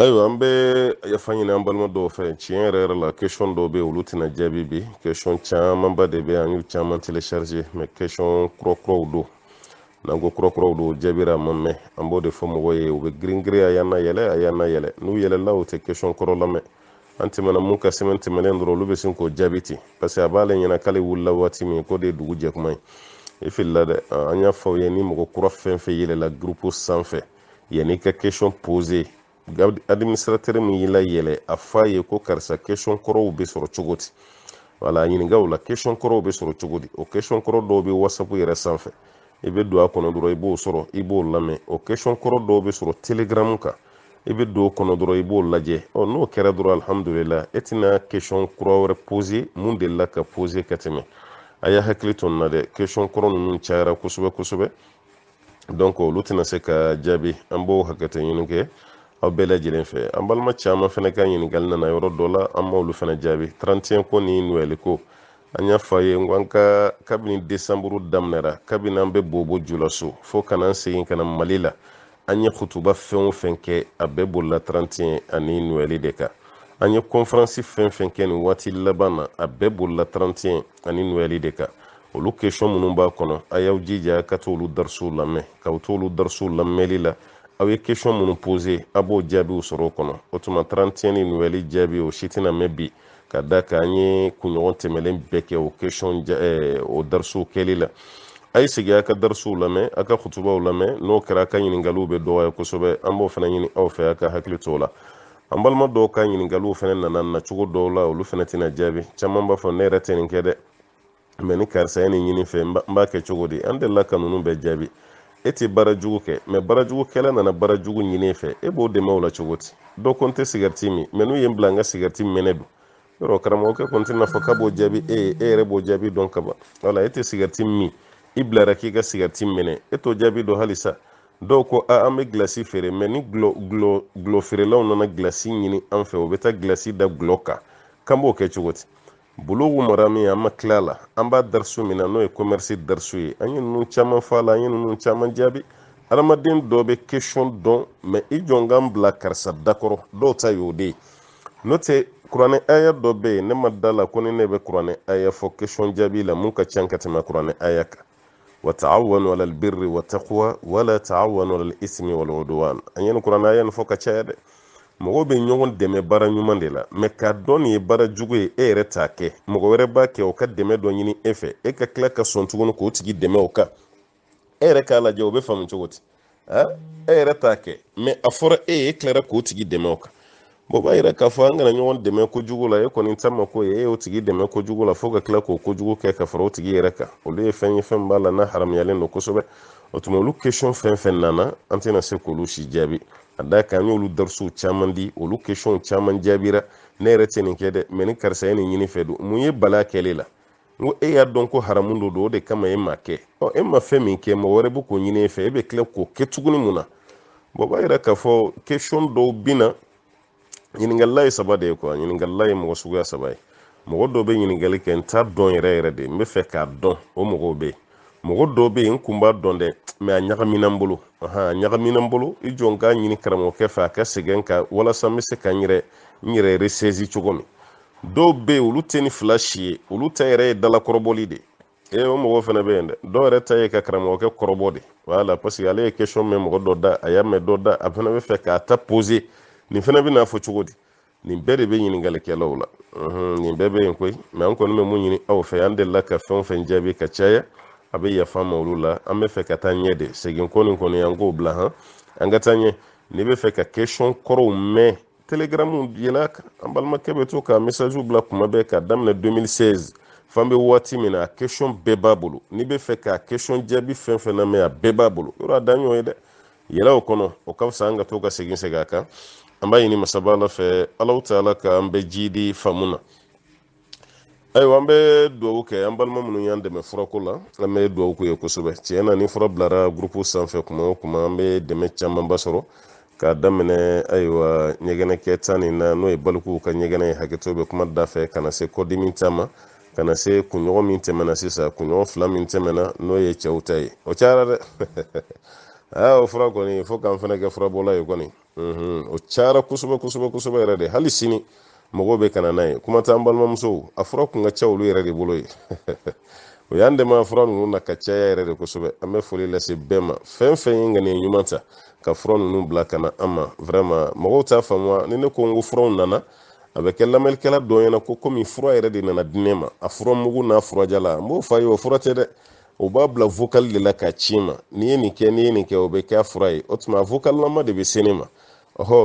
ayiwa an bɛ yafa ɲini an balima dɔw fɛ tiɲɛ yɛrɛ yɛrɛ la question dɔw bɛ yen olu tɛna jaabi bi question camanba de bɛ an y'u caman télécharger mais question kura-kuraw don n'an ko kura-kuraw don jaabira a ma mɛn an b'o de fɔ mɔgɔw ye u bɛ girin-girin a y'an na yɛlɛ n'u yɛlɛla u tɛ question kɔrɔ lamɛn an tɛmɛna mun ka semaine tɛmɛnen dɔrɔn olu bɛ sin k'o jaabi ten parce que a b'ale ɲɛna k'ale wulila waati min k'o de ye dugu jɛkuma ye i filila dɛ an y'a fɔ aw ye ni mɔgɔ kura fɛn fɛn yɛlɛla groupe sanfɛ yanni i ka question poser administrateur min y'i la yɛlɛ a f'a ye ko karisa question kɔrɔw bɛ sɔrɔ cogo di wala ɲininka o la question kɔrɔw bɛ sɔrɔ cogo di o question kɔrɔ dɔw bɛ whatsapp yɛrɛ sanfɛ i bɛ don a kɔnɔ dɔrɔn i b'o sɔrɔ i b'o lamɛn o question kɔrɔ dɔw bɛ sɔrɔ telegram kan i bɛ don o kɔnɔ dɔrɔn i b'o lajɛ n'o kɛra dɔrɔn alhamdulillah e tɛna question kura wɛrɛ poser mun delila ka poser ka tɛmɛ a y'a hakili to nin na dɛ question kɔrɔ ninnu cayara kosɛbɛ kosɛbɛ donc olu tɛna se ka jaabi an b'o hakɛto ɲini kɛ aw bɛɛ lajɛlen fɛ an balima caman fana ka ɲininkali nana yɔrɔ dɔ la an m'olu fana jaabi 31 ko ni Noël ko an y'a fɔ a ye n ko an ka kabini décembre daminɛra kabini an bɛ bobo jula so fo ka na segin ka na Mali la an ye kutuba fɛn o fɛn kɛ a bɛɛ bolila 31 ani Noël de kan an ye conférence fɛn o fɛn kɛ nin waati laban na a bɛɛ bolila 31 ani Noël de kan olu question minnu b'a kɔnɔ a y'aw jija ka t'olu darisiw lamɛn k'aw t'olu darisiw lamɛnli la aw ye question minnu poser a b'o jaabiw sɔrɔ o kɔnɔ o tuma 31 ni Noël jaabi o si tɛna mɛn bi ka da kan an ye kunɲɔgɔn tɛmɛlen bɛɛ kɛ o question o darisiw kɛli la a ye segin a ka darisiw lamɛn a ka kutubaw lamɛn n'o kɛra a ka ɲininkaliw bɛ dɔgɔya kosɛbɛ an b'o fana ɲini aw fɛ a ka hakili to o la an balima dɔw ka ɲininkaliw fana nana nacogo dɔw la olu fana tɛna jaabi caman b'a fɔ ne yɛrɛ tɛ nin kɛ dɛ mais ni karisa ye nin ɲini fɛ n b'a kɛ cogo di an delila ka ninnu bɛɛ jaabi e tɛ baara jugu kɛ mais baara jugu kɛla nana baara jugu ɲini e fɛ e b'o dɛmɛ o la cogo di dɔw ko n tɛ sigariti min mais n'u ye n bila n ka sigariti minɛ don yɔrɔ karamɔgɔkɛ kɔni tɛna fɔ k'a b'o jaabi e ye e yɛrɛ b'o jaabi dɔn ka ban wala e tɛ sigariti min i bilara k'i ka sigariti minɛ e t'o jaabi dɔn halisa dɔw ko an bɛ gilasi feere mais ni gulɔ feerelaw nana gilasi ɲini an fɛ o bɛ taa gilasi da gulɔ kan k'an b'o kɛ cogo di bulugu mara min an ma tila la an b'a darisu min na n'o ye commerce darisu ye an ye ninnu caman fɔ a la an ye ninnu caman jaabi adamaden dɔ bɛ question dɔn mais i jɔ n ka n bila karisa dakɔrɔ dɔw ta y'o de ye n'o tɛ kuranɛ aya dɔ bɛ yen ne ma da la ko ni ne bɛ kuranɛ aya fɔ question jaabi la mun ka ca ka tɛmɛ kuranɛ aya kan wa ta'awanu alal birri wa taqwa wala ta'awanu alal ismi wal udwan an ye kuranɛ aya nin fɔ ka caya dɛ mɔgɔw bɛ ɲɔgɔn dɛmɛ baara ɲuman de la mais k'a dɔn nin ye baara jugu ye e yɛrɛ t'a kɛ mɔgɔ wɛrɛ b'a kɛ o ka dɛmɛ dɔ ɲini e fɛ e ka tila ka sɔn tuguni k'o tigi dɛmɛ o kan e yɛrɛ k'a lajɛ o bɛ faamu cogo di e yɛrɛ t'a kɛ mais a fɔra e ye e tilara k'o tigi dɛmɛ o kan o b'a yira k'a fɔ an kana ɲɔgɔn dɛmɛ kojugu la e kɔni ta ma ko ye e y'o tigi dɛmɛ kojugu la fo ka tila k'o kojugu kɛ ka fara o tigi yɛrɛ kan olu ye fɛn ye fɛn b'a la n'a haramuyalen don kosɛbɛ o tuma olu question fɛn fɛn nana an tɛna se k'olu si jaabi a da kan an y'olu darisiw caman di olu question caman jaabira ne yɛrɛ tɛ nin kɛ dɛ mais ni karisa ye nin ɲini fɛ don mun ye bala kɛle la n ko e y'a dɔn ko haramu dɔ don o de kama e ma kɛ e ma fɛn min kɛ mɔgɔ wɛrɛ bɛ k'o ɲini e fɛ e bɛ tila k'o kɛ tuguni mun na o b'a yira k'a fɔ question dɔw bɛ na ɲininkali ye saba de ye quoi ɲininkali ye mɔgɔ suguya saba ye mɔgɔ dɔw bɛ ɲininkali kɛ n t'a dɔn yɛrɛ yɛrɛ de n bɛ fɛ k'a dɔn o mɔgɔw bɛ yen mɔgɔ dɔw bɛ yen n kun b'a dɔn dɛ mais a ɲagamina n bolo a ɲagamina n bolo i jɔ n k'a ɲini karamɔgɔkɛ fɛ a ka sɛgɛn kan walasa n bɛ se ka n yɛrɛ ressaisi cogo min dɔw bɛ yen olu tɛ ni fila si ye olu ta yɛrɛ ye dalakɔrɔbɔli de ye o mɔgɔ fana bɛ yen dɛ dɔw yɛrɛ ta ye ka karamɔgɔkɛ kɔrɔbɔ de voilà parce que ale ye question mɛn mɔgɔ dɔ da a y'a mɛn dɔ da a fana bɛ fɛ k'a ta poser nin fana bɛ n'a fɔ cogo di nin bɛɛ de bɛ ɲininkalikɛlaw la nin bɛɛ bɛ yen koyi mais an kɔni bɛ mun ɲini aw fɛ an delila ka fɛn o fɛn jaabi ka caya a bɛ yafa ma olu la an bɛ fɛ ka taa ɲɛ de segin ko nin kɔni an k'o bila an ka taa ɲɛ n'i bɛ fɛ ka question kɔrɔw mɛn telegram yɛlɛ kan an balimakɛ bɛ to ka message bila kuma bɛɛ ka daminɛ 2016 fan bɛ waati min na a question bɛɛ b'a bolo n'i bɛ fɛ ka question jaabi fɛn fɛn na mɛn a bɛɛ b'a bolo yɔrɔ a dan y'o ye dɛ yɛlɛ o kɔnɔ o ka fisa an ka to ka segin a kan an b'a ɲini masaba ala fɛ Alahu taala ka an bɛ ji di faamu na ayiwa an bɛ dugawu kɛ an balima minnu y'an dɛmɛ furako la an bɛ dugawu k'u ye kosɛbɛ tiɲɛ na ni fura bilara groupe sanfɛ kuma o kuma an bɛ dɛmɛ camanba sɔrɔ k'a daminɛ ayiwa ɲɛgɛnɛkɛ tan nin na n'o ye balikuw ka ɲɛgɛnɛ ye hakɛto bɛ kuma da fɛ ka na se kɔdimi ta ma ka na se kunɲɔgɔn min tɛmɛna sisan kunɲɔgɔn 2 min tɛmɛna n'o ye cɛw ta ye o cayara dɛ o fura kɔni fo k'an fana kɛ furabɔla ye kɔni o cara kosɛbɛ yɛrɛ de hali sini mɔgɔw bɛ kana n'a ye kuma t'an balimamusow a fura kun ka ca olu yɛrɛ de bolo ye o y'an dɛmɛ fura ninnu na ka caya yɛrɛ de kosɛbɛ an bɛ foli lase bɛɛ ma fɛn fɛn ye ŋaniya ɲuman ta ka fura ninnu bila ka na an ma vraiment mɔgɔw t'a faamuya ni ne ko n ko furaw nana a bɛ kɛ lamɛnnikɛla dɔ ɲɛna ko komi fura yɛrɛ de nana di ne ma a fura mugu n'a furajala n b'o fɔ a ye o fura tɛ dɛ o b'a bila vocal de la k'a ci ma n'i ye nin kɛ o bɛ kɛ a fura ye o tuma vocal lama de bɛ se ne ma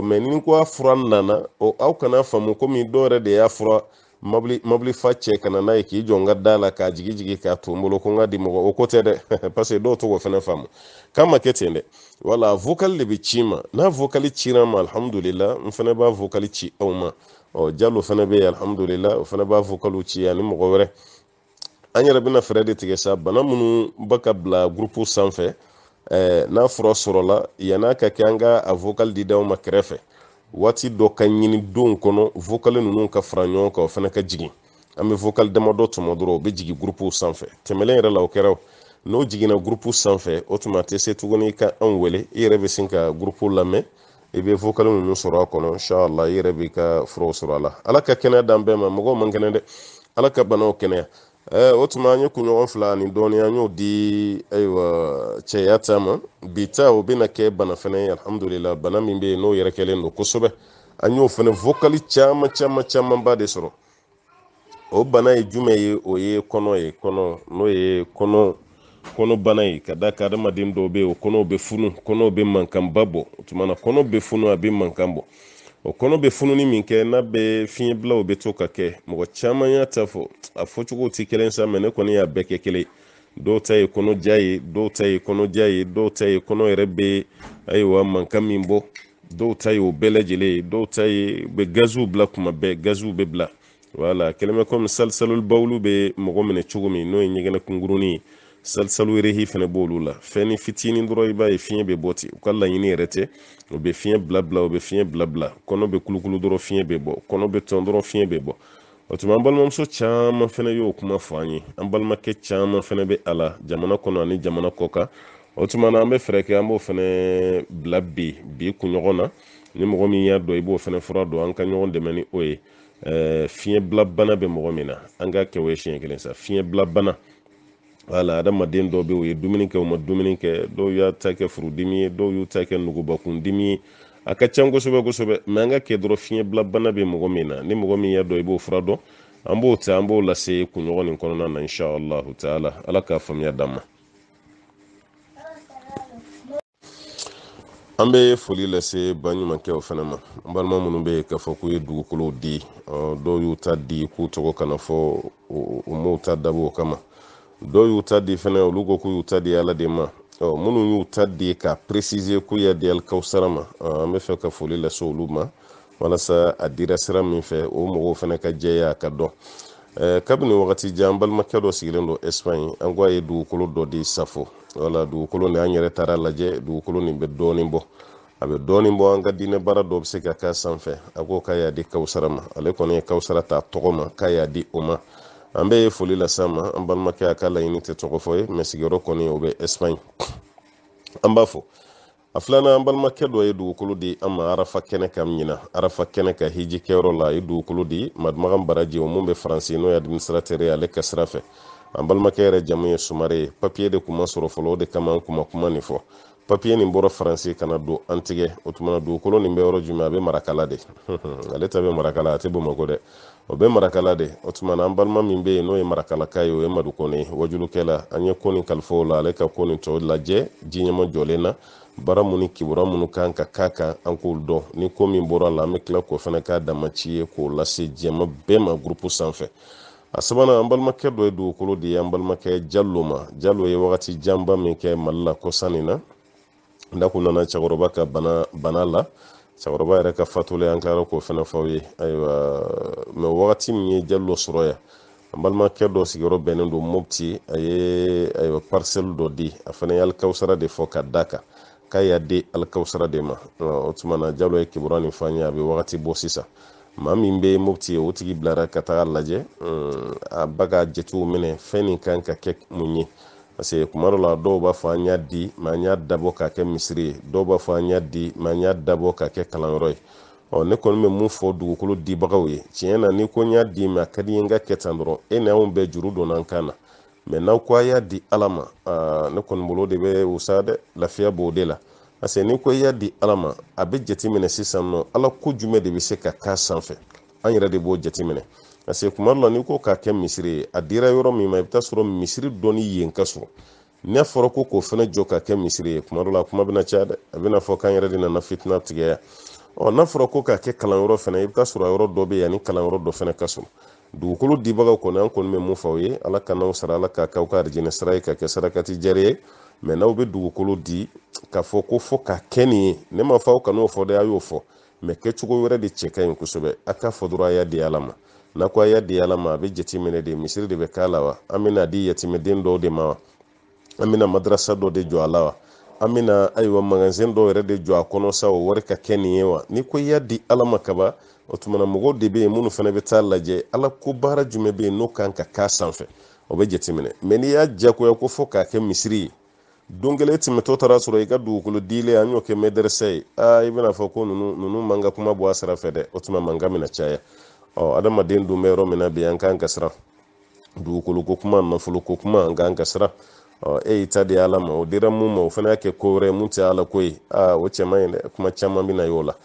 mais ni ko a fura nana aw kana faamu komi dɔw yɛrɛ de y'a fura mobili fa cɛ kana n'a ye k'i jɔ n ka da la k'a jigi k'a to n bolo ko n ka di mɔgɔ o ko tɛ dɛ parce que dɔw to k'o fana faamu k'a ma kɛ ten dɛ wala vocal de bɛ ci ma n'a vocal cira ma alhamdulillah n fana b'a vocal ci aw ma Jalo fana bɛ yen alhamdulillah o fana b'a vocal ci ani mɔgɔ wɛrɛ an yɛrɛ bɛna fɛɛrɛ de tigɛ sa bana minnu bɛ ka bila groupe sanfɛ n'a fura sɔrɔla yan'a ka kɛ an ka a vocal di d'aw ma kɛrɛfɛ waati dɔ ka ɲini don kɔnɔ vocal ninnu ka fara ɲɔgɔn kan o fana ka jigin an bɛ vocal damadɔ tɔmɔ dɔrɔn o bɛ jigin groupe sanfɛ tɛmɛlen yɛrɛ la o kɛra n'o jiginna groupe sanfɛ o tuma a tɛ se tuguni ka an wele i yɛrɛ bɛ sin ka groupe lamɛn i bɛ vocal ninnu sɔrɔ a kɔnɔ inshallah i yɛrɛ b'i ka furaw sɔrɔ a la ala ka kɛnɛya d'an bɛɛ ma mɔgɔw man kɛnɛ dɛ ala ka banaw kɛnɛya o tuma an ye kunɲɔgɔn 2 ani dɔɔni an y'o di ayiwa cɛya ta ma bi ta o bɛna kɛ bana fana ye alhamdulillah bana min bɛ yen n'o yɛrɛ kɛlen don kosɛbɛ an y'o fana vocal camanba de sɔrɔ o bana ye jumɛn ye o ye kɔnɔ ye n'o ye kɔnɔ bana ye ka da ka adamaden dɔw bɛ yen o kɔnɔw bɛ funu kɔnɔw bɛ mankanba bɔ o tuma na kɔnɔ bɛ funu a bɛ mankan bɔ o kɔnɔ bɛ fununi min kɛ n'a bɛ fiɲɛ bilaw bɛ to ka kɛ mɔgɔ caman y'a ta fɔ a fɔcogo tɛ kelen sa mɛ ne kɔni y'a bɛɛ kɛ kelen dɔw ta ye kɔnɔja ye dɔw ta ye kɔnɔja ye dɔw ta ye kɔnɔ yɛrɛ bɛ ayiwa mankan min bɔ dɔw ta ye o bɛɛ lajɛlen ye dɔw ta ye u bɛ gaziw bila kuma bɛɛ gaziw bɛ bila wala kɛlɛmɛ komi salisalul bawulu bɛ mɔgɔ minɛ cogo min n'o ye ɲɛgɛnɛ kunkurunin ye salisalu rehi fana b'olu la fɛn ni fitinin dɔrɔn i b'a ye fiɲɛ bɛ bɔ ten u ka laɲini yɛrɛ tɛ u bɛ fiɲɛ bila u bɛ fiɲɛ bila kɔnɔ bɛ kulukulu dɔrɔn fiɲɛ bɛ bɔ kɔnɔ bɛ tɔn dɔrɔn fiɲɛ bɛ bɔ o tuma an balimamuso caman fana y'o kuma fɔ an ye an balimakɛ caman fana bɛ a la jamana kɔnɔ ani jamana kɔ kan o tuma na an bɛ fɛɛrɛ kɛ an b'o fana bila bi kunɲɔgɔn na ni mɔgɔ min y'a dɔn i b'o fana fura dɔn an ka ɲɔgɔn dɛmɛ ni o ye fiɲɛ bila bana bɛ mɔgɔ min na an ka kɛ o ye siɲɛ kelen sa fiɲɛ bila bana wala adamaden dɔw bɛ u ye dumuni kɛ u ma dumuni kɛ dɔw y'a ta kɛ furudimi ye dɔw y'u ta kɛ nugubakundimi ye a ka can kosɛbɛ mɛ an ka kɛ dɔrɔn fiɲɛ bila bana bɛ mɔgɔ min na ni mɔgɔ min y'a dɔn i b'o fura dɔn an b'o ta an b'o lase kunɲɔgɔn nin kɔnɔna na inshallah taala ala k'a faamuya d'an ma an bɛ foli lase baɲumankɛw fana ma n balima minnu bɛ yen k'a fɔ k'u ye dugukolo di dɔw y'u ta di k'u tɔgɔ kana fɔ u m'u ta dabɔ o kama dɔw y'u ta di fana olu ko k'u y'u ta di ala de ma minnu y'u ta di ka préciser k'u y'a di alikawusara ma an bɛ fɛ ka foli lase olu ma walasa a dira sira min fɛ o mɔgɔw fana ka jɛya ka dɔn kabini wagati jan an balimakɛ dɔ sigilen don Espagne an ko a ye dugukolo dɔ di Safo wala dugukolo nin an yɛrɛ taara lajɛ dugukolo nin bɛ dɔɔnin bɔ a bɛ dɔɔnin bɔ an ka diinɛ baara dɔ bɛ se ka k'a sanfɛ a ko k'a y'a di kawusara ma ale kɔni ye kawusara ta tɔgɔ ma k'a y'a di o ma an bɛ foli lase ma an balimakɛ a ka laɲini tɛ tɔgɔ fɔ ye mɛ sigiyɔrɔ kɔni o bɛ Espagne an b'a fɔ a filanan an balimakɛ dɔ ye dugukolo di an ma arafa kɛnɛ kan ɲina arafa kɛnɛ ka hiji kɛyɔrɔ la a ye dugukolo di madumagan baraji o mun bɛ faransi n'o ye administrateur ye ale ka sira fɛ an balimakɛ yɛrɛ jamu ye sumare ye papiye de kun ma sɔrɔ fɔlɔ o de kama an kun ma kuma nin fɔ papiye nin bɔra faransi kana don an tigɛ o tuma na dugukolo nin bɛ yɔrɔ jumɛn a bɛ marakala de ale ta bɛ marakala a tɛ bamakɔ dɛ o bɛ marakala de o tuma na an balima min bɛ yen n'o ye marakalaka ye o ye madukɔni ye wajulukɛla an ye ko nin kalifa o la ale ka ko nin tɔ lajɛ ji ɲɛma jɔlen na baara minnu kibaruya minnu kan ka k'a kan an k'olu dɔn ni ko min bɔra a la an bɛ tila k'o fana k'a damaci ye k'o lase jɛma bɛɛ ma groupe sanfɛ a sabanan an balimakɛ dɔ ye dugukolo de ye an balimakɛ Jalo ma Jalo ye wagati janba min kɛ Mali la kɔsan nin na n'a kun nana cɛkɔrɔba ka bana la cɛkɔrɔba yɛrɛ ka fatulen an tilara k'o fana fɔ aw ye ayiwa mɛ wagati min ye Jalo sɔrɔ yan an balimakɛ dɔ sigiyɔrɔ bɛnnen don Mopti a ye ayiwa parcelle dɔ di a fana ye alikawusara de fɔ ka da kan k'a y'a di alikawusara de ma o tuma na Jalo ye kibaruya nin fɔ an ye a bɛ wagati bɔ sisan maa min bɛ Mopti ye o tigi bilara ka taga lajɛ a ba ka jatew minɛ fɛn nin kan ka kɛ mun ye parce que kuma dɔ la dɔw b'a fɔ an y'a di mais an y'a dabɔ k'a kɛ misiri ye, dɔw b'a fɔ an y'a di mais an y'a dabɔ k'a kɛ kalanyɔrɔ ye. Ne kɔni bɛ mun fɔ dugukolo dibagaw ye, tiɲɛ na ni ko n y'a di mais a ka di n ye n ka kɛ tan dɔrɔn e ni anw bɛɛ juru donna an kan na, mais n'aw ko a y'a di Ala ma ne kɔni bolo de bɛ wusa dɛ, lafiya b'o de la. parce que ni ko i y'a di Ala ma a bɛ jateminɛ sisan nɔ Ala ko jumɛn de bɛ se ka k'a sanfɛ, an yɛrɛ de b'o jateminɛ. parce que kuma dɔ la n'i ko k'a kɛ misiri ye a dira yɔrɔ min ma i bɛ taa sɔrɔ misiri dɔnni yen ka sɔrɔ, n'a fɔra ko k'o fana jɔ k'a kɛ misiri ye kuma dɔ la kuma bɛna caya dɛ, a bɛna fɔ k'an yɛrɛ de nana fitina tigɛ yan. N'a fɔra ko k'a kɛ kalanyɔrɔ fana i bɛ taa sɔrɔ a yɔrɔ dɔ bɛ yan ni kalanyɔrɔ dɔ fana ka sɔrɔ. dugukolo dibagaw kɔni an kɔni bɛ mun fɔ aw ye, Ala ka n'aw sara, Ala k'a k'aw ka arijinɛ sira ye ka kɛ sarakati jɛre ye. mais n'aw bɛ dugukolo di k'a fɔ ko fɔ ka kɛ nin ye, ne ma fɔ aw kan'o fɔ dɛ, a y'o fɔ, mais kɛcogo wɛrɛ de cɛ ka ɲi kosɛbɛ. a k'a fɔ dɔrɔn a y'a di Ala ma, n'a ko a y'a di Ala ma a bɛ jateminɛ de, misiri de bɛ k'a la wa, an bɛna di yatimɛden dɔw de ma wa, an bɛna madrasa dɔ de jɔ a la wa, an bɛna ayiwa magasin dɔw yɛrɛ de jɔ a kɔnɔ sa o wari ka kɛ nin ye wa. ni ko i y'a di Ala ma kaban, o tumana mɔgɔw de bɛ yen minnu fana bɛ taa lajɛ Ala ko baara jumɛn bɛ yen n'o kan ka k'a sanfɛ, o bɛ jateminɛ. mais n'i y'a diyagoya ko fɔ k'a kɛ misiri ye, don kelen tɛmɛtɔ taara sɔrɔ i ka dugukolo dilen an y'o kɛ mɛdɛrɛsɛ ye, i bɛna fɔ ko ninnu man ka kuma bɔ a sira fɛ dɛ, o tuma mankan bɛna caya. adamaden dun bɛ yɔrɔ min na bi an kan ka siran, dugukolo ko kuma, nafolo ko kuma, an kan ka siran. e y'i ta di Ala ma, o dira mun ma o fana y'a kɛ ko wɛrɛ mun tɛ Ala ko ye, o cɛ man ɲi dɛ, kuma caman bɛna y'o la.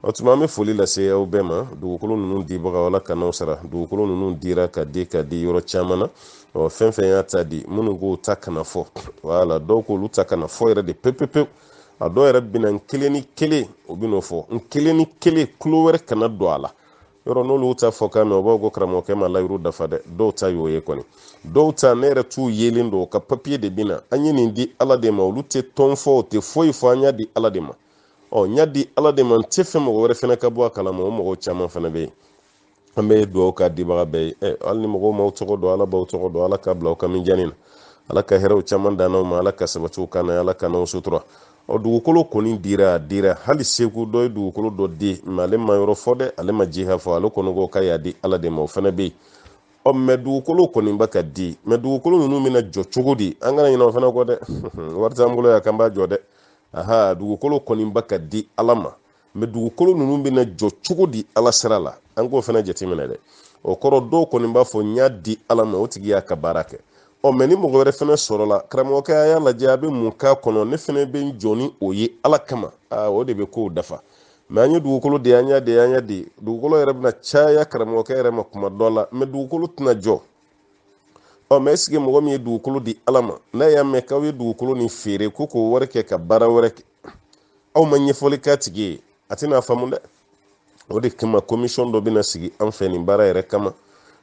o tuma an bɛ foli lase aw bɛɛ ma, dugukolo ninnu dibaga Ala ka n'aw sara, dugukolo ninnu dira ka di yɔrɔ caman na. fɛn fɛn y'a ta di minnu k'o ta kana fɔ, wala dɔw k'olu ta kana fɔ yɛrɛ de pepepewu, a dɔw yɛrɛ bɛna n kelen ni kelen o bɛn'o fɔ, n kelen ni kelen tulo wɛrɛ kana don a la. yɔrɔ n'olu ta fɔ kan mɛn o b'a ko karamɔgɔkɛ ma layiru dafa dɛ, dɔw ta y'o ye kɔni, dɔw ta ne yɛrɛ t'u yelen don ka papiye de bɛna an ye nin di Ala de ma, olu tɛ tɔn fɔ o tɛ foyi fɔ, an y'a di Ala de ma. n y'a di Ala de ma, n tɛ fɛ mɔgɔ wɛrɛ fana ka bɔ a kalama, o mɔgɔw caman fana bɛ yen. an bɛ dugawu k'a dibaga bɛɛ ye, hali ni mɔgɔw m'aw tɔgɔ dɔn Ala b'aw tɔgɔ dɔn, Ala ka bila aw ka minjani na, Ala ka hɛrɛw caman dan n'aw ma, Ala ka sabatiw kan na, Ala ka n'aw sutura. dugukolo kɔni dira hali segu dɔ ye dugukolo dɔ di mais ale ma yɔrɔ fɔ dɛ, ale ma jiha fɔ, ale kɔni ko k'a y'a di Ala de ma, o fana bɛ yen. mais dugukolo kɔni bɛ ka di, mais dugukolo ninnu bɛna jɔ cogo di, an kana ɲinɛ o fana kɔ dɛ, wari t'an bolo yan k'an b'a jɔ dɛ. dugukolo kɔni bɛ ka di Ala ma, mais dugukolo ninnu bɛna jɔ cogo di Ala sira la, an k'o fana jateminɛ dɛ. o kɔrɔ dɔw kɔni b'a fɔ n y'a di Ala ma, o tigi y'a ka baara kɛ. mais ni mɔgɔ wɛrɛ fana sɔrɔla, karamɔgɔkɛ a y'a lajɛ a bɛ mun k'a kɔnɔ, ne fana bɛ n jɔ ni o ye Ala kama, o de bɛ kow dafa. mais an ye dugukolo de an y'a di dugukolo yɛrɛ bɛna caya karamɔgɔkɛ yɛrɛ ma kuma dɔ la, mais dugukolo tɛna jɔ. mais est-ce que mɔgɔ min ye dugukolo di Ala ma, n'a y'a mɛn k'aw ye dugukolo ni feere ko k'o wari kɛ ka baara wɛrɛ kɛ, aw ma ɲɛfɔli k'a tigi ye, a tɛna faamu dɛ. o de kama commission dɔ bɛna sigi an fɛ nin baara yɛrɛ kama.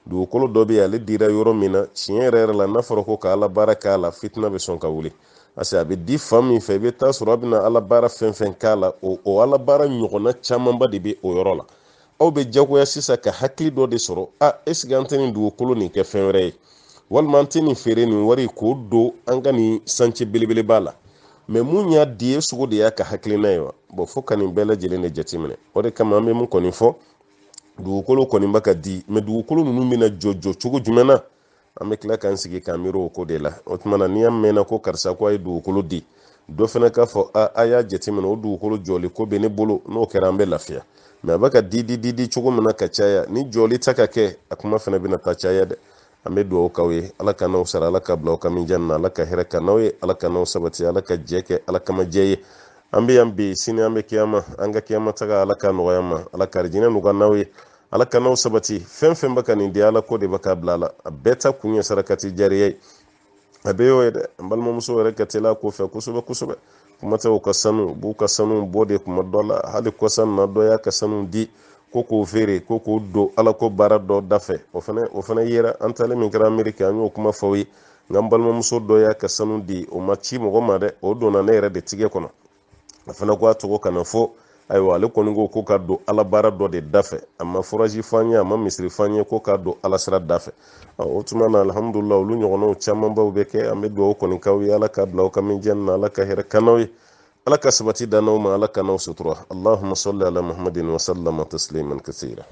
dugukolo dɔ bɛ yen ale dira yɔrɔ min na, tiɲɛ yɛrɛ la n'a fɔra ko ka Ala baara k'a la, fitina bɛ sɔn ka wuli. parce que a bɛ di fan min fɛ i bɛ taa sɔrɔ a bɛna Ala baara fɛn fɛn k'a la, o Ala baara ɲɔgɔnna camanba de bɛ o yɔrɔ la. aw bɛ jagoya sisan ka hakili dɔ de sɔrɔ, est-ce que an tɛ nin dugukolo nin kɛ fɛn wɛrɛ ye, walima an tɛ nin feere nin wari k'o don an ka nin santier belebeleba la. mais mun y'a di ye sugu de y'a ka hakilina ye wa. fo ka nin bɛɛ lajɛlen de jateminɛ. o de kama an bɛ mun kɔni fɔ, dugukolo kɔni bɛ ka di, mais dugukolo ninnu bɛna jɔ cogo jumɛn na, an bɛ tila k'an sigi k'an miiri o ko de la. o tuma na n'i y'a mɛnna ko karisa ko a ye dugukolo di, dɔ fana k'a fɔ a y'a jateminɛ o dugukolo jɔli ko bɛ ne bolo, n'o kɛra an bɛ lafiya. mais a bɛ ka di cogo min na ka caya, ni jɔli ta ka kɛ a kuma fana bɛna taa caya dɛ. an bɛ dugawu k'aw ye, Ala ka n'aw sara, Ala ka bila aw ka minjani na, Ala ka hɛrɛ ka n'aw ye, Ala ka n'aw sabati, Ala ka jɛ kɛ Ala kama jɛ ye. an bɛ yan bi, sini an bɛ kiyama, an ka kiyama taga Ala ka nɔgɔya ma, Ala ka arijinɛ nɔgɔya n'aw ye, Ala ka n'aw sabati. fɛn fɛn bɛ ka nin di Ala ko de bɛ ka bila la, a bɛɛ ta kun ye sarakati jariya ye. a bɛ y'o ye dɛ, n balimamuso yɛrɛ ka teli a ko fɛ kosɛbɛ. kuma tɛ u ka sanu, u b'u ka sanu bɔ de kuma dɔ la, hali kɔsan na dɔ y'a ka sanu di ko k'o feere, ko k'o don Ala ko baara dɔ dafɛ. o fana yera, an talen min kɛra Ameriki an y'o kuma fɔ ye, nka n balimamuso dɔ y'a ka sanu di, o ma ci mɔgɔ ma dɛ, o donna ne yɛrɛ de tigɛ kɔnɔ. a fana ko a tɔgɔ kana fɔ, ayiwa ale kɔni ko ka don Ala baara dɔ de dafɛ, a ma foraji f'an ye, a ma misiri f'an ye, ko ka don Ala sira dafɛ. o tuma na alhamdulillah olu ɲɔgɔnnaw camanbaw bɛ kɛ, an bɛ dugawu kɔni k'aw ye, Ala ka bila aw ka minjani na, Ala ka hɛrɛ ka n'aw ye, Ala ka sabati dan n'aw ma, Ala ka n'aw sutura. Allahumma salli ala Muhammadin wa sallama tasliman kasira.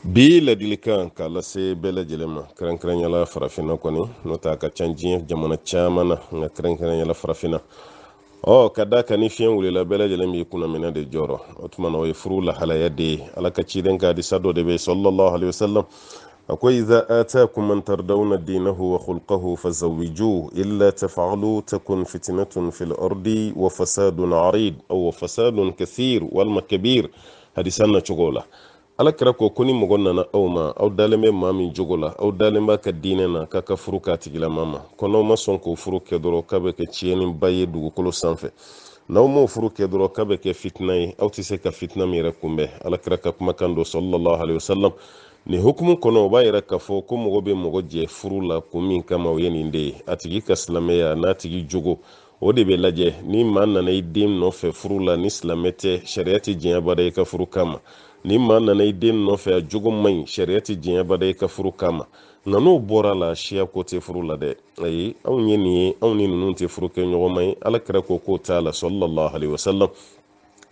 bi ladilikan ka lase bɛɛ lajɛlen ma kɛrɛnkɛrɛnyala farafinna kɔni n'o tɛ a ka ca diɲɛ jamana caman na nka kɛrɛnkɛrɛnyala farafinna ka da kan ni fiɲɛ wulila bɛɛ lajɛlen b'i kunna minɛ de jɔrɔ o tuma na o ye furu lahalaya de ye ala ka ciden ka hadisa dɔ de bɛ sallallahu alaihi wasallam ako idha ataakum man tardawna dinahu wa khulqahu fazawwijuhu illa taf'alu takun fitnatun fil ardi wa fasadun arid aw fasadun kathir wal makbir hadisan na cogo la ala kira ko ni mɔgɔ nana aw ma aw dalen bɛ maa min jogo la aw dalen b'a ka diinɛ na k'a ka furu k'a tigilama ma ko n'aw ma sɔn k'o furu kɛ dɔrɔn k'a bɛ kɛ tiɲɛniba ye dugukolo sanfɛ n'aw m'o furu kɛ dɔrɔn k'a bɛ kɛ fitina ye aw tɛ se ka fitina min yɛrɛ kunbɛn ala kira ka kumakan don sallallahu alaihi wasallam nin hukumu kɔnɔ o b'a yɛrɛ k'a fɔ ko mɔgɔ bɛ mɔgɔ jɛ furu la kun min kama o ye nin de ye a tigi ka silamɛya n'a tigi jogo o de bɛ lajɛ ni maa nana i den nɔfɛ furu la ni silamɛ tɛ sariya tɛ diɲɛ bada i ka furu kama ni maa nana i den nɔfɛ a jogo man ɲi sariya tɛ diɲɛ bada i ka furu kama nka n'o bɔra la siya ko tɛ furu la dɛ ayi anw ye nin ye anw ni ninnu tɛ furu kɛ ɲɔgɔn ma ye ala kira ko k'o t'a la sallallahu alaihi wasallam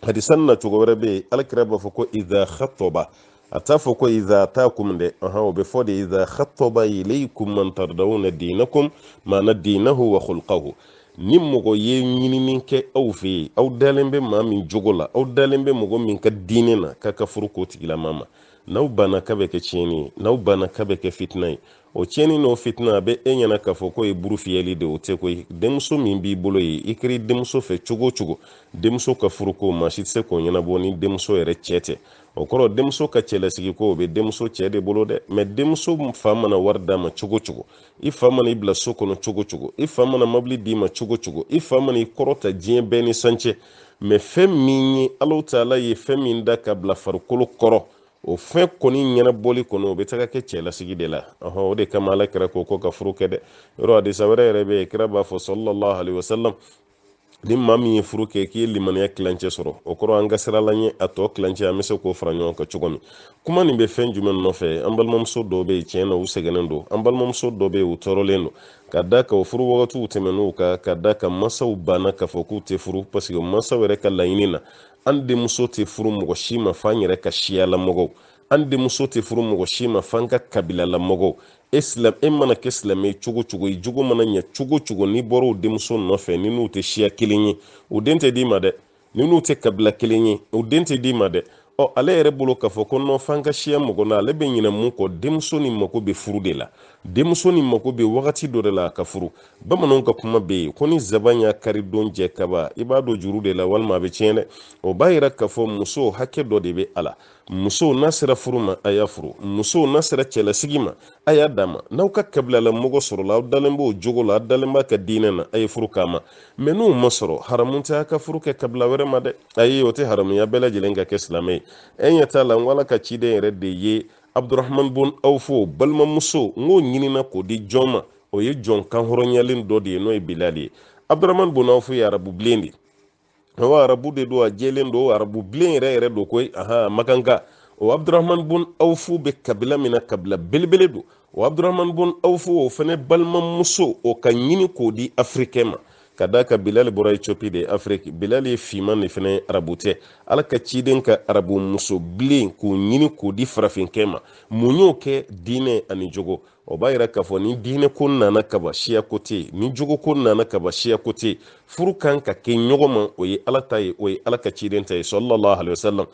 hadisan na cogo wɛrɛ bɛ yen ala kira b'a fɔ ko idha khataba a t'a fɔ ko idha ataakum dɛ o bɛ fɔ de idha khataba ilaykum man tardawna dinakum maana dinahu wa khulqahu ni mɔgɔ ye ɲinini kɛ aw fɛ yen aw dalen bɛ maa min jogo la aw dalen bɛ mɔgɔ min ka diinɛ na k'a ka furu k'o tigilama ma n'aw banna k'a bɛ kɛ tiɲɛni ye n'aw banna k'a bɛ kɛ fitina ye o tiɲɛni n'o fitina a bɛ e ɲɛna k'a fɔ ko ye buru fiyɛli de o tɛ koyi denmuso min b'i bolo ye i kɛra denmuso fɛ cogo o cogo denmuso ka furu ko maa si tɛ se k'o ɲɛnabɔ ni denmuso yɛrɛ cɛ tɛ o kɔrɔ denmuso ka cɛlasigi ko o bɛ denmuso cɛ de bolo dɛ mɛ denmuso fa mana wari d'a ma cogo o cogo i fa mana i bila so kɔnɔ cogo o cogo i fa mana mobili d'i ma cogo o cogo i fa mana i kɔrɔta diɲɛ bɛɛ ni sancɛ mɛ fɛn min ye Alahu Taala ye fɛn min da ka bila farikolo kɔrɔ o fɛn kɔni ɲɛnabɔli kɔnɔ o bɛ taga kɛ cɛlasigi de la o de kama ala kira ko ka furu kɛ dɛ yɔrɔ hadisa wɛrɛ yɛrɛ bɛ yen kira b'a fɔ sallallahu alaihi wasallam ni maa min ye furu kɛ k'i ye limaniya kilancɛ sɔrɔ o kɔrɔ an ka sirala ɲɛ a tɔ kilancɛ an bɛ se k'o fara ɲɔgɔn kan cogo min kuma nin bɛ fɛn jumɛn nɔfɛ an balimamuso dɔw bɛ yen tiɲɛ na u sɛgɛnnen don an balimamuso dɔw bɛ yen u tɔɔrɔlen don ka da ka o furu wagatiw tɛmɛn'u kan ka da ka mansaw banna k'a fɔ k'u tɛ furu parce que mansaw yɛrɛ ka laɲini na an denmuso tɛ furu mɔgɔ si ma f'an yɛrɛ ka siyalamɔgɔw an denmuso tɛ furu mɔgɔ si ma f'an ka kabilalamɔgɔw e mana kɛ silamɛ cogo cogo i jogo mana ɲɛ cogo cogo n'i bɔra o denmuso nɔfɛ ni n'u tɛ siya kelen ye o den tɛ d'i ma dɛ ni n'u tɛ kabila kelen ye o den tɛ d'i ma dɛ ale yɛrɛ bolo k'a fɔ ko non f'an ka siya mɔgɔ na ale bɛ ɲinɛ mun kɔ denmuso ni mako bɛ furu de la denmuso ni mako bɛ wagati dɔ de la a ka furu bamananw ka kuma bɛ yen ko ni zaban y'a kari don jɛ kaba i b'a dɔn juru de la walima a bɛ tiɲɛ dɛ o b'a yira k'a fɔ muso hakɛ dɔ de bɛ a la muso n'a sera furu ma a y'a furu muso n'a sera cɛlasigi ma a y'a d'a ma n'aw ka kabilalamɔgɔ sɔrɔla aw dalen b'o jogo la aw dalen b'a ka diinɛ na a ye furu k'a ma mɛ n'o ma sɔrɔ haramu tɛ a ka furu kɛ kabila wɛrɛ ma dɛ ayi o tɛ haramuya bɛɛ lajɛlen ka kɛ silamɛ ye e ɲɛ t'a la n ko ala ka ciden yɛrɛ de ye abdurahman bun awfo balimamuso n k'o ɲinina k'o di jɔn ma o ye jɔn kanhɔrɔnyalen dɔ de ye n'o ye bilali ye abdurahman bun awfo ye arabu bilen de o arabu de don a jɛlen don arabu bilen yɛrɛ yɛrɛ don koyi makanka o abdurahman bun awfu bɛ kabila min na kabila belebele don o abdurahman bun awfu o fana balimamuso o ka ɲini k'o di afirikɛ ma ka da ka bilali bɔra Ethiopie de Afrique bilali ye fiman de fana arabu tɛ ala ka ciden ka arabu muso bilen k'o ɲini k'o di farafinkɛ ma mun y'o kɛ diinɛ ani jogo o b'a yira k'a fɔ ni diinɛ ko nana kaba siya ko tɛ ni jogo ko nana kaba siya ko tɛ furu kan ka kɛ ɲɔgɔn ma o ye ala ta ye o ye ala ka ciden ta ye sallallahu alaihi wasallam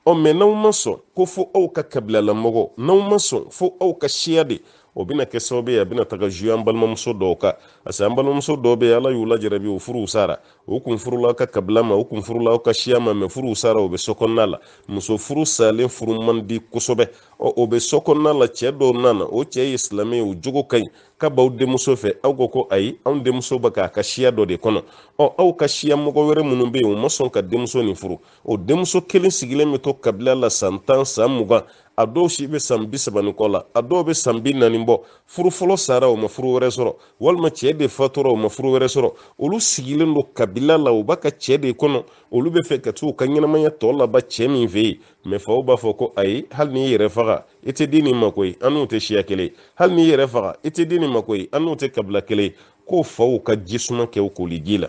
mɛ n'aw ma sɔn ko fo aw ka kabilalamɔgɔ n'aw ma sɔn fo aw ka siya de o bɛna kɛ sababu ye a bɛna taga juye an balimamuso dɔw kan parce que an balimamuso dɔw bɛ yen ala y'u lajarabi o furuw sara o kun furula aw ka kabila ma o kun furula aw ka siya ma mɛ furuw sara o bɛ so kɔnɔna la muso furu salen furu man di kosɛbɛ o bɛ so kɔnɔna la cɛ dɔw nana o cɛ ye silamɛ ye o jogo ka ɲi ka baw denmuso fɛ aw ko ayi anw denmuso bɛ k'a ka siya dɔ de kɔnɔ aw ka siya mɔgɔ wɛrɛ minnu bɛ yen o ma sɔn ka denmuso nin furu o denmuso kelen sigilen bɛ to kabila la san 10 san 20 a dɔw si bɛ san 30 kɔ la a dɔw bɛ san 40 bɔ furu fɔlɔ sara o ma furu wɛrɛ sɔrɔ walima cɛ de fatura o ma furu wɛrɛ sɔrɔ olu sigilen don kabila la u b'a ka cɛ de kɔnɔ olu bɛ fɛ ka t'u ka ɲɛnamaya tɔ laban cɛ min fɛ yen mɛ faw b'a fɔ ko ayi hali n'i yɛrɛ faga i tɛ di nin ma koyi an n'u tɛ siya kelen hali n'i yɛrɛ faga i tɛ di nin ma koyi an n'u tɛ kabila kelen ko faw ka jisuma kɛ o koliji la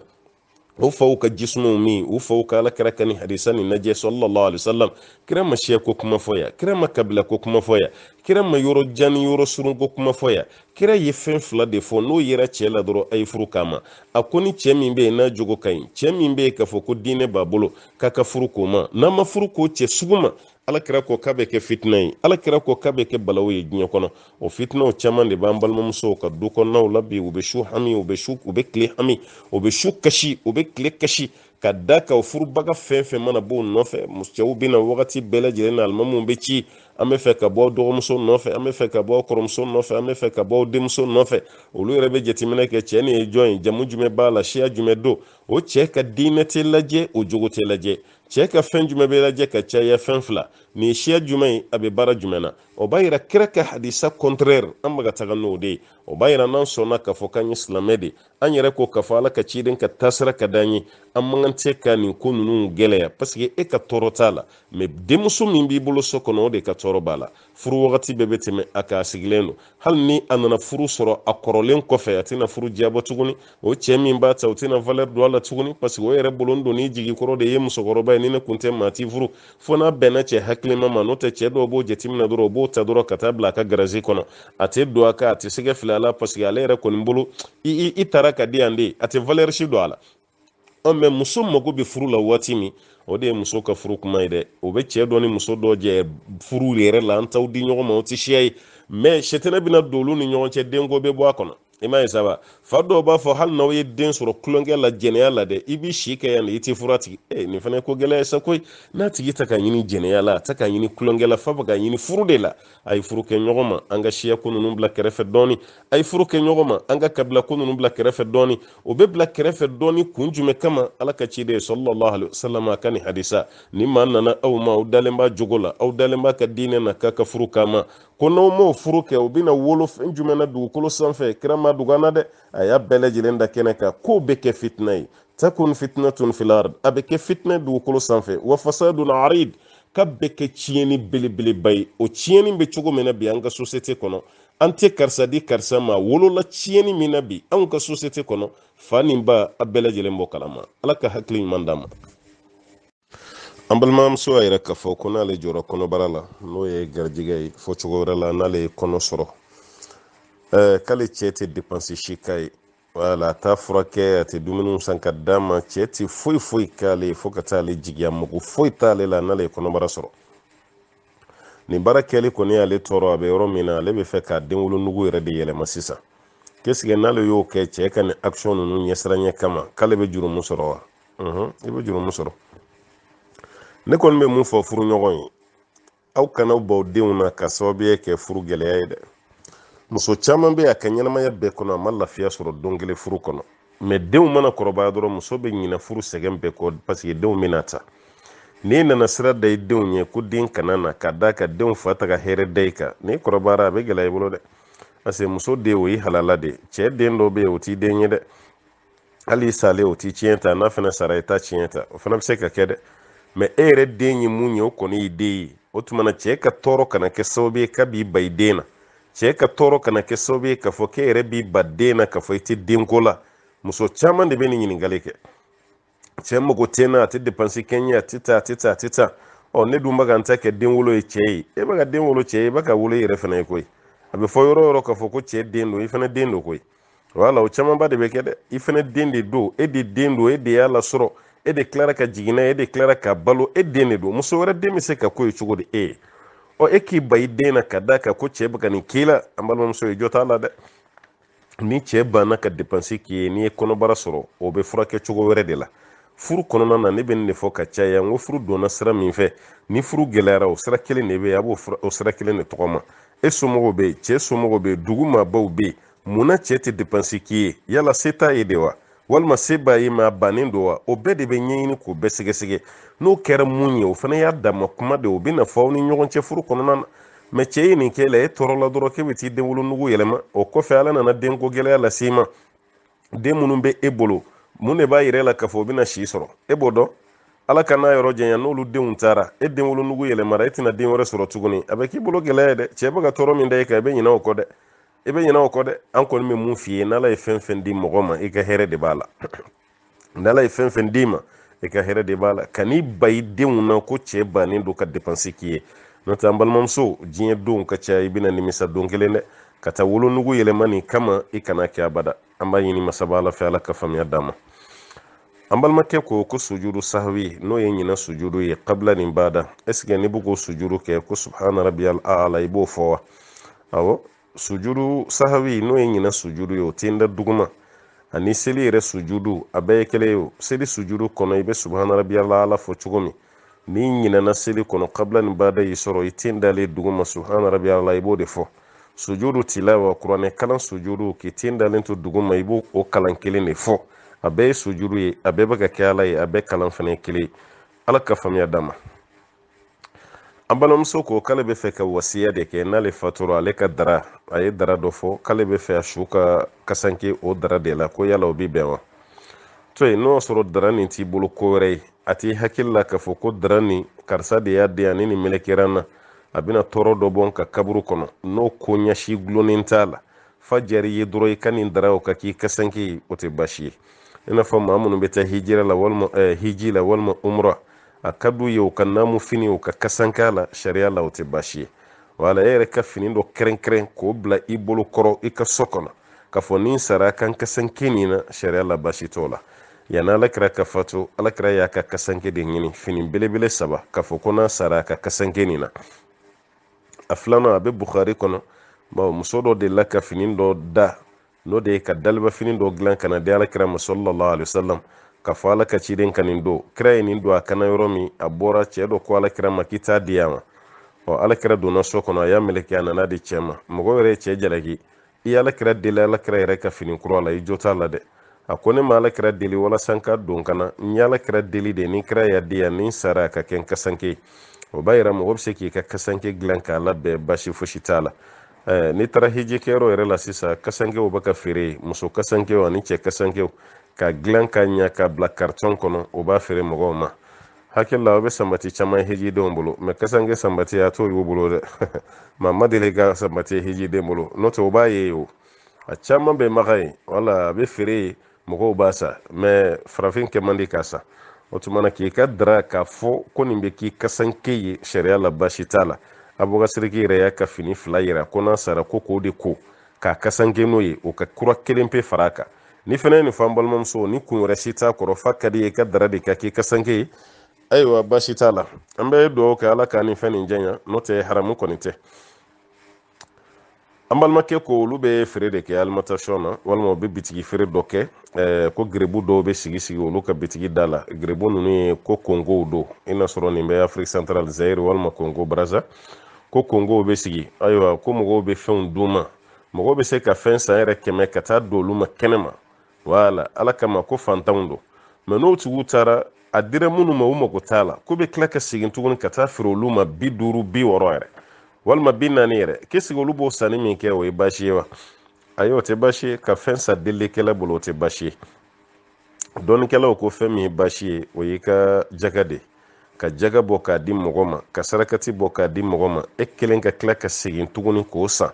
o faw ka jismu mi o faw ka ala kira kani hadisa ni naje sallallahu alaihi wasallam kira ma shiya ko kuma foya kira ma kabila ko kuma foya kira ma yoro jani yoro surun ko kuma foya kira ye fɛn fila de fɔ n'o yera cɛ la dɔrɔn a ye furu kama a ko ni cɛ min bɛ yen n'a jogo ka ɲi cɛ min bɛ yen k'a fɔ ko diinɛ b'a bolo k'a ka furu k'o ma n'a ma furu k'o cɛ sugu ma ala kira ko k'a bɛ kɛ fitina ye ala kira ko k'a bɛ kɛ balawu ye diɲɛ kɔnɔ o fitinaw caman de b'an balimamusow ka du kɔnɔnaw la bi u bɛ su hami u bɛ tile hami u bɛ su kasi u bɛ tile kasi ka da ka o furubaga fɛn fɛn mana b'o nɔfɛ cɛw bɛna wagati bɛɛ lajɛlen na alimamuw bɛ ci an bɛ fɛ ka bɔ dɔgɔmuso nɔfɛ an bɛ fɛ ka bɔ kɔrɔmuso nɔfɛ an bɛ fɛ ka bɔ denmuso nɔfɛ olu yɛrɛ bɛ jateminɛ kɛ cɛ nin ye jɔn ye jamu jumɛn b'a la siya jumɛn don o cɛ ka diinɛ tɛ lajɛ o jogo tɛ lajɛ cɛ ka fɛn jumɛn bɛ lajɛ ka caya fɛn fila nin ye siya jumɛn ye a bɛ baara jumɛn na o b'a yira kira ka hadisa contraire an bɛ ka taga n'o de ye o b'a yira n'an sɔnna k'a fɔ k'an ye silamɛ de an yɛrɛ ko k'a fɔ ala ka ciden ka taasira ka d'an ye an man kan tɛ ka nin ko ninnu gɛlɛya parce que e ka tɔɔrɔ t'a la mais denmuso min b'i bolo so kɔnɔ o de ka tɔɔrɔ b'a la furu wagati bɛɛ bɛ tɛmɛ a k'a sigilen don hali ni a nana furu sɔrɔ a kɔrɔlen kɔfɛ a tɛna furu jabɔ tuguni o cɛ min b'a ta o tɛna valeur don a la tuguni parce que o yɛrɛ bolo don n'i jigi kɔrɔ de ye musokɔrɔba ye ni ne kun tɛ maa ti furu fo n'a bɛnna cɛ hakilima ma n'o tɛ cɛ dɔw b'o jateminɛ dɔrɔn o b'o ta dɔrɔn ka taa bila a ka garazi kɔnɔ a tɛ don a kan a tɛ sɛgɛ fili a la parce que ale yɛrɛ kɔni bolo i taara ka di yan de a tɛ valeur si don a la mais muso mago bɛ furu la waati min o de ye muso ka furu kuma ye dɛ o bɛ cɛ dɔ ni muso dɔ jɛ furu yɛrɛ la an t'aw di ɲɔgɔn ma o tɛ siya ye mais sɛtɛnɛ bɛna don olu ni ɲɔgɔn cɛ denko bɛ bɔ a kɔnɔ i m'a ye saba fa dɔw b'a fɔ hali n'aw ye den sɔrɔ tulonkɛ la jɛnɛya la dɛ i b'i si kɛ yan de i tɛ furu a tigi nin fana ye ko gɛlɛya ye sa koyi n'a tigi ta ka ɲini jɛnɛya la a ta ka ɲini tulonkɛ la fa bɛ ka ɲini furu de la a ye furu kɛ ɲɔgɔn ma an ka siya ko ninnu bila kɛrɛfɛ dɔɔni a ye furu kɛ ɲɔgɔn ma an ka kabila ko ninnu bila kɛrɛfɛ dɔɔni o bɛ bila kɛrɛfɛ dɔɔni kun jumɛn kama ala ka ciden sallallahu alaihi wasallam a ka nin hadisa ni maa nana aw ma aw dalen b'a jogo la aw dalen b'a ka diinɛ na k'a ka furu kama ko n'aw m'o furu kɛ o bɛna wolo fɛn jumɛn na dugukolo sanfɛ kira ma dogo an na dɛ a y'a bɛɛ lajɛlen da kɛnɛ kan k'o bɛ kɛ fitina ye takun fitnatun fil ard a bɛ kɛ fitinɛ dugukolo sanfɛ wa fasadun arid ka bɛ kɛ tiɲɛni belebeleba ye o tiɲɛni bɛ cogo min na bi an ka société kɔnɔ an tɛ karisa di karisa ma wolola tiɲɛni min na bi anw ka société kɔnɔ fa ni ba a bɛɛ lajɛlen bɔ kalama ala ka hakili ɲuman d'an ma an balimamuso y'a yɛrɛ k'a fɔ ko n'ale jɔra kɔnɔbara la n'o ye garijɛgɛ ye fɔ cogo wɛrɛ la n'ale ye kɔnɔ sɔrɔ k'ale cɛ tɛ dépense si k'a ye wala a t'a furakɛ a tɛ dumuni san ka d'a ma cɛ tɛ foyi foyi k'ale ye fo ka taa ale jigiya mago foyi t'ale la n'ale ye kɔnɔbara sɔrɔ nin baara kɛli kɔni y'ale tɔɔrɔ a bɛ yɔrɔ min na ale bɛ fɛ k'a denwolonugu yɛrɛ de yɛlɛma sisan qu'est-ce que n'ale y'o kɛ cɛ ka nin action ninnu ɲɛsiranɲɛ kama k'ale bɛ jurumu sɔrɔ wa i bɛ jurumu sɔrɔ ne kɔni bɛ mun fɔ furuɲɔgɔn ye aw kana baw denw na ka sababuya kɛ furu gɛlɛya ye dɛ muso caman bɛ a ka ɲɛnamaya bɛɛ kɔnɔ a ma lafiya sɔrɔ don kelen furu kɔnɔ mais denw mana kɔrɔbaya dɔrɔn muso bɛ ɲinɛ furu sɛgɛn bɛɛ kɔ parce que denw bɛna ta n'i nana sira da i denw ɲɛ ko den kana na ka da ka denw fa ta ka hɛrɛ da i kan n'i kɔrɔbayara a bɛ gɛlɛya i bolo dɛ parce que muso den o y'i halala de cɛ den dɔ bɛ yen o t'i den ye dɛ hali i salen o t'i tiɲɛ ta n'a fana sara i t'a tiɲɛ ta o fana bɛ se ka kɛ dɛ mais e yɛrɛ den ye mun ye o kɔni y'i den ye o tuma na cɛ ka tɔɔrɔ kana kɛ sababu ye k'a b'i ba i den na cɛ ka tɔɔrɔ kana kɛ sababu ye k'a fɔ k'e yɛrɛ b'i ba den na k'a fɔ i tɛ denko la muso caman de bɛ nin ɲininkali kɛ cɛ mago tɛ n na a tɛ dépense kɛ n ye a tɛ taa ne dun bɛ ka n ta kɛ den wolo ye cɛ ye e bɛ ka den wolo cɛ ye i bɛ ka wolo i yɛrɛ fana ye koyi a bɛ fɔ yɔrɔ o yɔrɔ k'a fɔ ko cɛ den don i fana den don koyi wala o camanba de bɛ kɛ dɛ i fana den de don e de den don e de y'a lasɔrɔ e de tilara ka jigin n'a ye e de tilara ka balo e den de don muso wɛrɛ den bɛ se ka ko ye cogo di e ye e k'i ba i den na ka da kan ko cɛ bɛ ka nin k'i la an balimamuso ye jɔ t'a la dɛ ni cɛ banna ka dépense k'i ye n'i ye kɔnɔbara sɔrɔ o bɛ furakɛ cogo wɛrɛ de la furu kɔnɔna na ne bɛ nin de fɔ ka caya n ko furu donna sira min fɛ ni furu gɛlɛyara o sira kelen de bɛ yen a b'o o sira kelen de tɔgɔma e somɔgɔw bɛ yen cɛ somɔgɔw bɛ yen dugu maabaw bɛ yen munna cɛ tɛ dépense k'i ye yala se t'a ye de wa walima se b'a ye mɛ a bannen don wa o bɛɛ de bɛ ɲɛɲini k'o bɛɛ sɛgɛsɛgɛ n'o kɛra mun ye o fana y'a dama kuma de o bɛ na fɔ aw ni ɲɔgɔn cɛ furu kɔnɔna na mɛ cɛ ye nin kɛ la e tɔɔrɔ la dɔrɔn k'e bɛ t'i den wolonugu yɛlɛma o kɔfɛ ala nana denko gɛlɛya lase i ma den minnu bɛ e bolo mun de b'a yɛrɛ la k'a fɔ o bɛna si sɔrɔ e b'o dɔn ala ka n'a yɔrɔ janya n'olu denw taara e den wolonugu yɛlɛmara e tɛna den wɛrɛ sɔrɔ tuguni a bɛ k'i bolo gɛlɛya ye dɛ cɛ bɛ ka tɔɔrɔ min da e kan i bɛ ɲinɛ o kɔ dɛ i bɛ ɲinɛ o kɔ dɛ an kɔni bɛ mun f'i ye n'ala ye fɛn fɛn di mɔgɔ ma i ka hɛrɛ de b'a la n'ala ye fɛn fɛn d'i ma i ka hɛrɛ de b'a la kan'i ba i denw na ko cɛ bannen don ka dépense k'i ye n'o tɛ an balimamuso diɲɛ donw ka ca i bɛna nimisa don kelen dɛ ka taa wolonugu yɛlɛma nin kama i kana kɛ abada an b'a ɲini masaba ala fɛ ala ka faamuya d'an ma an balimakɛ ko sujudu sahwi n'o ye ɲina sujudu ye qabla nin bada est-ce que ni bɛ k'o sujudu kɛ ko subhana rabbiyal a'la i b'o fɔ wa awɔ sujudu sahwi n'o ye ɲina sujudu ye o tɛ da duguma ani seli yɛrɛ sujudu a bɛɛ ye kelen ye o seli sujudu kɔnɔ i bɛ subhana rabbiyal a'la fɔ cogo min ni ɲinana seli kɔnɔ qabla nin bada y'i sɔrɔ i tɛ dalen duguma subhana rabbiyal a'la i b'o de fɔ sujudu tilawa kuranɛ kalan sujudu k'i tɛ dalen to duguma i b'o o kalan kelen de fɔ a bɛɛ ye sujudu ye a bɛɛ bɛ ka kɛ ala ye a bɛɛ kalan fana ye kelen ala ka faamuya d'an ma an balimamuso ko k'ale bɛ fɛ ka wasiya de kɛ n'ale fatura ale ka dara a ye dara dɔ fɔ k'ale bɛ fɛ a su ka kasanke o dara de la ko yala o bi bɛn wa to yen n'o sɔrɔ dara nin t'i bolo ko wɛrɛ ye a t'i hakili la k'a fɔ ko dara nin karisa de y'a di yan ni nin melekera n na a bɛna tɔɔrɔ dɔ bɔ n ka kaburu kɔnɔ n'o ko ɲɛsi gulonnen t'a la fa jari ye dɔrɔn i ka nin dara o ka k'i kasanke ye o tɛ baasi ye i n'a fɔ maa minnu bɛ taa hijira la walima hiji la walima umra a ka d'u ye u ka naamu fini u ka kasanke la sariya la o tɛ baasi ye wala e yɛrɛ ka fini dɔ kɛrɛnkɛrɛn k'o bila i bolo kɔrɔ i ka so kɔnɔ k'a fɔ ni sara kan kasanke nin na sariya la baasi t'o la yanni alakira ka fatu alakira y'a ka kasanke de ɲini fini belebele 3 k'a fɔ ko n'a sara a ka kasanke nin na a filanan a bɛ bukhari kɔnɔ muso dɔ delila ka fini dɔ da n'o de ye ka daliba fini dɔ dilan ka na di alakira ma sallallahu alaihi wasallam ka fɔ ala ka ciden ka nin don kira ye nin don a kana yɔrɔ min a bɔra cɛ dɔ ko alakira ma k'i t'a di a ma alakira donna so kɔnɔ a y'a meleke a nana di cɛ ma mɔgɔ yɛrɛ ye cɛ jalaki i ye alakira deli alakira yɛrɛ ka fini kura la i jo t'a la dɛ a ko ne ma alakira deli walasa n ka don ka na n ye alakira deli de ni kira y'a di yan ni sara a ka kɛ n kasanke o b'a yira mɔgɔ bɛ se k'i ka kasanke dilan k'a labɛn basi fosi t'a la n'i taara hiji kɛyɔrɔ yɛrɛ la sisan kasankew bɛ ka feere muso kasankew ani cɛ kasankew ka dilan ka ɲa ka bila karitɔn kɔnɔ o b'a feere mɔgɔw ma hakili la o bɛ sanbati caman hijidenw bolo mɛ kasanke sanbati a t'o y'u bolo dɛ maa ma deli ka sanbati hijiden bolo n'o tɛ o b'a ye o a caman bɛ maga ye wala a bɛ feere mɔgɔw b'a sa mɛ farafin kɛ man di k'a sa o tuma na k'i ka dara k'a fɔ ko nin bɛ k'i kasanke ye sariya la baasi t'a la abubakasiriki yɛrɛ y'a ka fini 2 yira ko n'a sara ko k'o de ko k'a kasanke n'o ye o ka kura 1 pe fara a kan ni fana ye nin fɔ an balimamuso ni kun wɛrɛ si t'a kɔrɔ f'a ka di ye i ka dara de ka k'i kasanke ye ayiwa baasi t'a la an bɛ dugawu kɛ ala ka nin fɛn nin janya n'o tɛ haramu kɔni tɛ an balimakɛ ko olu bɛ feere de kɛ alimentation na walima u bɛ bitigi feere dɔ kɛ ko gerebu dɔw bɛ sigi olu ka bitigi da la gerebu ninnu ye ko kongow don i n'a sɔrɔ nin bɛ Afrique centrale Zaire walima Congo Brazza ko kongow bɛ sigi ayiwa ko mɔgɔw bɛ fɛnw d'u ma mɔgɔw bɛ se ka fɛn san yɛrɛ 100 ka taa don olu ma kɛnɛma wala ala kama ko fantanw don mɛ n'o tigiw taara a dira minnu ma u mago t'a la ko bɛ tila ka segin tuguni ka taa feere olu ma 50 60 yɛrɛ walima 40 yɛrɛ k'eseke olu b'o sanni min kɛ o ye baasi ye wa ayi o tɛ baasi ye ka fɛn san delikɛla bolo o tɛ baasi ye dɔnnikɛlaw ko fɛn min ye baasi ye o y'i ka jaga de ka jaga bɔ k'a di mɔgɔ ma ka sarakati bɔ k'a di mɔgɔ ma e kelen ka tila ka segin tuguni k'o san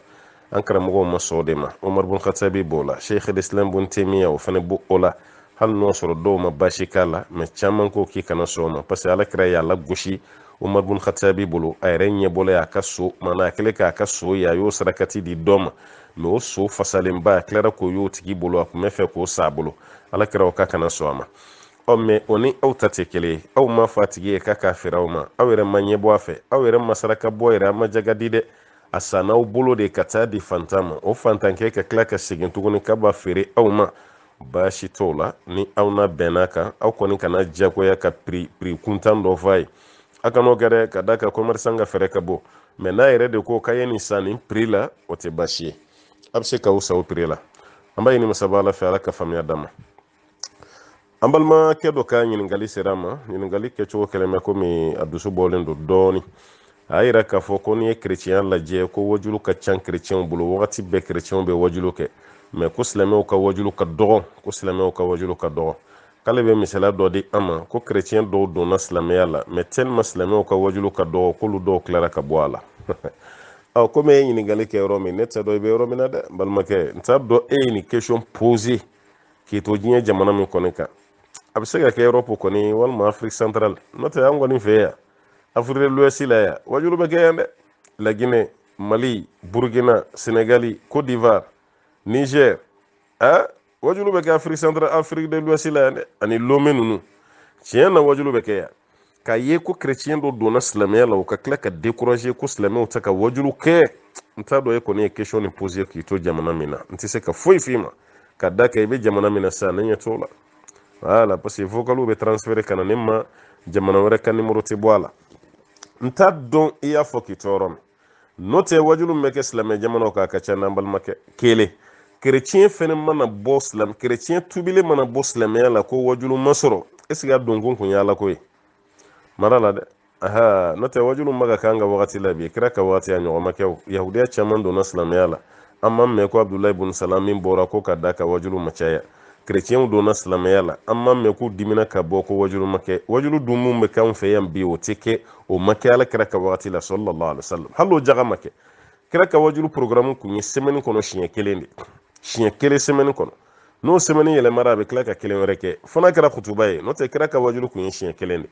an karamɔgɔw ma sɔn o de ma Umar bun Khattabi b'o la Sheikh al-Islam bun Taymiya o fana b'o la hali n'o sɔrɔ dɔw ma baasi k'a la mɛ caman ko k'i kana sɔn o ma parce que alakira y'a lagosi Umar bun Khattabi bolo a yɛrɛ ɲɛbɔla y'a ka so mana a kɛlen k'a ka so ye a y'o sarakati di dɔ ma mɛ o so fasalenba a tilara k'o y'o tigi bolo a tun bɛ fɛ k'o sa a bolo alakira o ka kana sɔn a ma mɛ o ni aw ta tɛ kelen ye aw ma fɔ a tigi ye k'a k'a feere aw ma aw yɛrɛ ma ɲɛbɔ a fɛ aw yɛrɛ ma saraka bɔ yɛrɛ a ma jaga di dɛ a sanna aw bolo de ka taa di fantan ma o fantankɛ ka tila ka segin tuguni k'a b'a feere aw ma baasi t'o la ni aw na bɛnna kan aw kɔni kana jagoya ka prix kuntan dɔ f'a ye a kan'o kɛ dɛ ka da ka commerçant ka fɛɛrɛ ka bɔ mɛ n'a yɛrɛ de ko k'a ye nin san nin prix la o tɛ baasi ye a bɛ se k'aw sa o prix la an b'a ɲini masaba ala fɛ ala ka faamuya d'an ma an balimakɛ dɔ ka ɲininkali sera ma ɲininkali kɛcogo kɛlen bɛ komi a dusu bɔlen don dɔɔni a yira k'a fɔ ko n'i ye kerecɛnya lajɛ ko wajulu ka ca kerecɛnw bolo wagati bɛɛ kerecɛnw bɛ wajulu kɛ mɛ ko silamɛw ka wajulu ka dɔgɔ ko silamɛw ka wajulu ka dɔgɔ k'ale bɛ misaliya dɔ di an ma ko kerecɛn dɔw donna silamɛya la mɛ tellement silamɛw ka wajulu ka dɔgɔ k'olu dɔw tilara ka bɔ a la komi e ye ɲininkali kɛ yɔrɔ min ne tɛ dɔn i bɛ yɔrɔ min na dɛ balimakɛ n t'a dɔn e ye nin question posé k'i to diɲɛ jamana min kɔni kan a bɛ se ka kɛ Europe kɔni walima Afrique centrale n'o tɛ an kɔni fɛ yan Afrique de l'Ouest la yan wajulu bɛ kɛ yan dɛ La Guinée, Mali, Burkina, Sénégal, Côte d'Ivoire, Niger wajulu bɛ kɛ Afrique centrale Afrique de l'Ouest la yan dɛ ani Lomé ninnu tiɲɛ na wajulu bɛ kɛ yan k'a ye ko chrétien dɔ donna silamɛya la o ka tila ka décourager ko silamɛw tɛ ka wajulu kɛ n t'a dɔn e kɔni ye question ni poser k'i to jamana min na n tɛ se ka foyi f'i ma ka da kan i bɛ jamana min na sisan ne ɲɛ t'o la voilà parce que vocal bɛ transférer ka na ne ma jamana wɛrɛ ka numéro tɛ bɔ a la n t'a dɔn i y'a fɔ k'i to yɔrɔ min n'o tɛ wajulu min bɛ kɛ silamɛ jamanaw kan a ka ca n'an balimakɛ kelen chrétien fɛnɛ mana bɔ chrétien tubilen mana bɔ silamɛya la ko wajulu ma sɔrɔ est-ce que a donkun kun y'ala ko ye mara la dɛ n'o tɛ wajulu ma ka kan ka wagati la bi kira ka wagati a ɲɔgɔn ma kɛ yahudiya caman donna silamɛya la an ma mɛn ko Abdulahi ibn Salam min bɔra ko ka da ka wajulu ma caya chrétien donna silamɛya la an ma mɛn k'u dimina ka bɔ ko wajulu ma kɛ wajulu dun mun bɛ k'an fɛ yan bi o tɛ kɛ o ma kɛ ala kira ka wagati la sallallahu alaihi wasallam hali o jaga ma kɛ kira ka wajulu programme kun ye semaine kɔnɔ siɲɛ kelen de siɲɛ kelen semaine kɔnɔ n'o semaine yɛlɛmara a bɛ tila ka kelen wɛrɛ kɛ fo n'a kɛra kutuba ye n'o tɛ kira ka wajulu kun ye siɲɛ kelen de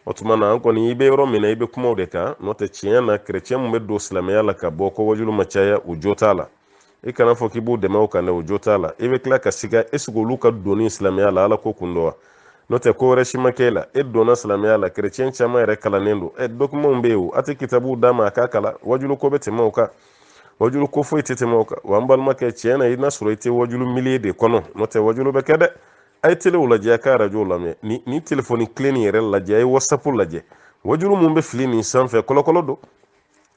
o tuma na an kɔni i bɛ yɔrɔ min na i bɛ kumaw de kan n'o tɛ tiɲɛ na chrétien mun bɛ don silamɛya la ka bɔ ko wajulu ma caya o jo t'a la i kana fɔ k'i b'u dɛmɛ o kan dɛ o jo t'a la i bɛ tila ka siga est-ce que olu ka donni silamɛya la ala ko kun dɔ wa n'o tɛ ko wɛrɛ si ma kɛ la e donna silamɛya la chrétien caman yɛrɛ kalannen don document bɛ yen o a tɛ kitabu d'a ma a k'a kala wajulu ko bɛ tɛmɛ o kan wajulu ko foyi tɛ tɛmɛ o kan wa an balimakɛ tiɲɛ na i n'a sɔrɔ i tɛ wajulu millier de kɔnɔ n'o tɛ wajulu bɛ kɛ dɛ a ye telew lajɛ a ka radio lamɛn ni telefɔni clé nin yɛrɛ lajɛ a ye whatsapp lajɛ wajulu mun bɛ fili nin sanfɛ kɔlɔkɔlɔ don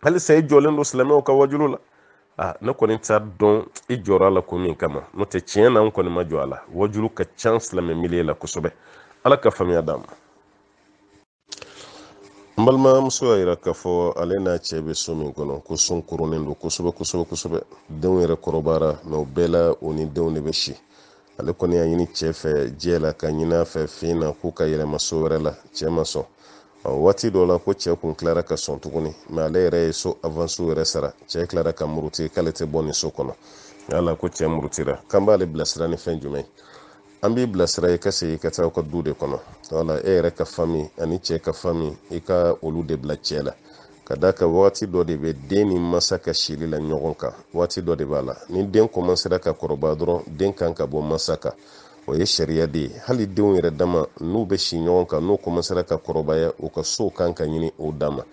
halisa i jɔlen don silamɛw ka wajulu la ne kɔni t'a dɔn i jɔra a la ko min kama n'o tɛ tiɲɛ na n kɔni ma jɔ a la wajulu ka can silamɛ millier la kosɛbɛ ala ka faamuya d'an ma n balimamuso y'a yira k'a fɔ ale n'a cɛ bɛ so min kɔnɔ ko so koronnen don kosɛbɛ kosɛbɛ kosɛbɛ denw yɛrɛ kɔrɔbayara mɛ o bɛɛ la o ni denw de bɛ si ale kɔni y'a ɲini cɛ fɛ diɲɛ la ka ɲini a fɛ fin na k'u ka yɛlɛma so wɛrɛ la cɛ ma sɔn waati dɔ la ko cɛ kun tilara ka sɔn tuguni mɛ ale yɛrɛ ye so avance yɛrɛ sara cɛ tilara ka muruti k'ale tɛ bɔ nin so kɔnɔ ala ko cɛ murutira k'an b'ale bilasira ni fɛn jumɛn an b'i bilasira i ka segin ka taa aw ka du de kɔnɔ wala e yɛrɛ ka famille ani cɛ ka famille i ka olu de bila cɛ la ka da ka waati dɔ de bɛ den ni masa ka sili la ɲɔgɔn kan waati dɔ de b'a la ni den commencera ka kɔrɔbaya dɔrɔn den kan ka bɔ masa kan o ye sariya de ye hali denw yɛrɛ dama n'u bɛ si ɲɔgɔn kan n'u commencera ka kɔrɔbaya u ka so kan ka ɲini o dama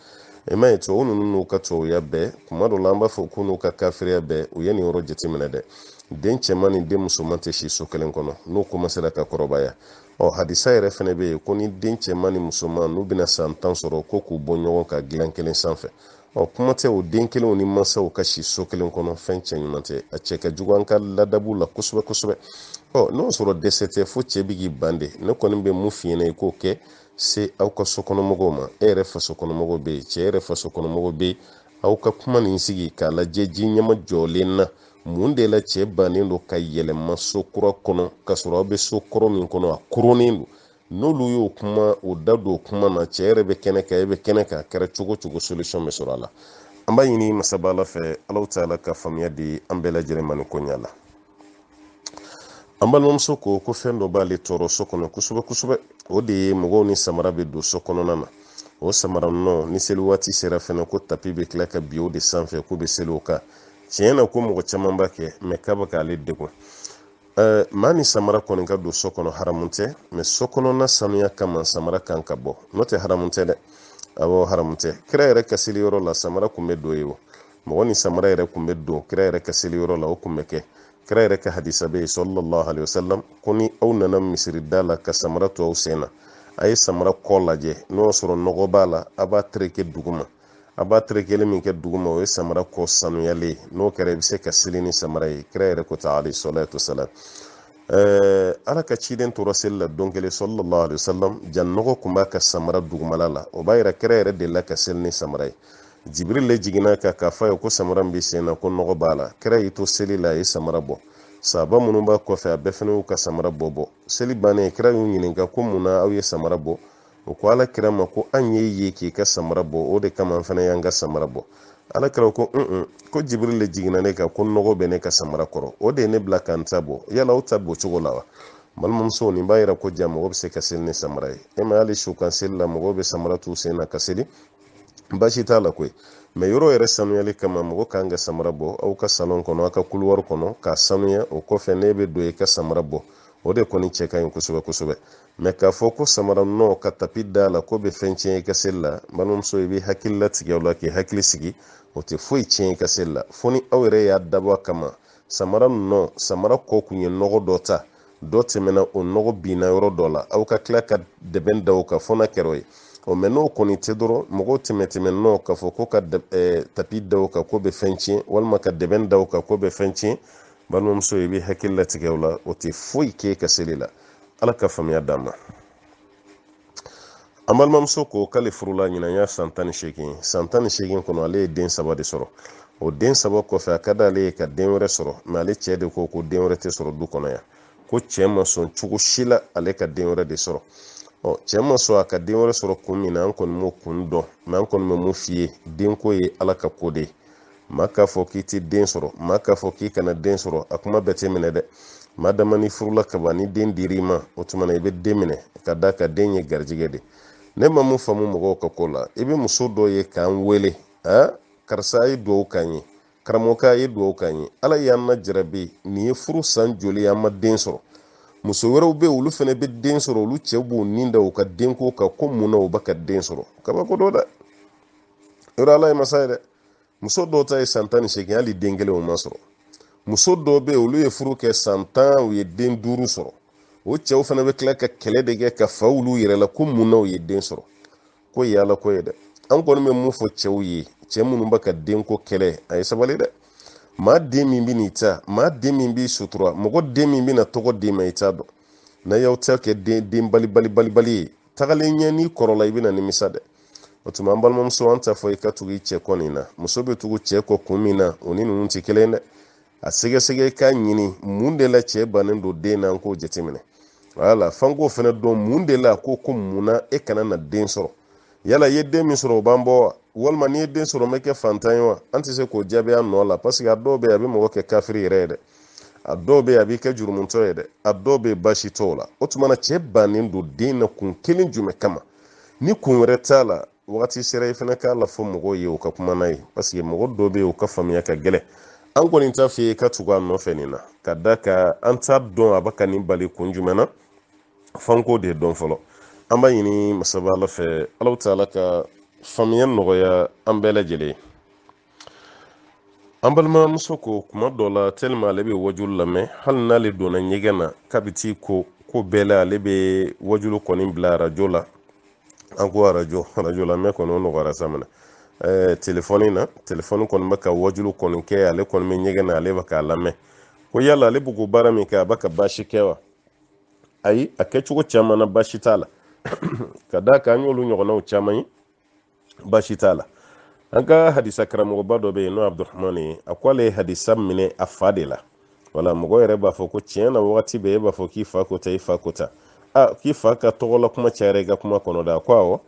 i m'a ye tubabu ninnu n'u ka tubabuya bɛɛ kuma dɔ la an b'a fɔ k'u n'u ka kafiriya bɛɛ u ye nin yɔrɔ jateminɛ dɛ den cɛman ni den musoman tɛ si so kelen kɔnɔ n'u commencera ka kɔrɔbaya hadisa yɛrɛ fɛnɛ bɛ yen ko ni den cɛman ni musoman n'u bɛna san 10 sɔrɔ ko k'u bɔ ɲɔgɔn ka dilan kelen sanfɛ kuma tɛ o den kelenw ni mansaw ka si so kelen kɔnɔ fɛn cɛ ɲuman tɛ a cɛ ka jugu an ka ladabu la kosɛbɛ kosɛbɛ n'o sɔrɔ dɛsɛ tɛ fo cɛ bɛ k'i ban de ne kɔni bɛ mun f'i ɲɛna i k'o kɛ se aw ka sokɔnɔmɔgɔw ma e yɛrɛ fasokɔnɔmɔgɔw bɛ yen cɛ yɛrɛ fasokɔnɔmɔgɔw bɛ yen aw ka kuma nin sigi k'a lajɛ ji ɲɛma jɔlen na mun de la cɛ bannen don ka yɛlɛma so kura kɔnɔ ka sɔrɔ aw bɛ so kɔrɔ min kɔnɔ a koronnen don n'olu y'o kuma o da don o kuma na cɛ yɛrɛ bɛ kɛnɛ kan e bɛ kɛnɛ kan a kɛra cogo cogo solution bɛ sɔrɔ a la an b'a ɲini masaba ala fɛ ala ta'ala ka faamuya di an bɛɛ lajɛlen ma nin ko ɲɛ la an balimamuso ko fɛn dɔ b'ale tɔɔrɔ so kɔnɔ kosɛbɛ kosɛbɛ o de ye mɔgɔw ni samara bɛ don so kɔnɔna na o samara nɔ ni seli waati sera fɛnɛ ko tapi bɛ tila ka bin o de sanfɛ k'o bɛ seli o kan tiɲɛ na ko mɔgɔ caman b'a kɛ mɛ k'a bɛ k'ale degun maa ni samara kɔni ka don so kɔnɔ haramu tɛ mɛ so kɔnɔna sanuya kama samara kan ka bɔ n'o tɛ haramu tɛ dɛ awɔ haramu tɛ kira yɛrɛ ka seli yɔrɔ la samara kun bɛ don ye o mɔgɔ ni samara yɛrɛ kun bɛ don kira yɛrɛ ka seli yɔrɔ la o kun bɛ kɛ kira yɛrɛ ka hadisa bɛ yen sallallahu alaihi wasallam ko ni aw nana misiri da la ka samara to aw sen na a ye samara kɔ lajɛ n'o y'a sɔrɔ nɔgɔ b'a la a b'a tereke duguma a b'a terekelen min kɛ duguma o ye samara kɔ sanuyalen n'o kɛra i bɛ se ka seli ni samara ye kira yɛrɛ ko ta alayhi salatu wasalam ala ka ciden tora seli la don kelen sallallahu alaihi wasallam jan nɔgɔ kun b'a ka samara dugumala la o b'a yira kira yɛrɛ delila ka seli ni samara ye jibril le jiginna kan k'a fɔ a ye ko samara min bɛ sen na ko nɔgɔ b'a la kira y'i to seli la a ye samara bɔ sahaba minnu b'a kɔfɛ a bɛɛ fana y'u ka samara bɔ seli bannen kira y'u ɲininka ko mun na aw ye samara bɔ o ko ala kira ma ko an ye ye k'i ka samara bɔ o de kama an fana y'an ka samara bɔ ala kira ko ko jibril le jiginna ne kan ko nɔgɔ bɛ ne ka samara kɔrɔ o de ye ne bila k'an ta bɔ yala aw ta bɔ cogo la wa balimamuso nin b'a yira ko ja mɔgɔ bɛ se ka seli ni samara ye e ma hali su kan seli la mɔgɔ bɛ samara t'u sen na ka seli baasi t'a la koyi mais yɔrɔ yɛrɛ sanuyali kama mɔgɔ kan ka samara bɔ aw ka salon kɔnɔ aw ka couloir kɔnɔ k'a sanuya o kɔfɛ ne bɛ don i ka samara bɔ o de kɔni cɛ ka ɲi kosɛbɛ kosɛbɛ mais k'a fɔ ko samara nɔ ka tapi da la ko bɛ fɛn tiɲɛ i ka seli la balimamuso i bɛ hakili latigɛ o la k'i hakili sigi o tɛ foyi tiɲɛ i ka seli la fo ni aw yɛrɛ y'a dabɔ a kama samara nɔ samara kɔ kun ye nɔgɔ dɔ ta dɔ tɛmɛna o nɔgɔ binna yɔrɔ dɔ la aw ka tila ka dɛbɛn da o kan fo n'a kɛra o ye o mɛ n'o kɔni tɛ dɔrɔn mɔgɔw tɛmɛ nɔ k'a fɔ ko ka tapi da o kan ko bɛ fɛn tiɲɛ walima ka dɛbɛn da o kan ko bɛ fɛn tiɲɛ balimamuso i bɛ hakili latigɛ o la o tɛ foyi k'e ka seli la ala ka faamuya d'an ma an balimamuso ko k'ale furula ɲinan y'a san 18 san 18 kɔnɔ ale ye den 3 de sɔrɔ o den 3 kɔfɛ a ka d'ale ye ka den wɛrɛ sɔrɔ mais ale cɛ de ko den wɛrɛ tɛ sɔrɔ du kɔnɔ yan ko cɛ ma sɔn cogo si la ale ka den wɛrɛ de sɔrɔ cɛ ma sɔn a ka den wɛrɛ sɔrɔ kun min na an kɔni m'o kun dɔn mais an kɔni bɛ mun f'i ye denko ye ala ka ko de ye maa k'a fɔ k'i tɛ den sɔrɔ maa k'a fɔ k'i kana den sɔrɔ a kuma bɛɛ tɛ minɛ dɛ maa dama ni furula kaban ni den dir'i ma o tuma na i bɛ den minɛ ka da ka den ye garijɛgɛ de ne ma mun faamu mɔgɔw ka ko la i bɛ muso dɔ ye k'an wele karisa a ye dugawu k'an ye karamɔgɔkɛ a ye dugawu k'an ye ala y'an na jarabi nin ye furu san joli an ma den sɔrɔ muso wɛrɛw bɛ olu fana bɛ den sɔrɔ olu cɛw b'u nin da u ka denko kan ko mun na u bɛ ka den sɔrɔ kabako dɔ dɛ yɔrɔ ala ye masa ye dɛ muso dɔw ta ye san 18 hali den kelen o ma sɔrɔ muso dɔw bɛ olu ye furu kɛ san 10 u ye den 5 sɔrɔ o cɛw fana bɛ tila ka kɛlɛ de kɛ ka fa olu yɛrɛ la ko mun na u ye den sɔrɔ ko ye ala ko ye dɛ an kɔni bɛ mun fɔ cɛw ye cɛ minnu bɛ ka denko kɛlɛ a ye sabali dɛ maa den min bɛ n'i ta maa den min b'i sutura mɔgɔ den min bɛna tɔgɔ d'i ma i t'a dɔn na y'aw ta kɛ den bali ye tagalen ɲɛ n'i kɔrɔla i bɛna nimisa dɛ o tuma an balimamuso an t'a fɔ i ka tugu i cɛ kɔ nin na muso bɛ tugu cɛ kɔ kun min na o ni ninnu tɛ kelen dɛ a sɛgɛsɛgɛ i k'a ɲini mun de la cɛ bannen don den na an k'o jateminɛ wala f'an k'o fana dɔn mun de la ko mun na e kana na den sɔrɔ yala i ye den min sɔrɔ o b'an bɔ wa walima n'i ye den sɔrɔ n bɛ kɛ fantan ye wa an tɛ se k'o jaabi an nɔ la parce que a dɔw bɛ yen a bɛ mɔgɔ kɛ kafiri yɛrɛ ye dɛ a dɔw bɛ yen a b'i kɛ jurumutɔ ye dɛ a dɔw bɛ yen baasi t'o la o tuma na cɛ bannen don den na kun kelen jumɛn kama ni kun wɛrɛ t'a la wagati sera i fana k'a la fɔ mɔgɔw ye u ka kuma n'a ye parce que mɔgɔ dɔw bɛ yen u ka faamuya ka gɛlɛn an kɔni t'a f'i ye ka tugu a nɔfɛ nin na ka da ka an t'a dɔn a bɛ ka nin bali kun jumɛn na f'an k'o de dɔn fɔlɔ an b'a ɲini masaba ala fɛ ala taala ka faamuya nɔgɔya an bɛɛ lajɛlen an balimamuso ko kuma dɔ la tellement ale bɛ wajulu lamɛn hali n'ale donna ɲɛgɛn na k'a bɛ t'i ko bɛɛ la ale bɛ wajulu kɔni bila arajo la an ko arajo lamɛn kɔni o nɔgɔyara sa minɛ telefɔni na telefɔni kɔni bɛ ka wajulu kɔni kɛ ale kɔni bɛ ɲɛgɛn na ale bɛ k'a lamɛn ko yala ale bɛ k'o baara min kɛ a bɛ ka baasi kɛ wa ayi a kɛcogo caman na baasi t'a la ka d'a kan an y'olu ɲɔgɔnnaw caman ye baasi t'a la an ka hadisa karamɔgɔba dɔ bɛ yen n'o abdurahmani ye a ko ale ye hadisa minɛ a fa de la wala mɔgɔ yɛrɛ b'a fɔ ko tiɲɛ na wagati bɛɛ e b'a fɔ k'i fa ko ta i fa ko ta k'i fa ka tɔgɔla kuma cayara i ka kuma kɔnɔ da ko awɔ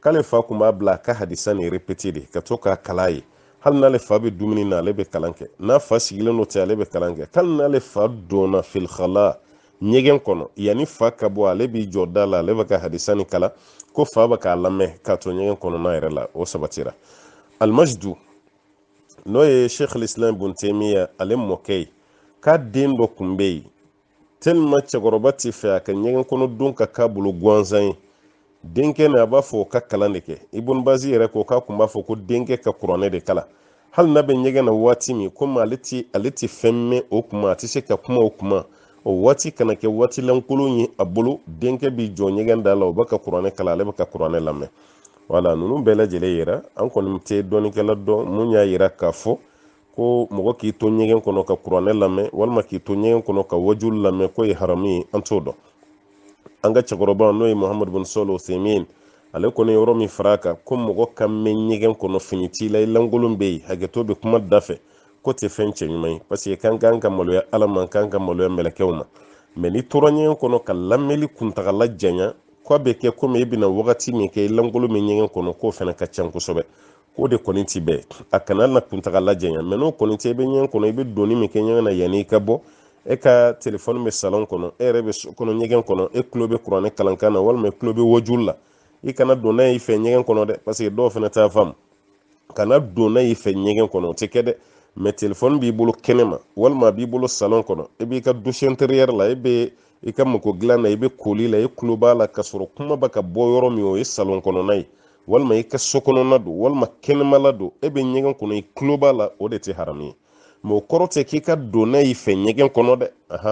k'ale fa kun b'a bila a ka hadisa ni répété de ka to k'a kala ye hali n'ale fa bɛ dumuni na ale bɛ kalan kɛ n'a fa sigilen don ten ale bɛ kalan kɛ hali n'ale fa donna fil khala ɲɛgɛn kɔnɔ yanni fa ka bɔ ale b'i jɔ da la ale bɛ ka hadisa ni kala ko fa bɛ k'a lamɛn k'a to ɲɛgɛn kɔnɔna yɛrɛ la o sabatira almajdu n'o ye sheikh al-islam ibn taymiya ale mɔkɛ ye k'a den dɔ kun bɛ yen tellement cɛkɔrɔba tɛ fɛ a ka ɲɛgɛn kɔnɔ don ka k'a bolo gansan ye denkɛ ni a b'a fɔ o ka kalan de kɛ ibn bazi yɛrɛ ko k'a kun b'a fɔ ko denkɛ ka kuranɛ de kala hali n'a bɛ ɲɛgɛn na waati min komi ale tɛ fɛn mɛn o kuma a tɛ se ka kuma o kuma o waati kana kɛ waati lankolon ye a bolo denkɛ b'i jɔ ɲɛgɛn da la o bɛ ka kuranɛ kala ale bɛ ka kuranɛ lamɛn wala ninnu bɛɛ lajɛlen yira an kɔni tɛ dɔnnikɛla dɔn mun y'a yira k'a fɔ ko mɔgɔ k'i to ɲɛgɛn kɔnɔ ka kuranɛ lamɛn walima k'i to ɲɛgɛn kɔnɔ ka wajulu lamɛn ko ye haramu ye an t'o dɔn an ka cɛkɔrɔba n'o ye muhamadu bin sɔli uthaymin ale kɔni yɔrɔ min fara a kan ko mɔgɔ ka mɛn ɲɛgɛn kɔnɔ fini t'i la i lankolon bɛ yen hakɛto bɛ kuma da fɛ ko tɛ fɛn cɛ ɲuman ye parce que kan kan ka maloya ala ma kan ka maloya mɛlɛkɛw ma mais ni tora ɲɛgɛn kɔnɔ ka lamɛnli kuntagala janya k'a bɛ kɛ komi i bɛna wagati min kɛ i lankolon min ɲɛgɛn kɔnɔ k'o fana ka ca kosɛbɛ k'o de kɔni ti bɛɛ a kana na kuntagala janya mais n'o kɔni tɛ i bɛ ɲɛgɛn kɔnɔ i bɛ donni min kɛ ɲɛgɛn na yanni i ka bɔ e ka téléphone be salon kono e yɛrɛ be so kono ɲɛgɛn kono e tulo be kuranɛ kalankan na walima e tulo be wajul la i kana don n'a y'i fɛ ɲɛgɛn kɔnɔ dɛ parce que dɔw fɛnɛ t'a faamu kana don n'a y'i fɛ ɲɛgɛn kɔnɔ o tɛ kɛ dɛ mais téléphone b'i bolo kɛnɛma walima a b'i bolo salon kɔnɔ e b'i ka douche intérieure la e be i ka mako dilan na i be koli la i tulo b'a la ka sɔrɔ kuma bɛ ka bɔ yɔrɔ min o ye salon kɔnɔna ye walima i ka so kɔnɔna don walima kɛnɛmala don e be ɲɛgɛn kɔnɔ i tulo b'a la o de tɛ haramu ye mais o kɔrɔ tɛ k'i ka don n'a y'i fɛ ɲɛgɛn kɔnɔ dɛ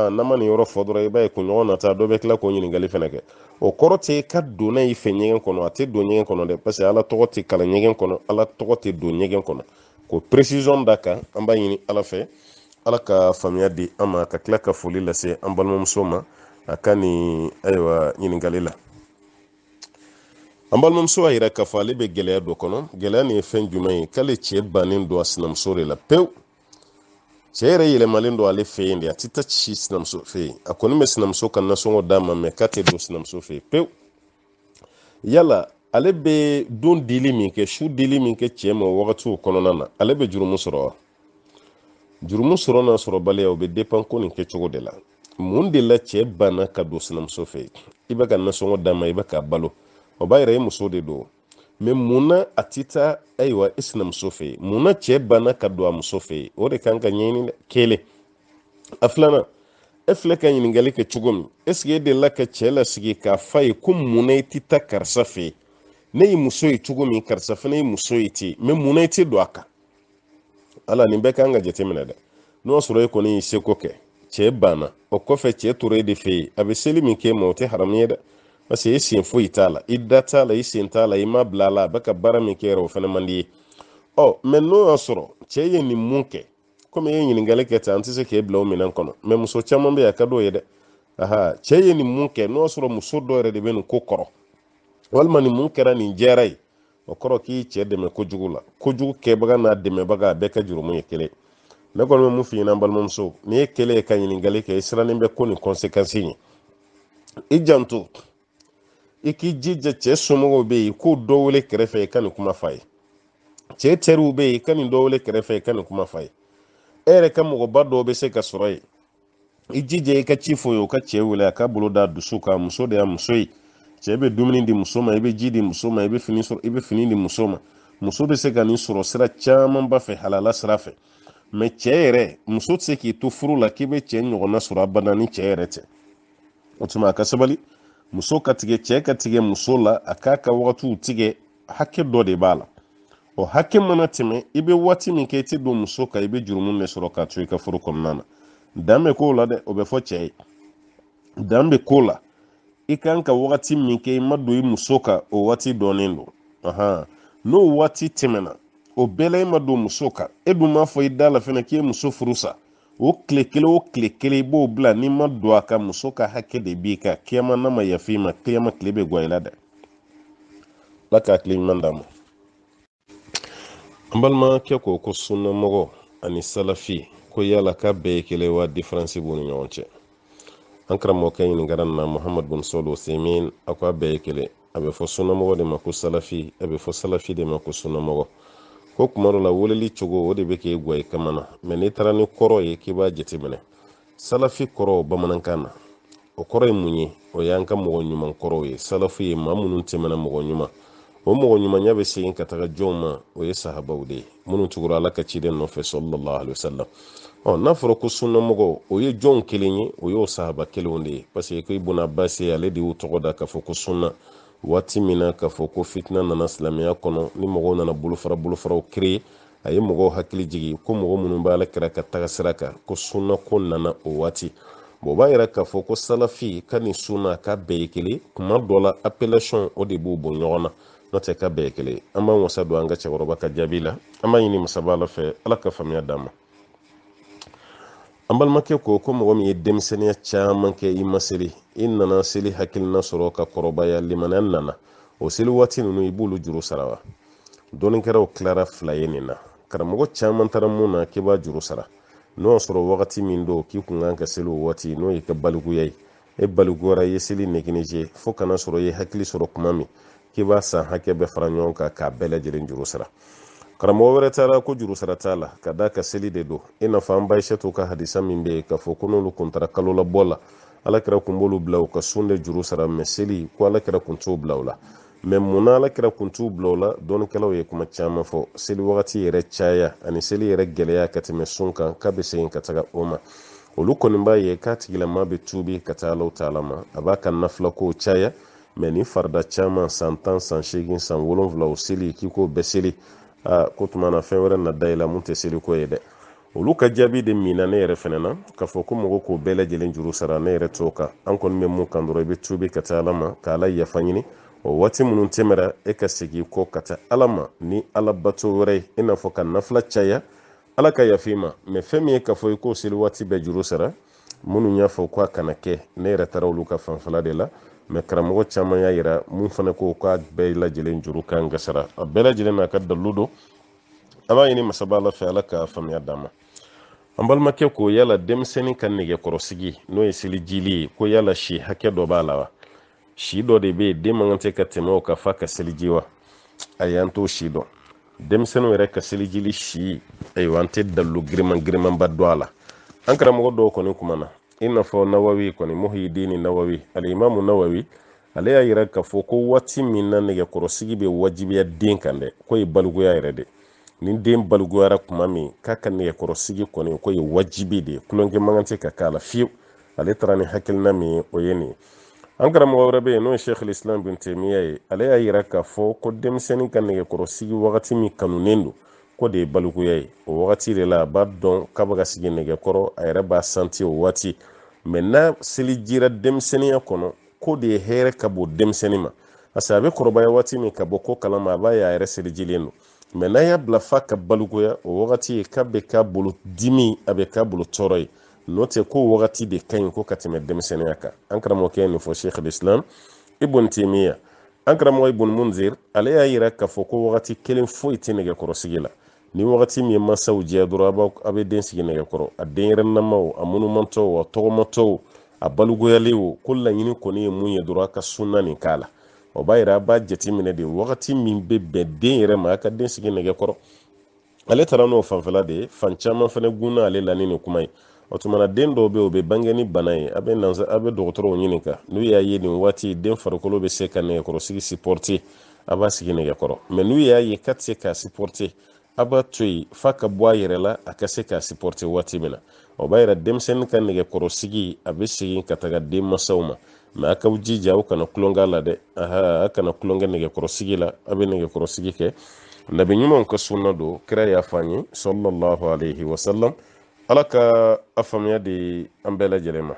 n'an ma nin yɔrɔ fɔ dɔrɔn i b'a ye kunɲɔgɔn nata dɔ bɛ tila k'o ɲininkali fɛnɛ kɛ o kɔrɔ tɛ ka don n'a y'i fɛ ɲɛgɛn kɔnɔ a tɛ don ɲɛgɛn kɔnɔ dɛ parce que ala tɔgɔ tɛ kalan ɲɛgɛn kɔnɔ ala tɔgɔ tɛ don ɲɛgɛn kɔnɔ ko précision da kan an b'a ɲini ala fɛ ala ka faamuya di an ma ka tila ka foli lase an balimamuso ma a ka nin ayiwa ɲininkali la an balimamuso a yira k'a fɔ ale bɛ gɛlɛya dɔ kɔnɔ gɛlɛya nin ye fɛn jumɛn ye k'ale cɛ bannen don a sinamuso de la pewu cɛ yɛrɛ yɛlɛmalen don ale fɛ yen de a tɛ taa ci sinamuso fɛ yen a kɔni bɛ sinamuso ka nasɔngɔ d'a ma mɛ k'a tɛ don sinamuso fɛ yen pewu yala ale bɛ don dili min kɛ su dili min kɛ cɛ ma wagatiw kɔnɔna na ale bɛ jurumu sɔrɔ wa jurumu sɔrɔ n'a sɔrɔbaliya o bɛ dépend ko nin kɛcogo de la mun de la cɛ banna ka don sinamuso fɛ yen i bɛ ka nasɔngɔ d'a ma i bɛ k'a balo o b'a yira e muso de don mais munna a tɛ taa ayiwa i sinamuso fɛ yen munna cɛ banna ka don a muso fɛ yen o de kan ka ɲɛɲini dɛ kelen a filanan e filɛ ka ɲininkali kɛ cogo min est ce que e delila ka cɛ lasigi k'a f'a ye ko munna i tɛ taa karisa fɛ yen ne ye muso ye cogo min karisa fana ye muso ye ten mais munna i tɛ don a kan ala nin bɛɛ kan ka jateminɛ dɛ n'o sɔrɔ e kɔni y'i seko kɛ cɛ banna o kɔfɛ cɛ tora e de fɛ yen a bɛ seli min kɛ ma o tɛ haramu ye dɛ parce que e sen foyi t'a la i da t'a la i sen t'a la i ma bila a la a bɛ ka baara min kɛ yɛrɛ o fana man di ye mais n'o y'a sɔrɔ cɛ ye nin mun kɛ komi e ye ɲininkali kɛ ten an tɛ se k'e bila o minɛn kɔnɔ mais muso caman bɛ yen a ka d'o ye dɛ cɛ ye nin mun kɛ n'o y'a sɔrɔ muso dɔ yɛrɛ de bɛ nin ko kɔrɔ walima nin mun kɛra nin jɛra ye o kɔrɔ k'i cɛ dɛmɛ kojugu la kojugu kɛbaga n'a dɛmɛbaga a bɛɛ ka jurumu ye kelen ne kɔni bɛ mun f'i ɲɛna balimamuso n'i ye kelen ye ka ɲininkali kɛ i sirannen bɛ ko nin conséquence ye i janto i k'i jija cɛ somɔgɔw bɛ yen k'o dɔ wele kɛrɛfɛ i ka nin kuma f'a ye cɛ teriw bɛ yen i ka nin dɔ wele kɛrɛfɛ i ka nin kuma f'a ye e yɛrɛ ka mɔgɔba dɔw bɛ se ka sɔrɔ yen i jija i ka ci fɔ ye o ka cɛ wele a ka bolo da dusu kan muso de y'a muso ye cɛ bɛ dumuni di muso ma i bɛ ji di muso ma i bɛ fini di muso ma muso bɛ se ka nin sɔrɔ sira camanba fɛ halala sira fɛ mais cɛ yɛrɛ muso tɛ se k'i to furu la k'i bɛ cɛ ɲɔgɔnna sɔrɔ abada ni cɛ yɛrɛ tɛ o tuma a ka sabali muso ka tigɛ cɛ ka tigɛ muso la a k'a ka wagatiw tigɛ hakɛ dɔ de b'a la o hakɛ mana tɛmɛ i bɛ waati min kɛ i tɛ don muso kan i bɛ jurumu de sɔrɔ k'a to i ka furu kɔnɔna na dan bɛ k'o la dɛ o bɛ fɔ cɛ ye dan bɛ k'o la i kan ka wagati min kɛ i ma don i muso kan o waati dɔnnen don n'o waati tɛmɛna o bɛɛ la i ma don muso kan e dun m'a fɔ i da la fɛnɛ k'i ye muso furu sa o tile kelen i b'o bila n'i ma don a kan muso ka hakɛ de b'i kan kiyama n'a ma yafa i ma kiyama tile bɛ gɔ i la dɛ ala ka hakili ɲuman d'a ma an balimakɛ ko sunnamɔgɔ ani salafi ko yala k'a bɛɛ ye kelen wa différence b'u ni ɲɔgɔn cɛ an karamɔgɔkɛ ɲininkara na muhamad bin sɔli usaimin a ko a bɛɛ ye kelen a bɛ fɔ sunnamɔgɔ de ma ko salafi a bɛ fɔ salafi de ma ko sunnamɔgɔ ko kuma dɔ la weleli cogo o de bɛ k'e gwa i kama na mais n'i taara ni kɔrɔ ye k'i b'a jateminɛ salafi kɔrɔ bamanankan na o kɔrɔ ye mun ye o y'an ka mɔgɔ ɲuman kɔrɔw ye salafi ye maa minnu tɛmɛna mɔgɔ ɲuman o mɔgɔ ɲumanya bɛ segin ka taga jɔnw ma o ye sahabaw de ye minnu tugura ala ka ciden nɔfɛ sallallahu alaihi wasallam n'a fɔra ko sunnamɔgɔ o ye jɔnw kelen ye o y'o sahaba kelenw de ye parce que ko ibn abbas ale de y'u tɔgɔ da k'a fɔ ko sunna waati min na k'a fɔ ko fitina nana silamɛya kɔnɔ ni mɔgɔw nana bolofaraw créer a ye mɔgɔw hakili jigi ko mɔgɔ minnu bɛ ala kira ka taga sira kan ko sunna ko nana o waati o b'a yira k'a fɔ ko salafi ka ni sunna ka bɛɛ ye kelen kuma dɔ la appellation o de b'u bɔ ɲɔgɔn na n'o tɛ ka bɛɛ ye kelen an b'an wasa don an ka cɛkɔrɔba ka jaabi la an b'a ɲini masaba ala fɛ ala ka faamuya d'an ma an balimakɛ ko mɔgɔ min ye denmisɛnniya caman kɛ i ma seli i nana seli hakilina sɔrɔ ka kɔrɔbaya limaniya nana o seli waati ninnu i b'olu juru sara wa dɔnnikɛlaw tilara fila ye nin na karamɔgɔ caman taara mun na k'i b'a juru sara n'o y'a sɔrɔ wagati min don k'i kun kan ka seli o waati n'o y'i ka balikuya ye e balikuyara i ye seli négligé fo kana sɔrɔ i ye hakili sɔrɔ kuma min k'i b'a san hakɛ bɛɛ fara ɲɔgɔn kan k'a bɛɛ lajɛlen juru sara karamɔgɔ wɛrɛ taara ko juru sara t'a la ka da ka seli de don i n'a fɔ an ba Aishatu ka hadisa min bɛ yen k'a fɔ ko n'olu kun taara kalo labɔ la alakira kun b'olu bila u ka sun de juru sara mɛ seli ko alakira kun t'o bila u la mɛ munna alakira kun t'u bila u la dɔɔnikɛlaw ye kuma caman fɔ seli wagati yɛrɛ caya ani seli yɛrɛ gɛlɛya ka tɛmɛ sun kan k'a bɛ segin ka taga o ma olu kɔni b'a ye k'a tigilama bɛ tuubi ka taa Alahu taala ma a b'a ka nafila kow caya mɛ ni farida caman san 10 san 8 san 7 o seli k'i k'o bɛɛ seli ko tuma na fɛn wɛrɛ na da i la mun tɛ seli ko ye dɛ olu ka jaabi de mina ne yɛrɛ fɛnɛ na k'a fɔ ko mɔgɔ k'o bɛɛ lajɛlen juru sara ne yɛrɛ t'o kan an kɔni bɛ mun kan dɔrɔn i bɛ tuubi ka taa Ala ma ka Ala yafa ɲini o waati minnu tɛmɛra e ka segin kɔ ka taa Ala ma ni Ala bato wɛrɛ ye i n'a fɔ ka nafila caya Ala ka yafa i ma mɛ fɛn min ye k'a fɔ i k'o seli waati bɛɛ juru sara minnu y'a fɔ k'a kana kɛ ne yɛrɛ taara olu ka fanfɛla de la mɛ karamɔgɔ caman y'a yira mun fana ko k'a bɛɛ lajɛlen juru kan ka sara a bɛɛ lajɛlen n'a ka dalilu don a b'a ɲini masaba Ala fɛ Ala ka faamuya d'an ma an balimakɛ ko yala denmisɛnnin ka nɛgɛkɔrɔsigi n'o ye selijili ye ko yala si hakɛ dɔ b'a la wa si dɔ de bɛ yen den man kan tɛ ka tɛmɛ o kan f'a ka seliji wa ayi an t'o si dɔn denmisɛnninw yɛrɛ ka selijili si ayiwa an tɛ dalilu girimanba dɔn a la an karamɔgɔ dɔw kɔni kuma na i n'a fɔ Nawawi kɔni Muhyiddin Nawawi alimamu Nawawi ale y'a yira k'a fɔ ko waati min na nɛgɛkɔrɔsigi bɛ wajibiya den kan dɛ ko ye balikuya yɛrɛ de ni den balikuyara kuma min k'a ka nɛgɛkɔrɔsigi kɔni ko ye wajibi de ye kulonkɛ man kan tɛ ka k'a la fiyewu ale taara ni hakilina min ye o ye nin ye an karamɔgɔ wɛrɛ bɛ yen n'o ye Sheikh Islam bin Taymiya ye ale y'a yira k'a fɔ ko denmisɛnnin ka nɛgɛkɔrɔsigi wagati min kanunen don ko de ye balikuya ye o wagati de la a b'a dɔn k'a bɛ ka sigi nɛgɛkɔrɔ a yɛrɛ b'a santi o waati mɛ n'a selijira denmisɛnninya kɔnɔ ko de ye hɛrɛ ka bon denmisɛnnin ma parce que a bɛ kɔrɔbaya waati min ka bɔ ko kalama a b'a ye a yɛrɛ selijilen don mɛ n'a y'a bila f'a ka balikuya o wagati ye k'a bɛ k'a bolo dimi a bɛ k'a bolo tɔɔrɔ ye n'o tɛ ko wagati de ka ɲi ko ka tɛmɛ denmisɛnninya kan an karamɔgɔkɛ ye nin fɔ Sheikh Islam Ibn Taymiya an karamɔgɔ Ibn Munzir ale y'a yira k'a fɔ ko wagati kelen foyi tɛ nɛgɛkɔrɔsigi la ni wagati min ye mansaw jɛ dɔrɔn a bɛ den sigi nɛgɛkɔrɔ a denyɛrɛninamaw a munumantɔw a tɔgɔmatɔw a balikuyalenw ko laɲini kɔni ye mun ye dɔrɔn a ka sunna nin k'a la o b'a yira a b'a jateminɛ de wagati min bɛ bɛn den yɛrɛ ma a ka den sigi nɛgɛkɔrɔ ale taara n'o fanfɛla de ye fan caman fana gunna ale la ni nin kuma ye o tumana den dɔw bɛ yen o bɛ bange ni bana ye a bɛ dɔgɔtɔrɔw ɲininka n'u y'a ye nin waati den farikolo bɛ se ka nɛgɛkɔrɔsigi supporter a b'a sigi nɛgɛkɔrɔ mɛ n'u y'a ye k'a tɛ se k'a supporter a b'a to yen f'a ka bɔ a yɛrɛ la a ka se k'a supporter waati min na o b'a yira denmisɛnnin ka nɛgɛkɔrɔsigi a bɛ segin ka taga den mansaw ma mɛ a k'aw jija aw kana tulonkɛ la dɛ a kana tulonkɛ nɛgɛkɔrɔsigi la a bɛ nɛgɛkɔrɔsigi kɛ nabi ɲumanw ka sunna don kira y'a fɔ an ye sallallahu alaihi wa sallam Ala ka a faamuya di an bɛɛ lajɛlen ma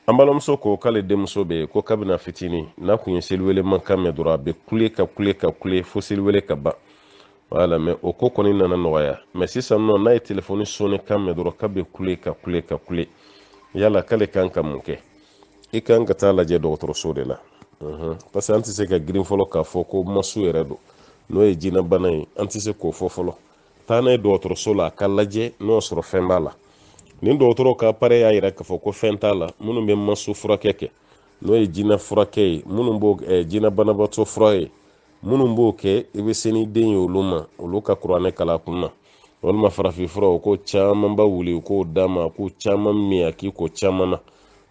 an balimamuso ko k'ale denmuso bɛ yen ko kabini fitinin n'a kun ye seliwele mankan mɛn dɔrɔn a bɛ kule fo seliwele ka ban wala mɛ o ko kɔni nana nɔgɔya mɛ sisan nɔ n'a ye telefɔni sɔnni kan mɛn dɔrɔn k'a bɛ kule yala k'ale kan ka mun kɛ i kan ka taa lajɛ dɔgɔtɔrɔso de la parce que an tɛ se ka girin fɔlɔ k'a fɔ ko masu yɛrɛ don n'o ye jinɛ bana ye an tɛ se k'o fɔ fɔlɔ taa n'a ye dɔgɔtɔrɔso la a ka lajɛ n'o y'a sɔrɔ fɛn b'a la ni dɔgɔtɔrɔw ka appareil y'a yira k'a fɔ ko fɛn t'a la minnu bɛ masu furakɛ kɛ n'o ye jinɛ furakɛ ye minnu b'o jinɛ banabaatɔ fura ye minnu b'o kɛ i bɛ se ni den ye olu ma olu ka kuranɛ kala kun na walima farafinfura o ko caman ba wuli u k'o d'a ma k'o caman min a k'i ko caman na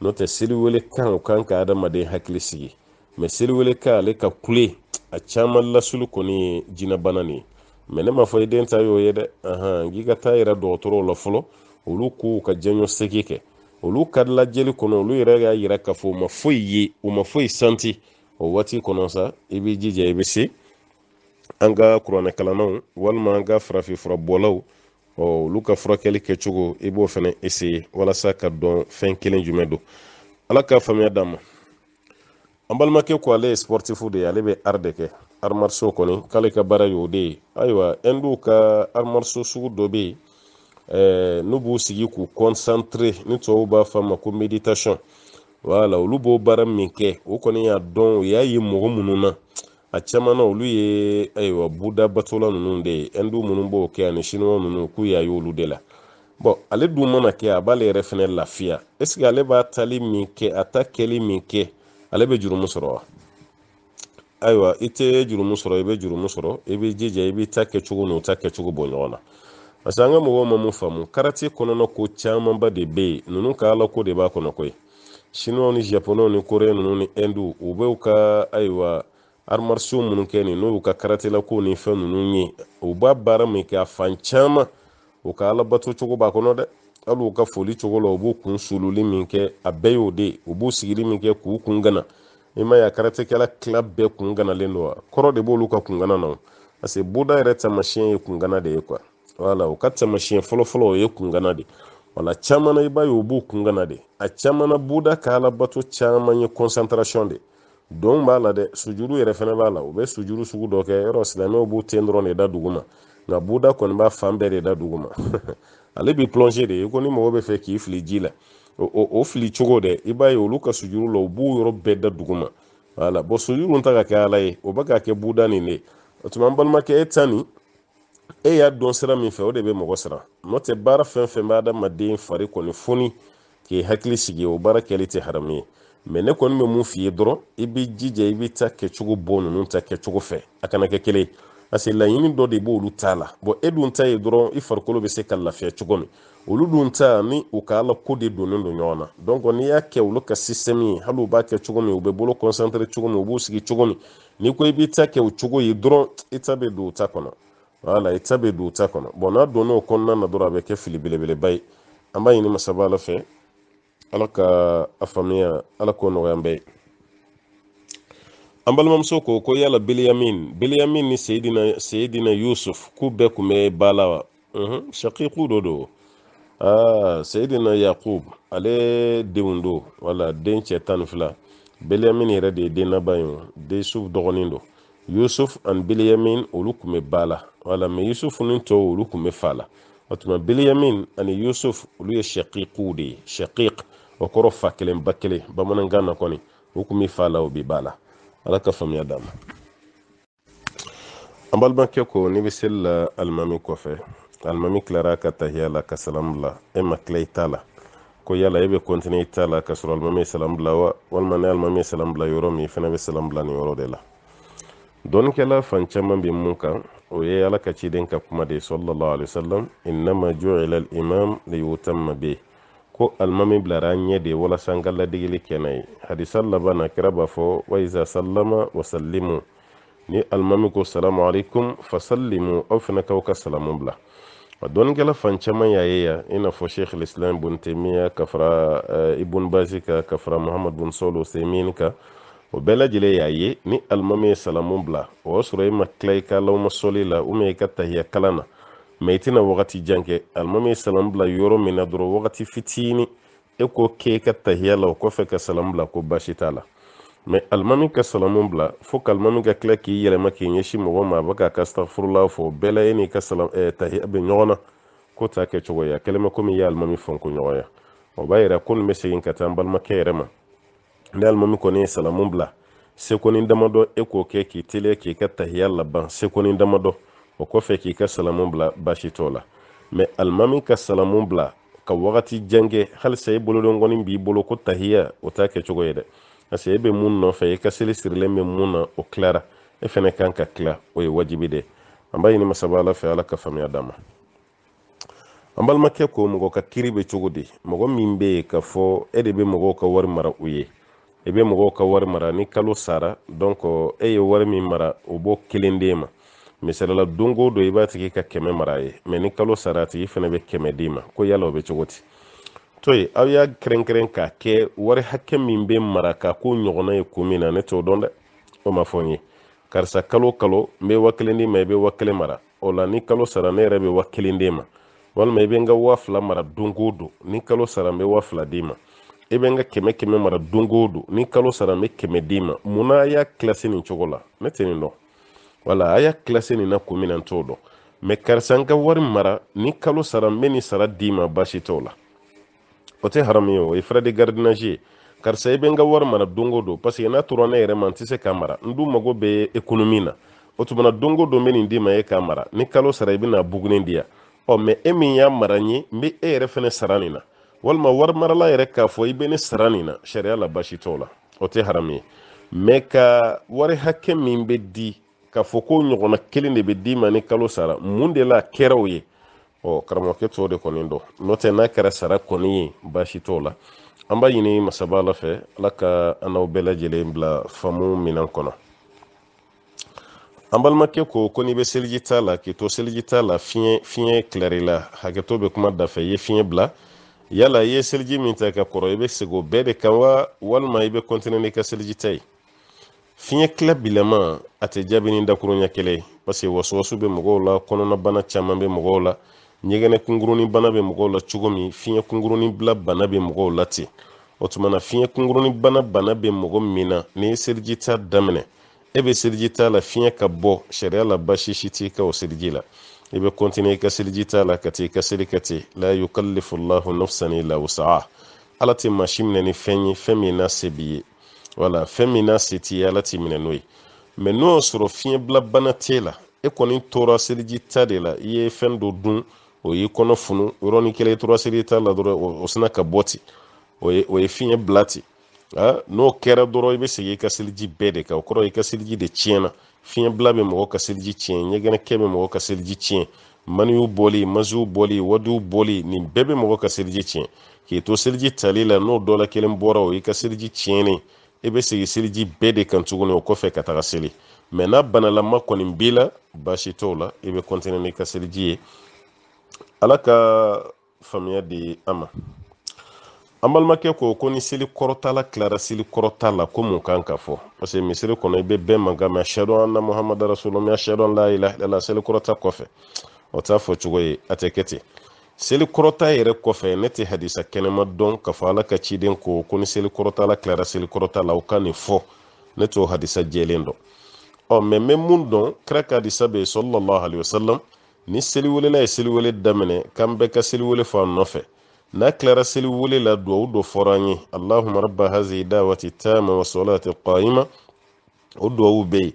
n'o tɛ seliwele kan o kan ka adamaden hakili sigi mɛ seliwele kan ale ka kule a caman lasuli kɔni ye jinɛ bana nin ye mɛ ne ma fɔ i den ta y'o ye dɛ n'i ka taa yɛrɛ dɔgɔtɔrɔw la fɔlɔ olu k'u ka jɛɲɔ segi kɛ olu ka lajɛli kɔnɔ olu yɛrɛ y'a yira k'a fɔ u ma foyi ye u ma foyi santi o waati kɔnɔ sa i b'i jija i bɛ se an ka kuranɛ kalannaw walima an ka farafinfura bɔlaw olu ka furakɛli kɛcogo i b'o fana essayer walasa ka dɔn fɛn kelen jumɛn don ala ka faamuya d'an ma an balimakɛ ko ale ye sportif de ye ale bɛ art de kɛ art martiaux kɔni k'ale ka baara y'o de ye ayiwa hinduw ka art martiaux sugu dɔ bɛ yen n'u b'u sigi k'u concentrer ni tubabuw b'a fɔ a ma ko méditation wala olu b'o baara min kɛ o kɔni y'a dɔn o y'a ye mɔgɔ minnu na a caman na olu ye ayiwa buda batola ninnu de ye hindu minnu b'o kɛ ani chinois ninnu k'u y'a ye olu de la bon ale dun mana kɛ a b'ale yɛrɛ fɛnɛ lafiya est ce que ale b'a tali min kɛ a ta kɛli min kɛ ale bɛ jurumu sɔrɔ wa ayiwa i tɛ jurumu sɔrɔ i bɛ jurumu sɔrɔ i bɛ jija i bɛ ta kɛcogo n'o ta kɛcogo bɔ ɲɔgɔn na parce que an ka mɔgɔw ma mun faamu karate kɔnɔna ko camanba de bɛ yen ninnu ka ala ko de b'a kɔnɔ koyi chinois ni japonais ni coréens ninnu ni hindu u bɛ u ka ayiwa arts martiaux minnu kɛ nin n'o y'u ka karate la ko ni fɛn ninnu ye u b'a baara min kɛ a fan caman u ka ala bato cogo b'a kɔnɔ dɛ hali u ka foli cogo la u b'u kun sululi min kɛ a bɛɛ y'o de ye u b'u sigili min kɛ k'u kun gana i ma ye a karatekɛla tila bɛɛ kun ganalen don wa kɔrɔ de b'olu ka kun gana na parce que buda yɛrɛ tamasiyɛn ye kun gana de ye quoi wala u ka tamasiyɛn fɔlɔfɔlɔ o ye kun gana de wala caman na i b'a ye u b'u kun gana de a caman na buda ka ala bato caman ye concentration de don b'a la dɛ sujuru yɛrɛ fɛnɛ b'a la u bɛ sujuru sugu dɔ kɛ yɔrɔ silamɛw b'u ten dɔrɔn de da dugu ma nka buda kɔni b'a fan bɛɛ de da dugu ma ale bɛ plongé de ye ko ni mɔgɔ bɛ fɛ k'i fili ji la o fili cogo dɛ i b'a ye olu ka sujuru la u b'u yɔrɔ bɛɛ da dugu ma wala bɔn sujuru ta ka kɛ ala ye o bɛ ka kɛ buda nin de o tuma an balimakɛ e ta nin e y'a dɔn sira min fɛ o de bɛ mɔgɔ siran n'o tɛ baara fɛn fɛn bɛ adamaden fari kɔni foni k'i hakili sigi o baara kɛli tɛ haramu ye mɛ ne kɔni bɛ mun f'i ye dɔrɔn i bɛ jija i bɛ ta kɛcogo bɔ ninnu ta kɛcogo fɛ a kana kɛ kelen ye parce que laɲini dɔ de b'olu t'a la bɔn e dun ta ye dɔrɔn i farikolo bɛ se ka lafiya cogo min olu dun ta ni u ka ala ko de donnen don ɲɔgɔn na donc n'i y'a kɛ olu ka système ye hali u b'a kɛ cogo min u bɛ bolo concentré cogo min u b'u sigi cogo min n'i ko i b'i ta kɛ o cogo ye dɔrɔn i ta bɛ don u ta kɔnɔ wala i ta bɛ don u ta kɔnɔ bɔn n'a donn'o kɔnɔna na dɔrɔn a bɛ kɛ fili belebeleba ye an b'a ɲini masaba ala fɛ ala ka a faamuya ala k'o nɔgɔya an bɛɛ ye an balimamuso ko ko yala biliyamin ni seyidina yusuf k'u bɛɛ kun bɛ ba la wa shakiku dɔ don seyidina yakub ale denw don wala den cɛ 12 biliyamin yɛrɛ de ye den laban ye den yusuf dɔgɔnin don yusuf ani biliyamin olu kun bɛ ba la wala mɛ yusuf ni tɔw olu kun bɛ fa la o tuma biliyamin ani yusuf olu ye shakiku de ye shakik o kɔrɔ fa kelen ba kelen bamanankan na kɔni u kun bɛ fa la o bɛ ba la ala ka faamuya d'a ma an balimakɛ ko n'i bɛ seli la alimami kɔfɛ alimami tilara ka tahiya la ka salamu bila e ma tila i ta la ko yala e bɛ continuer i ta la ka sɔrɔ alimami ye salamu bila wa walima ni alimami ye salamu bila yɔrɔ min i fana bɛ salamu bila nin yɔrɔ de la dɔɔnikɛla fan caman bɛ mun kan o ye ala ka ciden ka kuma de ye sallallahu alaihi wasallam innama ju'ila al-imam liyutamma bihi ko alimami bilara an ɲɛ de walasa an ka ladigili kɛ n'a ye hadisa laban na kira b'a fɔ wa iza sallama wa sallimu ni alimami ko salamu alaikum fa sallimu aw fana k'aw ka salamu bila a dɔɔnikɛla fan caman y'a ye yan i n'a fɔ sheikh islam ibn taymiya ka fara ibn bazi ka fara muhammad bin sɔl usaimin ka o bɛɛ lajɛlen y'a ye ni alimami ye salamu bila o y'a sɔrɔ i ma tila i ka lawuma sɔli la i ka tahiya kalan na mɛ i tɛna wagati jan kɛ alimami ye salamu bila yɔrɔ min na dɔrɔn wagati fitini e ko k'e ka tahiya la o kɔfɛ ka salamu bila ko baasi t'a la mɛ alimami ka salamu bila fo ka alimami ka tila k'i yɛlɛma k'i ɲɛsin mɔgɔ ma a bɛ k'a ka astagfirullah fɔ bɛɛ la e n'i ka tahiya bɛ ɲɔgɔn na ko t'a kɛ cogo ye a kɛlen bɛ komi i ye alimami fɔnko ɲɔgɔnya o b'a yira ko nin bɛ segin ka taa an balimakɛ yɛrɛ ma ni alimami kɔni ye salamu bila sekonin damadɔ e k'o kɛ k'i teliya k'i ka tahiya laban sekonin damadɔ o kɔfɛ k'i ka salamu bila baasi t'o la mɛ alimami ka salamu bila ka wagati jan kɛ halisa e bolodɔnkɔni b'i bolo ko tahiya o t'a kɛ cogo ye dɛ parce que e bɛ mun nɔfɛ e ka seli sirilen bɛ mun na o tilara e fɛnɛ kan ka tila o ye wajibi de an b'a ɲini masaba ala fɛ ala ka faamuya d'a ma an balimakɛ ko mɔgɔ ka kiri bɛ cogo di mɔgɔ min bɛ yen ka fɔ e de bɛ mɔgɔw ka wari mara u ye e bɛ mɔgɔw ka wari mara ni kalo sara donc e ye wari min mara o b'o kelen d'e ma misalila don o don i b'a tigi ka 100 mara ye mɛ ni kalo sara a tigi fana bɛ 100 d'i ma ko yala o bɛ cogo di to ye aw y'a kɛrɛnkɛrɛn k'a kɛ wari hakɛ min bɛ mara k'a ko ɲɔgɔnna ye kun min na ne t'o dɔn dɛ o ma fɔ n ye karisa kalo kalo n bɛ 1000 d'i ma i bɛ 1000 mara o la ni kalo sara ne yɛrɛ bɛ 1000 d'e ma walima i bɛ n ka 2000 mara don o don ni kalo sara n bɛ 2000 d'i ma i bɛ n ka 100 mara don o don ni kalo sara n bɛ 100 d'i ma munna a y'a kilasi nin cogo la ne tɛ nin dɔn wala a y'a kilasi nin na kun min na n t'o dɔn mɛ karisa n ka wari mara ni kalo sara n bɛ nin sara d'i ma baasi t'o la o tɛ haramu ye o ye frais de gardiennage ye karisa i bɛ n ka wari mara don o don parce que n'a tora ne yɛrɛ ma n tɛ se k'a mara n dun mago bɛ économie na o tuma na don o don n bɛ nin d'i ma e k'a mara ni kalo sara i bɛna buguni di yan mɛ e min y'a mara n ye n bɛ e yɛrɛ fɛnɛ sara nin na walima wari marala yɛrɛ k'a fɔ i bɛ ne sara nin na sariya la baasi t'o la o tɛ haramu ye mɛ ka wari hakɛ min bɛ di ka fɔ ko ɲɔgɔnna kelen de bɛ di ma ni kalo sara mun de la kɛraw ye karamɔgɔkɛ t'o de kɔni dɔn n'o tɛ n'a kɛra sara kɔni ye baasi t'o la an b'a ɲini masaba ala fɛ ala ka an n'aw bɛɛ lajɛlen bila faamu minan kɔnɔ an balimakɛ ko n'i bɛ seliji t'a la k'i to seliji t'a la fiɲɛ kilari la hakɛto bɛ kuma dafɛ i ye fiɲɛ bila yala i ye seliji min ta ka kɔrɔ i bɛ segin o bɛɛ de kan wa walima i bɛ kɔntiniye n'i ka seliji ta ye fiɲɛ kila bilama a tɛ jaabi ni dakuruɲɛ kelen parce que wasuwasu bɛ mɔgɔw la kɔnɔna bana caman bɛ mɔgɔw la ɲɛgɛnɛ kungurunin bana bɛ mɔgɔw la cogo min fiɲɛ kungurunin bila bana bɛ mɔgɔw la ten o tuma na fiɲɛ kungurunin bana bɛ mɔgɔ min na ni ye seliji ta daminɛ e bɛ seliji ta la fiɲɛ ka bɔ sariya la baasi si t'i ka o seliji la i bɛ kɔntiniye i ka seliji ta la ka t'i ka seli kɛ ten la yukallifu llahu nafsan illa wusaha ala tɛ maa si minɛ ni fɛn ye fɛn min n'a se b'i ye wala fɛn min n'a se t'i ye ala t'i minɛ n'o ye mɛ n'o y'a sɔrɔ fiɲɛ bila bana t'e la e kɔni tora seliji ta de la i ye fɛn dɔ dun o y'i kɔnɔ funu yɔrɔnin kelen i tora seliji ta la dɔrɔn o sina ka bɔ ten o ye fiɲɛ bila ten n'o kɛra dɔrɔn i bɛ segin i ka seliji bɛɛ de kan o kɔrɔ i ka seliji de tiɲɛna fiɲɛ bila bɛ mɔgɔ ka seliji tiɲɛ ɲɛgɛnɛkɛ bɛ mɔgɔ ka seliji tiɲɛ maniw bɔli maziw bɔli wadiw bɔli nin bɛɛ bɛ mɔgɔ ka seliji tiɲɛ k'i to seliji tali la n'o dɔ la kelen bɔra o i ka seliji tiɲɛnen i bɛ segin seliji bɛɛ de kan tuguni o kɔfɛ ka taga seli mɛ n'a banalama kɔni b'i la baasi t'o la i bɛ kɔntiniye n'i ka seliji ye ala ka faamuya di an ma an balimakɛ ko ni seli kɔrɔta la tilara seli kɔrɔta la ko mun kan ka fɔ parce que misiri kɔnɔ i bɛ bɛɛ mankan mɛn ashhadu anna muhammadan rasulullah ashhadu an la ilaha illallah seli kɔrɔta kɔfɛ o t'a fɔ cogo ye a tɛ kɛ ten seli kɔrɔta yɛrɛ kɔfɛ ne tɛ hadisa kɛnɛma dɔn ka fɔ ala ka ciden ko ni seli kɔrɔta la tilara seli kɔrɔta la o ka nin fɔ ne t'o hadisa jɛlen dɔn mɛ n bɛ mun dɔn kira ka hadisa bɛ yen sallallahu alaihi wasallam ni seliwelela ye seliwele daminɛ k'an bɛɛ ka seliwele fɔ a nɔfɛ n'a tilara seliwele la duwawu dɔ fɔra an ye allahumma rabba hazihi da'wati tamma wa salati qa'ima o duwawu bɛ yen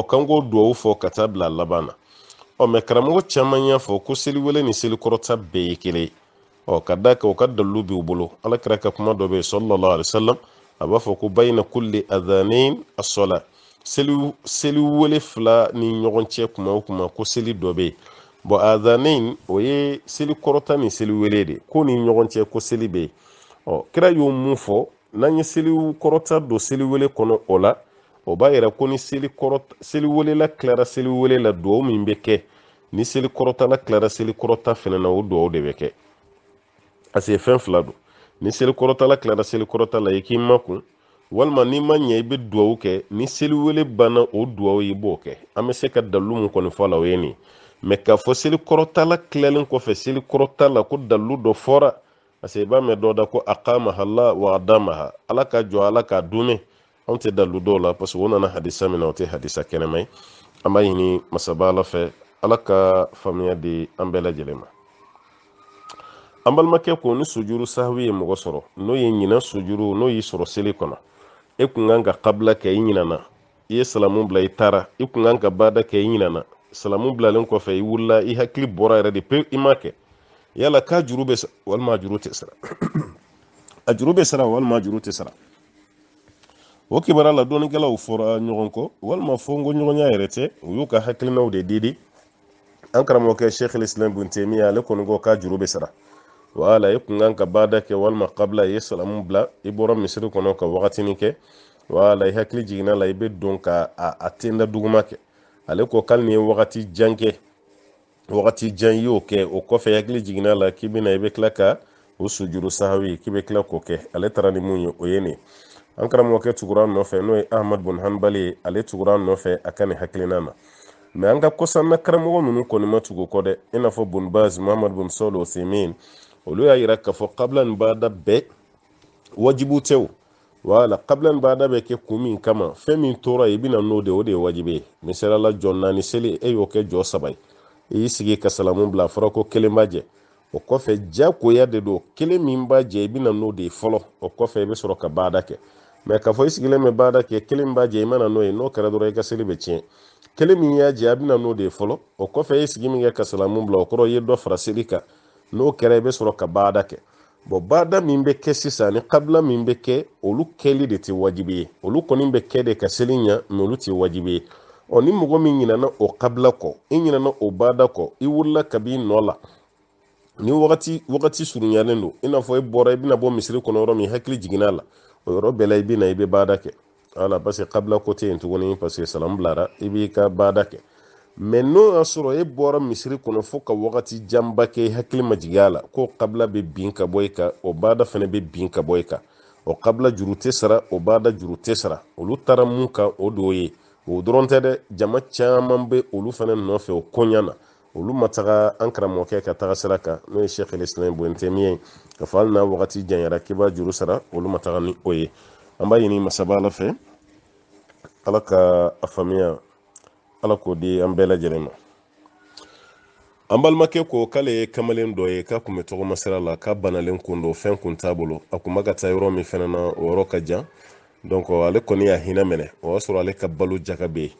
k'an k'o duwawu fɔ ka taa bila laban na mɛ karamɔgɔ caman y'a fɔ ko seliwele ni selikɔrɔta bɛɛ ye kelen ka da kan o ka dalilu b'u bolo alakira ka kuma dɔ bɛ yen sallallahu alaihi wasallam a b'a fɔ ko bayna kulli adhanayn as-salat seliwele fila ni ɲɔgɔn cɛ kuma o kuma ko seli dɔ bɛ yen adhanayn o ye seli kɔrɔta ni seliwele de ko ni ɲɔgɔn cɛ ko seli bɛ yen kira y'o mun fɔ n'an ye seli kɔrɔta don seliwele kɔnɔ o la o b'a yɛrɛ ko ni seliwele la tilara seliwele la duwawu min bɛ kɛ ni seli kɔrɔta la tilara seli kɔrɔta fɛnɛ na o duwawu de bɛ kɛ parce que fɛn fila don ni seli kɔrɔta la tilara seli kɔrɔta la i k'i makun walima n'i ma ɲɛ i bɛ duwawu kɛ ni seliwele banna o duwawu i b'o kɛ an bɛ se ka dalilu mun kɔni fɔ a la o ye nin mɛ k'a fɔ seli kɔrɔta la tilalen kɔfɛ seli kɔrɔta la ko dalilu dɔ fɔra parce que i b'a mɛn dɔ da ko aqamaha Allah wa adamaha ala ka jɔ ala k'a dunmɛ anw tɛ dalilu dɔw la parce que o nana hadisa min na o tɛ hadisa kɛnɛma ye an b'a ɲini masaba ala fɛ ala ka faamuya di an bɛɛ lajɛlen ma an balimakɛ ko ni sujuru sahwi ye mɔgɔ sɔrɔ n'o ye ɲinɛ sujuru n'o y'i sɔrɔ seli kɔnɔ e kun kan ka kabila kɛ i ɲinana i ye salamu bila i taara i kun kan ka bada kɛ i ɲinana salamu bilalen kɔfɛ i wulila i hakili bɔra yɛrɛ de pewu i ma kɛ yala k'a juru bɛ sara walima a juru tɛ sara a juru bɛ sara walima a juru tɛ sara o kibaruya la dɔɔnikɛlaw fɔra ɲɔgɔn kɔ walima fɔ n ko ɲɔgɔnya yɛrɛ tɛ u y'u ka hakilinaw de di an karamɔgɔkɛ Sheikh al-Islam Ibn Taymiyyah ale kɔni ko k'a juru bɛ sara wala i kun kan ka bada kɛ walima kabla i ye salamu bila i bɔra misiri kɔnɔ ka wagatinin kɛ wala i hakili jiginna la i bɛ don ka a tenda duguma kɛ ale ko k'ali ni ye wagati jan kɛ wagati jan i y'o kɛ o kɔfɛ i hakili jiginna la k'i bɛna i bɛ tila ka o sujuru sahawi k'i bɛ tila k'o kɛ ale taara ni mun ye o ye nin an karamɔgɔkɛ tugura nɔfɛ n'o ye Ahmad bin Hanbali ye ale tugura nɔfɛ a ka nin hakilina na mɛ an ka kɔsan na karamɔgɔ ninnu kɔni ma tugu kɔ dɛ i n'a fɔ Bun Baz Muhammad bin Salih Uthaymin olu y'a yira k'a fɔ qabla ni bada bɛɛ wajibu tɛ o wala qabla ni bada bɛ kɛ kun min kama fɛn min tora i bɛna n'o de o de ye wajibi ye misalala jɔ naani seli e y'o kɛ jɔ saba ye i y'i sigi ka salamu bila a fɔra ko kelen b'a jɛ o kɔfɛ jagoya de don kelen min b'a jɛ i bɛna n'o de ye fɔlɔ o kɔfɛ i bɛ sɔrɔ ka bada kɛ mɛ k'a fɔ i sigilen bɛ bada kɛ kelen b'a jɛ i mana n'o ye n'o kɛra dɔrɔn i ka seli bɛ tiɲɛ kelen min y'a jɛ a bɛna n'o de ye fɔlɔ o kɔfɛ i sigi min kɛ ka salamu bila o kɔrɔ i ye dɔ fara seli kan n'o kɛra i bɛ sɔrɔ ka bada kɛ bon bada min bɛ kɛ sisan ni kabla min bɛ kɛ olu kɛli de tɛ wajibi ye olu kɔni bɛ kɛ de ka seli ɲa mais olu tɛ wajibi ye ni mɔgɔ min ɲinana o kabla kɔ i ɲinana o bada kɔ i wurila kabi nɔ la ni wagati surunyalen don i n'a fɔ i bɔra i bɛna bɔ misiri kɔnɔ yɔrɔ min hakili jiginna la o yɔrɔ bɛɛ la i bɛna i bɛ bada kɛ wala parce que kabla ko tɛ yen tuguni parce que salam bilara i b'i ka bada kɛ mais n'o y'a sɔrɔ e bɔra misiri kɔnɔ fo ka wagati janba kɛ i hakili ma jigin a la ko kabla bɛ bin ka bɔ i kan o bada fana bɛ bin ka bɔ i kan o kabla juru tɛ sara o bada juru tɛ sara olu taara mun kan o de y'o ye o dɔrɔn tɛ dɛ jama caman bɛ olu fana nɔfɛ o koɲa na olu ma taga an karamɔgɔkɛ ka taga sira kan n'o ye Sheikh el-Islam Ibn Taymiyyah ka fɔ hali n'a wagati janyara k'i b'a juru sara olu ma taga ni o ye an b'a ɲini masaba Ala fɛ Ala ka a faamuya Ala k'o di an bɛɛ lajɛlen ma an balimakɛ ko k'ale ye kamalen dɔ ye k'a kun bɛ tɔgɔma sira la k'a banalen kun don fɛn kun t'a bolo a kun ma ka taa yɔrɔ min fɛnɛ na o yɔrɔ ka jan donc ale kɔni y'a hinɛ minɛ o y'a sɔrɔ ale ka balo jaga bɛ yen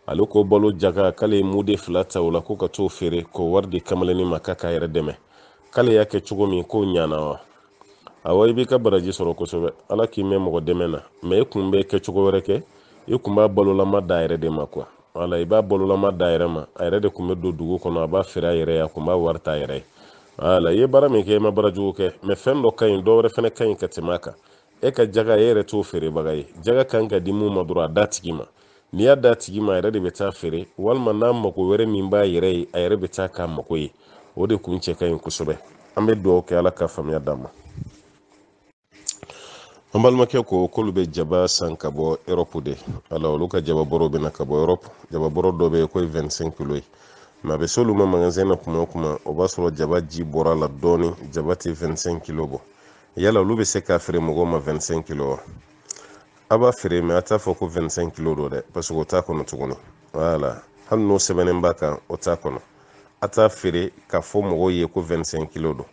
ale ko balo jaga k'ale ye muden 2 ta o la ko ka t'o feere k'o wari di kamalennin ma k'a k'a yɛrɛ dɛmɛ k'ale y'a kɛ cogo min k'o ɲana wa awɔ i b'i ka baraji sɔrɔ kosɛbɛ Ala k'i mɛn mɔgɔ dɛmɛ na mais i kun bɛ kɛ cogo wɛrɛ kɛ i kun b'a balolama da yɛrɛ de ma quoi wala i b'a balolama da yɛrɛ ma a yɛrɛ de kun bɛ don dugu kɔnɔ a b'a feere a yɛrɛ ye a kun b'a wari ta yɛrɛ ye wala i ye baara min kɛ i ma baara jugu kɛ mais fɛn dɔ ka ɲi dɔ wɛrɛ fɛnɛ ka ɲi ka tɛmɛ a kan e ka jaga e yɛrɛ t'o feerebaga ye jaga kan ka di mun ma dɔrɔn a da tigi ma n'i y'a da tigi ma a yɛrɛ de bɛ taa feere walima n'a mako wɛrɛ min b'a yɛrɛ ye a yɛrɛ bɛ taa k'a mako ye o de kun cɛ ka ɲi kosɛbɛ an bɛ dugawu kɛ Ala ka faamuya d'an ma an balimakɛ ko k'olu bɛ jaba san ka bɔ Europe de ala olu ka jaba bɔrɔ bɛ na ka bɔ Europe jaba bɔrɔ dɔ bɛ yen ko 25 kilos ye mais a bɛ s'olu ma magasin na kuma o kuma o b'a sɔrɔ jaba ji bɔra la dɔɔni jaba tɛ 25 kilos bɔ yala olu bɛ se k'a feere mɔgɔw ma 25 kilos wa a b'a feere mais a t'a fɔ ko 25 kilos don dɛ parce que o t'a kɔnɔ tuguni voilà hali n'o sɛbɛnnen b'a kan o t'a kɔnɔ a t'a feere k'a fɔ mɔgɔw ye ko 25 kilos don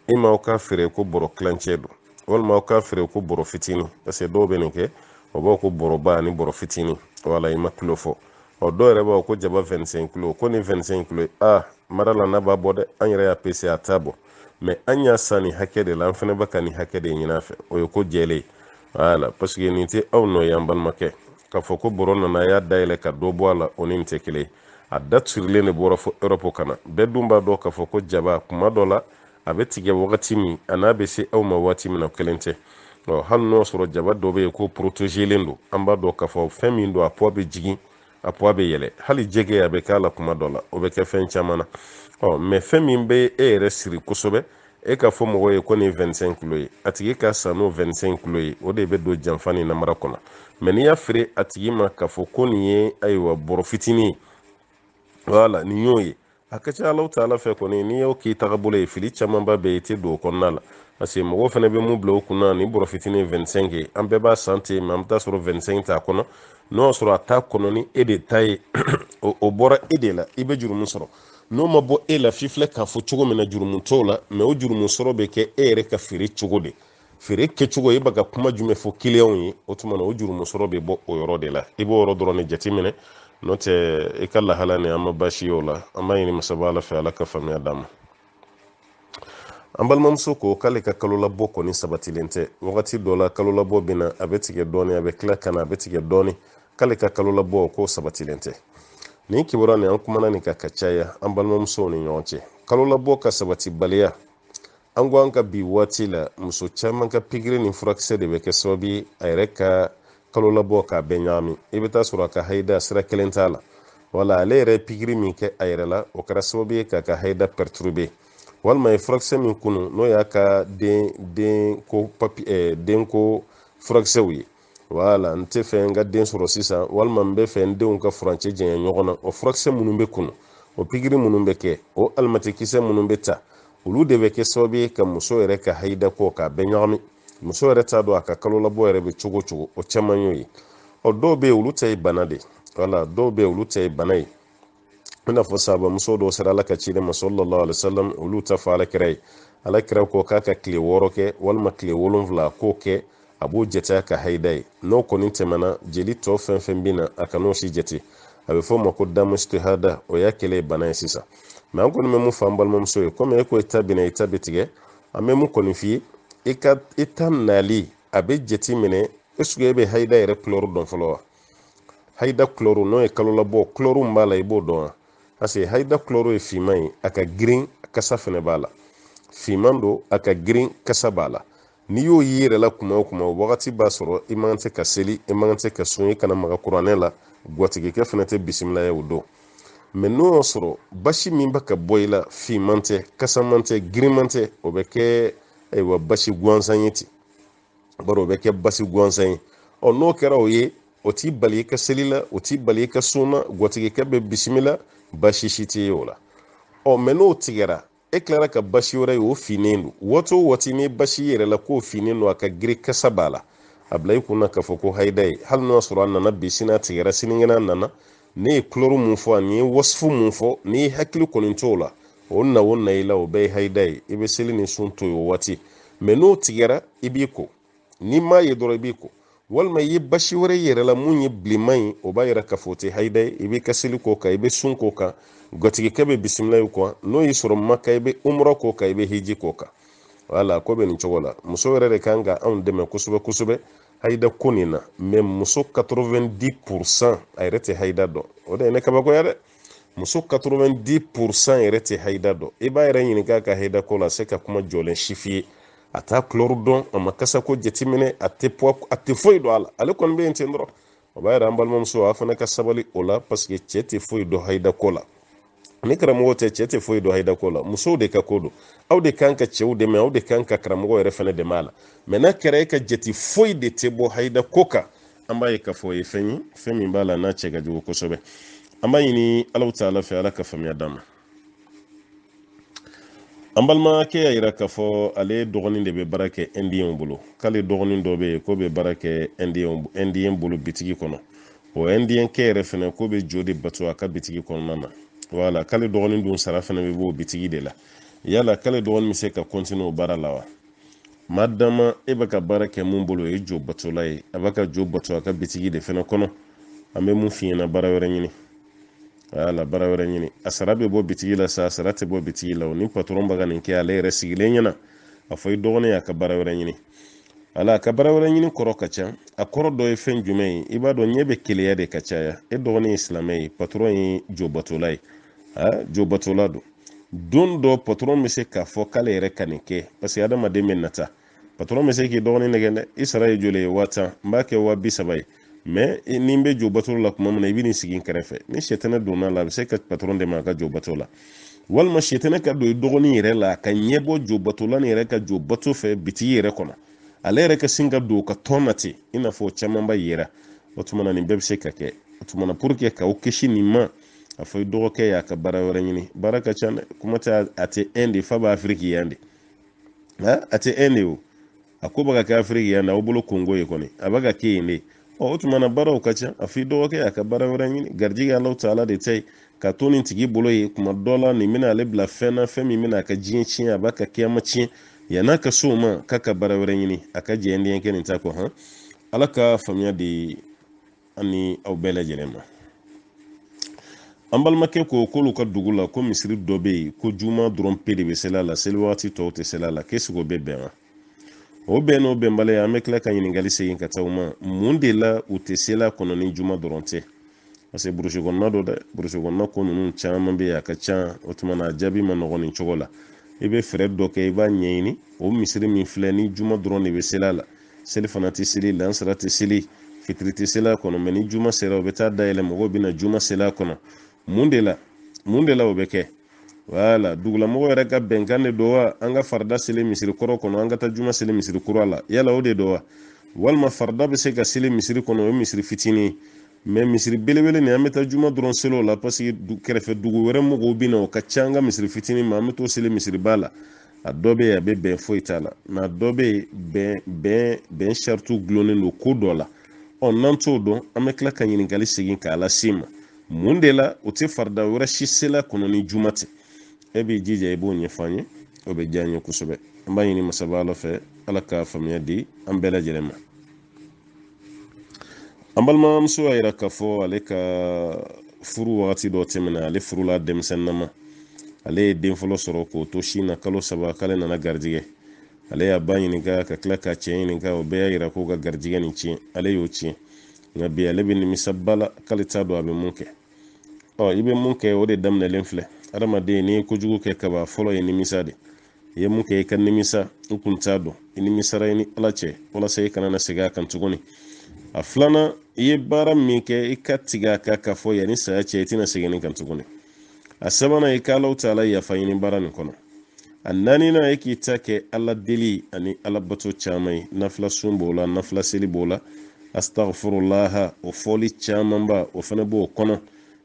i ma aw k'a feere ko bɔrɔ kilancɛ don walima aw k'a feere ko bɔrɔ fitinin parce que dɔw bɛ nin kɛ o b'a ko bɔrɔba ani bɔrɔ fitinin wala i ma kilo fɔ dɔw yɛrɛ b'a ko jaba 25 kilos ko ni 25 kilos mara la n'a b'a bɔ dɛ an yɛrɛ y'a pese a t'a bɔ mais an y'a san nin hakɛ de la an fɛnɛ bɛ ka nin hakɛ de ɲini a fɛ o ye ko jɛlen ye voilà parce que nin tɛ aw nɔ ye an balimakɛ k'a fɔ ko bɔrɔ nana a y'a dayɛlɛ ka dɔ bɔ a la o ni nin tɛ kelen ye a da turilen de bɔra fo Europe kana bɛɛ dun b'a dɔn k'a fɔ ko jaba kuma dɔ la a bɛ tigɛ wagati min a n'a bɛ se aw ma waati min na kelen tɛ hali n'o sɔrɔ jaba dɔ bɛ yen ko protégelen don an b'a dɔn k'a fɔ fɛn min don a poids bɛ jigin a poids bɛ yɛlɛ hali jɛgɛ a bɛ k'a la kuma dɔ la o bɛ kɛ fɛn caman na mais fɛn min bɛ e yɛrɛ siri kosɛbɛ e ka fɔ mɔgɔ ye ko nin 25 kilos ye a tigi ka san n'o 25 kilos ye o de bɛ don janfa ni namara kɔnɔ mais n'i y'a feere a tigi ma k'a fɔ ko nin ye ayiwa bɔrɔ fitinin ye voilà nin y'o ye a ka ca Ala ta Ala fɛ kɔni n'i y'o k'i tagabolo ye fili camanba bɛ yen i tɛ don o kɔnɔna la parce que mɔgɔw fana bɛ mun bila o kunna nin bɔrɔ fitinin 25 ye an bɛɛ b'a san ten mais an bɛ taa sɔrɔ 25 t'a kɔnɔ n'o y'a sɔrɔ a t'a kɔnɔ ni e de ta ye o bɔra e de la i bɛ jurumu sɔrɔ n'o ma bɔ e la f'i filɛ k'a fɔ cogo min na jurumu t'o la mais o jurumu sɔrɔ bɛ kɛ e yɛrɛ ka feere cogo de feere kɛcogo e bɛ ka kuma jumɛn fɔ client ye o tuma na o jurumu sɔrɔ bɛ bɔ o yɔrɔ de la i b'o yɔrɔ dɔrɔn de jateminɛ n'o tɛ i ka lahala ni an ma baasi ye o la an b'a ɲini masaba Ala fɛ Ala ka faamuya d'an ma an balimamuso ko k'ale ka kalo labɔ kɔni sabatilen tɛ wagati dɔ la kalo labɔ bɛ na a bɛ tigɛ dɔɔni a bɛ tila ka na a bɛ tigɛ dɔɔni k'ale ka kalo labɔ k'o sabatilen tɛ nin kibaruya nin an kumana nin kan ka caya an balimamusow ni ɲɔgɔn cɛ kalo labɔ ka sabati baliya an ko an ka bi waati la muso caman ka pikiri ni furakisɛ de bɛ kɛ sababu ye a yɛrɛ ka kalo labɔ k'a bɛɛ ɲagami i bɛ taa sɔrɔ a ka hayida sira kelen t'a la wala ale yɛrɛ pikiri min kɛ a yɛrɛ la o kɛra sababu ye k'a ka hayida perturber walima ye furakisɛ min kunu n'o y'a ka denko furakisɛw ye wala n tɛ fɛ n ka den sɔrɔ sisan walima n bɛ fɛ n denw ka furancɛ janya ɲɔgɔn na o furakisɛ minnu bɛ kunu o pikiri minnu bɛ kɛ o alimɛtikisɛ minnu bɛ ta olu de bɛ kɛ sababu ye ka muso yɛrɛ ka hayida kɔ k'a bɛɛ ɲagami muso yɛrɛ t'a dɔn a ka kalo labɔ yɛrɛ bɛ cogo cogo o caman y'o ye dɔw bɛ yen olu ta ye bana de wala dɔw bɛ yen olu ta ye bana ye i n'a fɔ sahaba muso dɔw sera Ala ka ciden ma sallallahu alaihi wasallam olu ta fɔ Alakira ye Alakira ko k'a ka tile 6 kɛ walima tile 7 k'o kɛ a b'o jate ka hayida ye n'o kɔni tɛmɛna jeli tɔ fɛn fɛn bɛ na a ka n'o si jate a bɛ fɔ o ma ko damu istihada o y'a kɛlɛ bana ye sisan mais an kɔni bɛ mun fɔ an balimamuso ye komi e ko i ta bɛna i ta bɛ tigɛ an bɛ mun kɔni f'i ye i ta nali a bɛ jate minɛ est-ce que e bɛ hayida yɛrɛ couleur dɔn fɔlɔ wa? Hayida couleur n'o ye kalo labɔ couleur min b'a la i b'o dɔn wa? Parce que hayida couleur ye finman ye a ka girin kasa fɛnɛ b'a la, finman don a ka girin kasa b'a la. N'i y'o y'i yɛrɛ la kuma o kuma o wagati b'a sɔrɔ i man kan tɛ ka seli i man kan tɛ ka sun i kana maga kuranɛ la gwatigikɛ fɛnɛ tɛ bisimila ye o don. Mais n'o y'a sɔrɔ basi min bɛ ka bɔ i la finman tɛ kasaman tɛ girinman tɛ o bɛ kɛ ayiwa basi gansan ye ten, bari o bɛ kɛ basi gansan ye. N'o kɛra o ye o t'i bali i ka seli la o t'i bali i ka sun na gwatigikɛ bɛ bisimila basi si tɛ ye o la. Mais n'o tigɛra e tilara ka basi wɛrɛ ye o finnen don waati o waati ni basi yɛrɛ la k'o finnen don a ka girin kasa b'a la a bila i kunna k'a fɔ ko hayida ye hali n'o y'a sɔrɔ a nana bi sini a tigɛra sinikɛnɛ a nana ne ye couleur mun fɔ ani ye wasifu mun fɔ n'i hakili kɔni t'o la o na i la o bɛɛ ye hayida ye i bɛ seli ni sun to yen o waati. Mais n'o tigɛra i b'i ko n'i m'a ye dɔrɔn i b'i ko walima i ye basi wɛrɛ yɛrɛ la mun ye bilenman ye o b'a yira k'a fɔ o tɛ hayida ye i b'i ka seli k'o kan i bɛ sun k'o kan gwatigikɛ bɛ bisimila ye kuwa n'o y'i sɔrɔ maka i bɛ umra k'o kan i bɛ hiji k'o kan wala ko bɛ nin cogo la. Muso yɛrɛ de kan ka anw dɛmɛ kosɛbɛ kosɛbɛ hayida ko nin na mais muso 90% a yɛrɛ tɛ hayida dɔn o de ye ne kabakoya dɛ. Muso 90% yɛrɛ tɛ hayida dɔn i b'a yɛrɛ ɲininka ka hayida ko la se ka kuma jɔlen si f'i ye a t'a couleur dɔn a ma kasa ko jateminɛ a tɛ foyi dɔn a la ale kɔni bɛ yen ten dɔrɔn o b'a yira an balimamuso a fana ka sabali o la parce que cɛ tɛ foyi dɔn hayida ko la. Ni karamɔgɔ tɛ cɛ tɛ foyi dɔn hayida ko la musow de ka ko don aw de kan ka cɛw dɛmɛ aw de kan ka karamɔgɔ yɛrɛ fana dɛmɛ a la. Mais n'a kɛra e ka jate foyi de tɛ bɔ hayida ko kan an b'a ye k'a fɔ o ye fɛn ye fɛn min b'a la n'a cɛ ka jugu kosɛbɛ. An b'a ɲini Alahu Taala fɛ Ala ka faamuya d'an ma. An balimakɛ y'a yira k'a fɔ ale dɔgɔnin de bɛ baara kɛ indien bolo k'ale dɔgɔnin dɔ bɛ yen k'o bɛ baara kɛ indien bolo bitigi kɔnɔ o indien kɛ yɛrɛ fɛnɛ k'o bɛ jo de bato a ka bitigi kɔnɔna na wala k'ale dɔgɔnin dun sara fɛnɛ bɛ bɔ o bitigi de la yala k'ale dɔgɔnin bɛ se ka continuer o baara la wa? Madama e bɛ ka baara kɛ mun bolo o ye jo batola ye a bɛ ka jo bato a ka bitigi de fɛnɛ kɔnɔ an bɛ mun f'i ɲɛna baara wɛrɛ ɲini wala baara wɛrɛ ɲini a sara bɛ bɔ bitigi la sa a sara tɛ bɔ bitigi la o ni patron bɛ ka nin kɛ ale yɛrɛ sigilen ɲɛna a fɔ i dɔgɔnin a ka baara wɛrɛ ɲini ala ka baara wɛrɛ ɲini kɔrɔ ka ca a kɔrɔ dɔ ye fɛn jumɛn ye i b'a dɔn ɲɛ bɛ keleya de ka caya e dɔgɔnin ye silamɛ ye patron ye jo batola ye jo batola don dɔ patron bɛ se k'a fɔ k'ale yɛrɛ ka nin kɛ parce que adamaden bɛ nata patron bɛ se k'i dɔgɔnin nɛgɛ dɛ i sara ye joli ye 50 n b'a kɛ 30 ye mais ni n bɛ jo bato la tuma min na i bɛ nin sigi n kɛrɛfɛ ni sɛtɛnɛ donna la a bɛ se ka patron dɛmɛ a ka jo bato la walima sɛtɛnɛ ka don i dɔgɔnin yɛrɛ la ka ɲɛ bɔ jo batola ni yɛrɛ ka jo bato fɛ bitigi yɛrɛ kɔnɔ ale yɛrɛ ka sin ka don ka tɔn na ten i n'a fɔ caman b'a yira o tuma na nin bɛɛ bɛ se ka kɛ o tuma na pour que k'aw kisi nin ma a fɔ i dɔgɔkɛ y'a ka baara wɛrɛ ɲini baara ka ca dɛ kuma tɛ a tɛ un de fa b'a Afiriki yan de a tɛ un de o a ko bɛ ka kɛ Afiriki yan de aw bolo Kongo ye kɔni a bɛ ka kɛ yen de o tuma na baaraw ka ca a fɔ i dɔgɔkɛ y'a ka baara wɛrɛ ɲini garijɛgɛ Alahu Taala de ta ye ka to nin tigi bolo ye kuma dɔ la nin bɛna ale bila fɛn na fɛn min bɛna a ka diɲɛ tiɲɛ a b'a ka kiyama tiɲɛ yan'a ka so o ma k'a ka baara wɛrɛ ɲini a ka jɛ indien kɛ nin ta kɔ Ala ka faamuya di an ni aw bɛɛ lajɛlen ma. An balimakɛ ko k'olu ka dugu la ko misiri dɔ bɛ yen ko juma dɔrɔn pe de bɛ seli a la seli waati tɔw tɛ seli a la qu'est-ce que o bɛ bɛn wa? O bɛn n'o bɛnbaliya an bɛ tila ka ɲininkali segin ka taa o ma mun de la u tɛ seli a kɔnɔ ni juma dɔrɔn tɛ parce que burusi kɔnɔna don dɛ burusi kɔnɔna ko ninnu caman bɛ yen a ka ca o tuma na a jaabi ma nɔgɔn nin cogo la i bɛ fɛɛrɛ dɔ kɛ i b'a ɲɛɲini o misiri min filɛ ni juma dɔrɔn de bɛ seli a la seli fana tɛ seli lansara tɛ seli fitiri tɛ seli a kɔnɔ mais ni juma sera o bɛ taa dayɛlɛ mɔgɔw bɛ na juma seli a kɔnɔ mun de la o bɛ kɛ wala dugulamɔgɔ yɛrɛ ka bɛnkan de don wa an ka farida seli misiri kɔrɔ kɔnɔ an ka taa juma seli misiri kura la yala o de don wa walima farida bɛ se ka seli misiri kɔnɔ o ye misiri fitinin mais misiri belebele nin an bɛ taa juma dɔrɔn seli o la parce que kɛrɛfɛ dugu wɛrɛ mɔgɔw bɛ na o ka ca an ka misiri fitinin ma an bɛ t'o seli misiri ba la a dɔ bɛ yen a bɛ bɛn foyi t'a la mais a dɔ bɛ yen bɛn saritiw gulonnen don ko dɔ la n'an t'o dɔn an bɛ tila ka ɲininkali segin k'a lase ma mun de la o tɛ farida wɛrɛ si seli a kɔnɔ ni juma tɛ e b'i jija i b'o ɲɛfɔ an ye o bɛ diya an ye kosɛbɛ an b'a ɲini masaba Ala fɛ Ala ka faamuya di an bɛɛ lajɛlen ma. An balimamuso y'a yira k'a fɔ ale ka furu wagati dɔ tɛmɛna ale furula denmisɛnnin ma ale ye den fɔlɔ sɔrɔ k'o to sin na kalo 3 k'ale nana garijɛgɛ ale ya ba ɲininka ka tila ka cɛ ɲininka o bɛɛ y'a yira ko ka garijigɛ nin tiɲɛ ale y'o tiɲɛ nka bi ale bɛ nimisa ba la k'ale t'a dɔn a bɛ mun kɛ i bɛ mun kɛ o de daminɛlen filɛ adamaden n'i ye kojugu kɛ kaba fɔlɔ ye nimisa de i ye mun kɛ i ka nimisa n kun t'a dɔn i nimisara i ni ala cɛ walasa i kana na segin a kan tuguni a filanan i ye baara min kɛ i ka tigɛ a kan k'a fɔ yanni saya cɛ i tɛna segin nin kan tuguni a sabanan i ka alaw ta ala yafa ɲini baara nin kɔnɔ a naaninan e k'i ta kɛ ala deli ani ala bato caman ye nafila sun b'o la nafila seli b'o la astaghfirullah o fɔli camanba o fana b'o kɔnɔ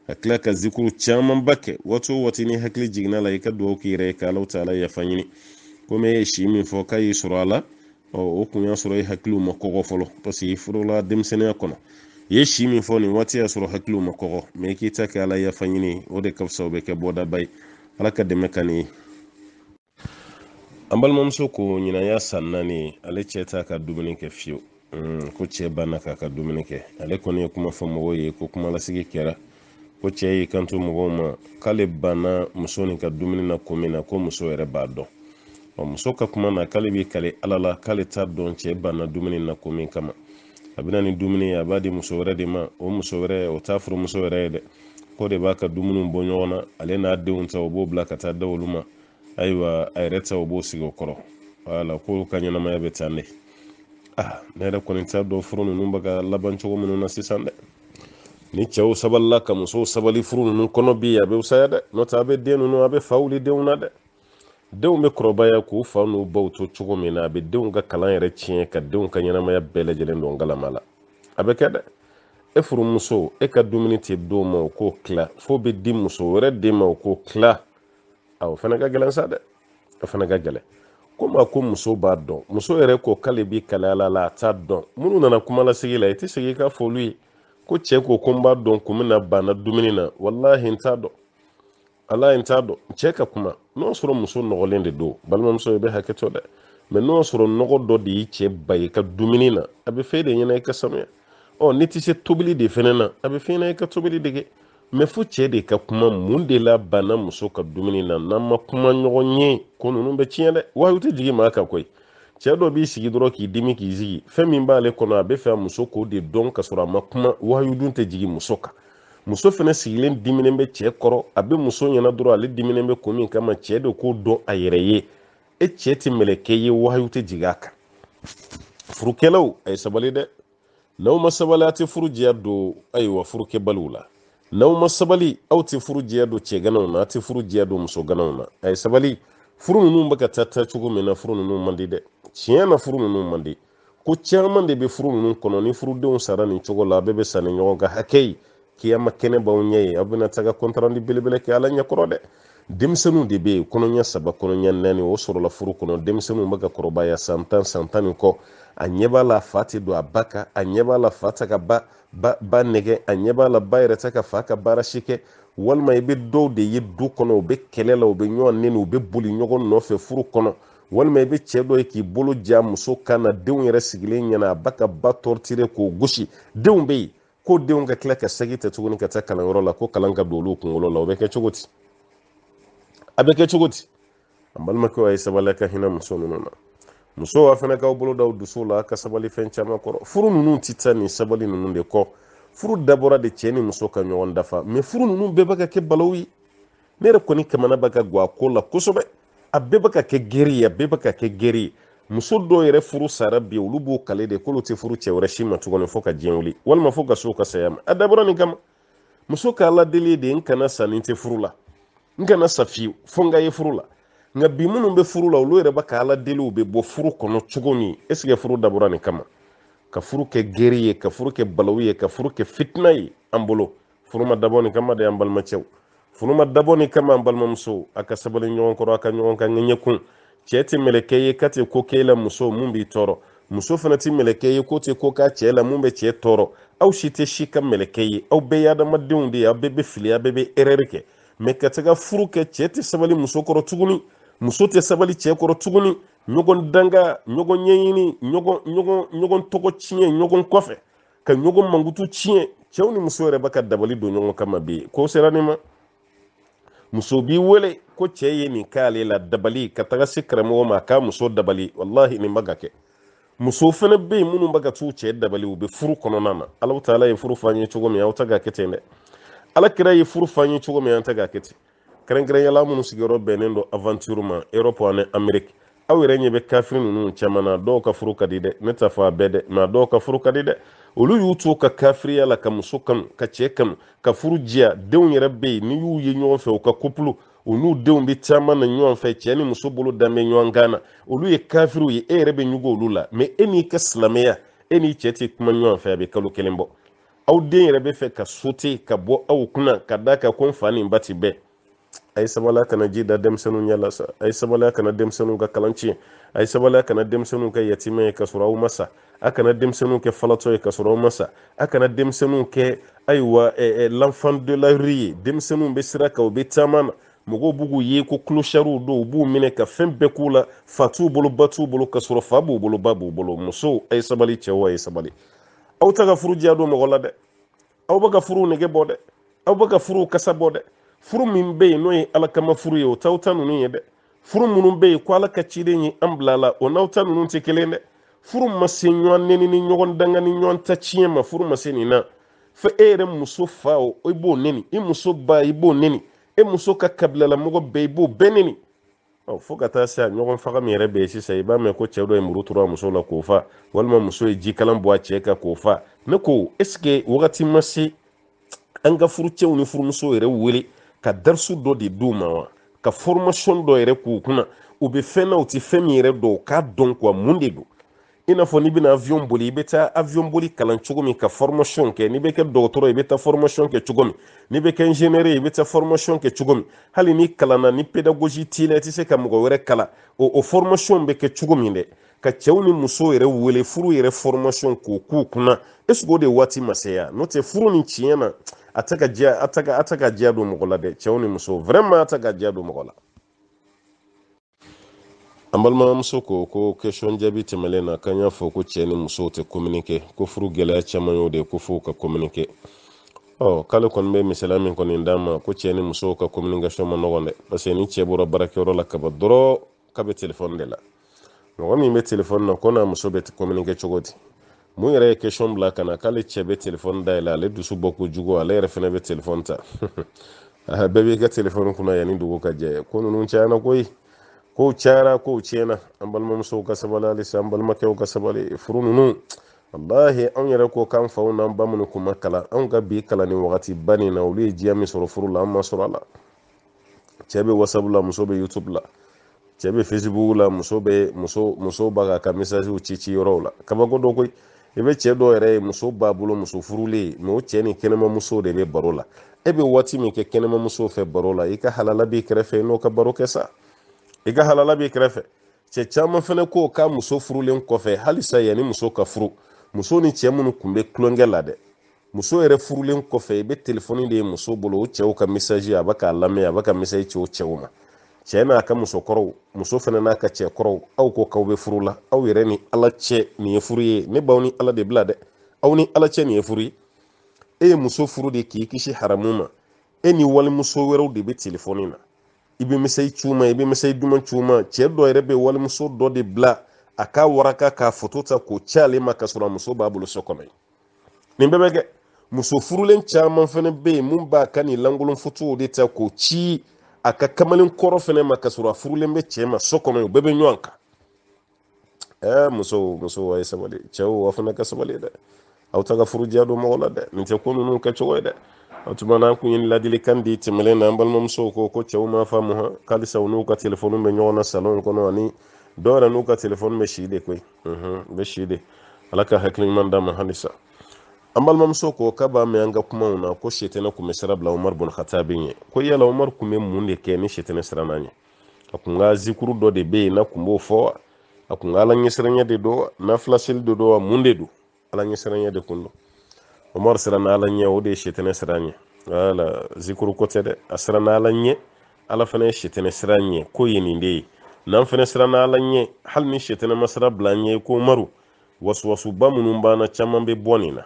ka tila ka zikuru camanba kɛ waati o waati ni hakili jiginna la i ka dugawu k'i yɛrɛ ye ka alaw ta ala yafa ɲini komi e ye si min fɔ k'a y'i sɔrɔ a la o kun y'a sɔrɔ i hakiliw ma kɔgɔ fɔlɔ parce que i furula denmisɛnninya kɔnɔ i ye si min fɔ nin waati y'a sɔrɔ hakiliw ma kɔgɔ mais i k'i ta kɛ ala yafa ɲini o de ka fisa o bɛ kɛ bɔdaba ye ala ka dɛmɛ ka nin ye an balimamuso ko ɲinan y'a san 4 ale cɛ t'a ka dumuni kɛ fiyewu ko cɛ banna k'a ka dumuni kɛ ale kɔni ye kuma fɔ mɔgɔw ye ko kumalasigi kɛra ko cɛ y'i kanto mɔgɔw ma k'ale banna muso nin ka dumuni na ko min na ko muso yɛrɛ b'a dɔn muso ka kuma na k'ale b'i kale ala la k'ale t'a dɔn cɛ banna dumuni na ko min kama a bɛna ni dumuni a b'a di muso wɛrɛ de ma o muso wɛrɛ o t'a furumuso wɛrɛ ye dɛ ko de b'a ka dumuniw bɔ ɲɔgɔn na ale n'a denw ta o b'o bila ka taa da olu ma ayiwa a yɛrɛ ta o b'o sigi o kɔrɔ wala ko ka ɲɛnamaya bɛ tan de ne yɛrɛ kɔni t'a dɔn furu ninnu bɛ ka laban cogo minnu na sisan dɛ ni cɛw sabalila ka musow sabali furu ninnu kɔnɔ bi a bɛ fisaya dɛ n'o tɛ a bɛ den ninnu a bɛ fa wuli denw na dɛ denw bɛ kɔrɔbaya k'u fa n'u baw to cogo min na a bɛ denw ka kalan yɛrɛ tiɲɛ ka denw ka ɲɛnamaya bɛɛ lajɛlen don galama la a bɛ kɛ dɛ e furumuso e ka dumuni tɛ d'o ma o k'o tila fo bɛ di muso wɛrɛ den ma o k'o tila o fana ka gɛlɛn sa dɛ o fana ka gɛlɛn komi a ko muso b'a dɔn muso yɛrɛ ko k'ale b'i kale ala la a t'a dɔn minnu nana kumalasigi la i tɛ segin i ka fɔ olu ye ko cɛ ko ko n b'a dɔn kun bɛna banna dumuni na walahi n t'a dɔn ala in t'a dɔn cɛ ka kuma n'o sɔrɔ muso nɔgɔlen de don balimamuso i bɛ hakɛ to dɛ mɛ n'o sɔrɔ nɔgɔ dɔ de y'i cɛ ba i ka dumuni na a bɛ fɛ de ɲɛna i ka sanuya n'i tɛ se tobili de fɛnɛ na a bɛ fɛ ɲɛna i ka tobili dege mɛ fo cɛ de ka kuma mun de la banna muso ka dumuni na n'an ma kuma ɲɔgɔn ye ko ninnu bɛ tiɲɛ dɛ wayu tɛ jigin maa kan koyi cɛ dɔ b'i sigi dɔrɔn k'i dimi k'i sigi fɛn min b'ale kɔnɔ a bɛ fɛ a muso k'o de dɔn ka sɔrɔ a ma kuma wayu dun tɛ jigin muso kan muso fɛnɛ sigilen diminen bɛ cɛ kɔrɔ a bɛ muso ɲɛna dɔrɔn ale diminen bɛ ko min kama cɛ de k'o dɔn a yɛrɛ ye e cɛ tɛ mɛlɛkɛ ye wahayu tɛ jigin a kan furukɛlaw a ye sabali dɛ n'aw ma sabali a tɛ furu diya don ayiwa furukɛbaliw la n'aw ma sabali aw tɛ furu diya don cɛganaw na a tɛ furu diya don musoganaw na a ye sabali furu ninnu bɛ ka taa cogo min na furu ninnu man di dɛ tiɲɛ na furu ninnu man di ko caman de bɛ furu ninnu kɔnɔ ni furudenw sara nin cogo la a bɛɛ bɛ sa ni ɲɔgɔn ka hakɛ ye kiyama kɛnɛ b'aw ɲɛ ye aw bɛna taga kɔntarandi belebele kɛ ala ɲɛkɔrɔ dɛ denmisɛnninw de bɛ yen kɔnɔɲɛ 3 kɔnɔɲɛ 4 o sɔrɔla furu kɔnɔ denmisɛnninw bɛ ka kɔrɔbaya san 10 san 10 ni kɔ a ɲɛ b'a la fa tɛ don a ba kan a ɲɛ b'a la fa tɛ ka ba nɛgɛ a ɲɛ b'a la ba yɛrɛ tɛ ka fa ka baara si kɛ walima i bɛ dɔw de ye du kɔnɔ u bɛ kɛlɛ la u bɛ ɲɔgɔn nɛni u bɛ boli ɲɔgɔn nɔfɛ furu kɔnɔ walima i bɛ cɛ dɔ ye k'i bolo ja muso kan na denw yɛrɛ sigilen ɲɛna a ba ka ba tɔrɔtire k'o gosi denw bɛ yen ko denw ka tila ka segin tɛ tuguni ka taa kalanyɔrɔ la ko kalan ka don olu kunkolo la o bɛ kɛ cogo di a bɛ kɛ cogo di an balimakɛw a ye sabali ka hinɛ muso ninnu na musow a fana k'aw bolo d'aw dusu la ka sabali fɛn caman kɔrɔ furu ninnu tɛ taa nin sabali ninnu de kɔ furu dabɔra de cɛ ni muso ka ɲɔgɔn dafa mɛ furu ninnu bɛɛ bɛ ka kɛ balawu ye ne yɛrɛ kɔni kamana bɛ ka guwa a ko la kosɛbɛ a bɛɛ bɛ ka kɛ gere ye a bɛɛ bɛ ka kɛ gere ye muso dɔw yɛrɛ furu sara bi olu b'o kale de k'olu tɛ furu cɛ wɛrɛ si ma tuguni fo ka diɲɛ wuli walima fo ka so ka saya ma a dabɔra nin kama muso ka ala deli de n kana sa ni tɛ furu la n kana sa fiyewu fo n ka ye furu la nka bi minnu bɛ furu la olu yɛrɛ bɛ ka ala deliw bɛ bɔ furu kɔnɔ cogo min est ce que furu dabɔra nin kama ka furu kɛ gere ye ka furu kɛ balawu ye ka furu kɛ fitina ye an bolo furu ma dabɔ nin kama de an balimacɛw furu ma dabɔ nin kama an balimamuso a ka sabali ɲɔgɔn kɔrɔ a ka ɲɔgɔn ka ŋɛɲɛkun cɛ tɛ mɛlɛkɛ ye ka tɛ ko k'e la muso mun b'i tɔɔrɔ muso fana tɛ mɛlɛkɛ ye ko tɛ ko k'a cɛ la mun bɛ cɛ tɔɔrɔ aw si tɛ si ka mɛlɛkɛ ye aw bɛɛ ye adamadenw de ye aw bɛɛ bɛ fili aw bɛɛ bɛ erreur kɛ mɛ ka taga furu kɛ cɛ tɛ sabali muso kɔrɔ tuguni muso tɛ sabali cɛ kɔrɔ tuguni ɲɔgɔn danga ɲɔgɔn ɲɛɲini ɲɔgɔn tɔgɔ tiɲɛ ɲɔgɔn kɔfɛ ka ɲɔgɔn mankutu tiɲɛ cɛw ni muso yɛrɛ bɛ ka dabali don ɲɔgɔn kama bi ko sera nin ma muso b'i wele ko cɛ ye nin k'ale la dabali ka taga se karamɔgɔ ma k'a muso dabali wallahi nin ma ka kɛ muso fana bɛ yen minnu bɛ ka t'u cɛ dabali u bɛ furu kɔnɔna na Alahu taala ye furu fɔ an ye cogo min aw tɛ ka kɛ ten dɛ Ala kira ye furu fɔ an ye cogo min an tɛ ka kɛ ten kɛrɛnkɛrɛnyala minnu sigiyɔrɔ bɛnnen don aventure ma Europe ani Amérique aw yɛrɛ ɲɛ bɛ kafiri ninnu caman na dɔw ka furu ka di dɛ ne t'a fɔ a bɛɛ dɛ nka dɔw ka furu ka di dɛ olu y'u to ka kafiriya la ka muso kanu ka cɛ kanu ka furu diya denw yɛrɛ bɛ yen ni y'u ye ɲɔgɔn fɛ u ka couple u n'u denw bɛ caman na ɲɔgɔn fɛ cɛ ni muso bolo danbɛ ɲɔgɔn kan na olu ye kafiriw ye e yɛrɛ bɛ ɲugu olu la mais e n'i ka silamɛya e n'i cɛ tɛ kuma ɲɔgɔn fɛ a bɛ kalo kelen bɔ aw den yɛrɛ bɛ fɛ ka sauter ka bɔ aw kunna ka da ka ko n fa nin ba ti bɛɛ a ye sabali a kana ji da denmisɛnninw ɲɛ la sa a ye sabali a kana denmisɛnninw ka kalan tiɲɛ a ye sabali a kana denmisɛnninw kɛ yatimɛ ye ka sɔrɔ aw ma sa a kana denmisɛnninw kɛ falatɔ ye ka sɔrɔ aw ma sa a kana denmisɛnninw kɛ ayiwa l'enfant de la rue ye denmisɛnninw bɛ sira kan u bɛ caman na mɔgɔw b'u k'u ye ko clochardw don u b'u minɛ ka fɛn bɛɛ k'u la fa t'u bolo ba t'u bolo ka sɔrɔ fa b'u bolo ba b'u bolo musow a ye sabali cɛw a ye sabali aw tɛ ka furu diya don mɔgɔ la dɛ aw bɛ ka furu nege bɔ dɛ aw bɛ ka furu kasa bɔ dɛ furu min bɛ yen n'o ye ala kama furu ye o t'aw ta ninnu ye dɛ furu minnu bɛ yen ko ala ka ciden ye an bila la o n'aw ta ninnu tɛ kelen dɛ furu ma se ɲɔgɔn neni ni ɲɔgɔn danga ni ɲɔgɔn ta tiɲɛ ma furu ma se nin na fo e yɛrɛ muso fa o i b'o neni i muso ba i b'o neni e muso ka kabilalamɔgɔ bɛɛ i b'o bɛɛ neni fo ka taa se a ɲɔgɔn faga min yɛrɛ bɛ yen sisan i b'a mɛn ko cɛ dɔ ye muru turu a muso la k'o fa walima muso ye jikalan bɔ a cɛ kan k'o fa ne ko est ce que wagati ma se an ka furucɛw ni furumusow yɛrɛ wele ka darisu dɔ de d'u ma wa ka formation dɔ yɛrɛ k'u kunna u bɛ fɛn na u tɛ fɛn min yɛrɛ dɔn u k'a dɔn quoi mun de don i n'a fɔ n'i bɛna avion boli i bɛ taa avion boli kalan cogo min ka formation kɛ n'i bɛ kɛ dɔgɔtɔrɔ i bɛ taa formation kɛ cogo min n'i bɛ kɛ ingénieur i bɛ taa formation kɛ cogo min hali n'i kalanna ni pédagogie t'i la i tɛ se ka mɔgɔ wɛrɛ kalan o formation bɛ kɛ cogo min dɛ ka cɛw ni musow yɛrɛ wele furu yɛrɛ formation k'o k'u kunna est ce que o de waati ma se ya n'o tɛ furu nin tiɲɛ na a tɛ ka diya don mɔgɔ la dɛ cɛw ni musow vraiment a tɛ ka diya don mɔgɔ la an balimamuso ko question jaabi tɛmɛlen na k'an y'a fɔ ko cɛ ni musow tɛ communiquer ko furu gɛlɛya caman y'o de ye ko f'u ka communiquer k'ale kɔni bɛ misaliya min kɔni d'an ma ko cɛ ni musow ka communication ma nɔgɔn dɛ parce que ni cɛ bɔra baarakɛyɔrɔ la ka ban dɔrɔn k'a bɛ téléphone de la mɔgɔ min bɛ téléphone na ko n'a muso bɛ communiquer cogo di mun yɛrɛ ye question bila ka na k'ale cɛ bɛ téléphone dayɛlɛ ale dusu bɔ kojugu ale yɛrɛ fana bɛ téléphone ta bɛɛ b'i ka téléphone kunna yanni dugu ka jɛ ko ninnu cayana koyi kow cayara kow tiɲɛna an balimamusow ka sabali halisa an balimakɛw ka sabali furu ninnu wallahi anw yɛrɛ ko k'an faw n'an ba minnu kun ma kalan anw ka bi kalan ni wagati ba nin na olu ye diya min sɔrɔ furu la an ma sɔrɔ a la cɛ bɛ whatsapp la muso bɛ youtube la cɛ bɛ facebook la muso b'a ka message ci yɔrɔw la kabako dɔ koyi i bɛ cɛ dɔw yɛrɛ ye muso b'a bolo muso furulen mais o cɛ ni kɛnɛmamuso de bɛ baro la e bɛ waati min kɛ kɛnɛmamuso fɛ baro la i ka halala b'i kɛrɛfɛ n'o ka baro kɛ sa i ka halala b'i kɛrɛfɛ cɛ caman fana ko k'a muso furulen kɔfɛ halisa yanni muso ka furu muso ni cɛ minnu tun bɛ tulonkɛ la dɛ muso yɛrɛ furulen kɔfɛ i bɛ telefɔni de ye muso bolo o cɛw ka message a bɛ k'a lamɛn a bɛ ka message ci o cɛw ma cɛ n'a ka musokɔrɔw muso fana n'a ka cɛkɔrɔw aw ko k'aw bɛ furu la aw yɛrɛ ni ala cɛ nin ye furu ye ne b'aw ni ala de bila dɛ aw ni ala cɛ nin ye furu ye e ye muso furu de k'i kisi haramu ma e ni walimuso wɛrɛw de bɛ telefɔni na i bɛ message ci u ma i bɛ message duman ci u ma cɛ dɔ yɛrɛ bɛ walimuso dɔ de bila a ka waraka k'a photo ta k'o ci ale ma ka sɔrɔ a muso b'a bolo so kɔnɔ nin bɛɛ bɛ kɛ muso furulen caman fana bɛ yen mun b'a ka nin lankolon photo de ta k'o ci a ka kamalen kɔrɔ fana ma ka sɔrɔ a furulen bɛ cɛ ma so kɔnɔ u bɛɛ bɛ ɲɔgɔn kan muso a ye sabali cɛw a fana ka sabali dɛ aw ta ka furu diya don mɔgɔ la dɛ nin tɛ ko ninnu kɛcogo ye dɛ o tuma na an kun ye ladilikan di tɛmɛlen na an balimamusow ko cɛw ma faamu halisa u n'u ka telefɔni bɛ ɲɔgɔn na salon kɔnɔ ani dɔw yɛrɛ n'u ka telefɔni bɛ si de koyi u bɛ si de ala ka hakili ɲuman d'a ma halisa an balimamuso ko k'a b'a mɛn an ka kumaw na ko sitana tun bɛ sira bila Umar bun Khatab ɲɛ ko yala Umar tun bɛ mun de kɛ ni sitana siranna ɲɛ a kun ka zikuru dɔ de bɛ yen n'a kun b'o fɔ a kun ka ala ɲɛsiranya de don nafila seli de don mun de don ala ɲɛsiranya de kun don Umar siranna ala ɲɛ o de ye sitana siran ɲɛ wala zikuru ko tɛ dɛ a siranna ala ɲɛ ala fana ye sitana siran ɲɛ ko ye nin de ye n'an fana siranna ala ɲɛ hali ni sitana ma sira bila an ɲɛ ko Umaru wasuwasuba minnu b'an na caman bɛ bɔ nin na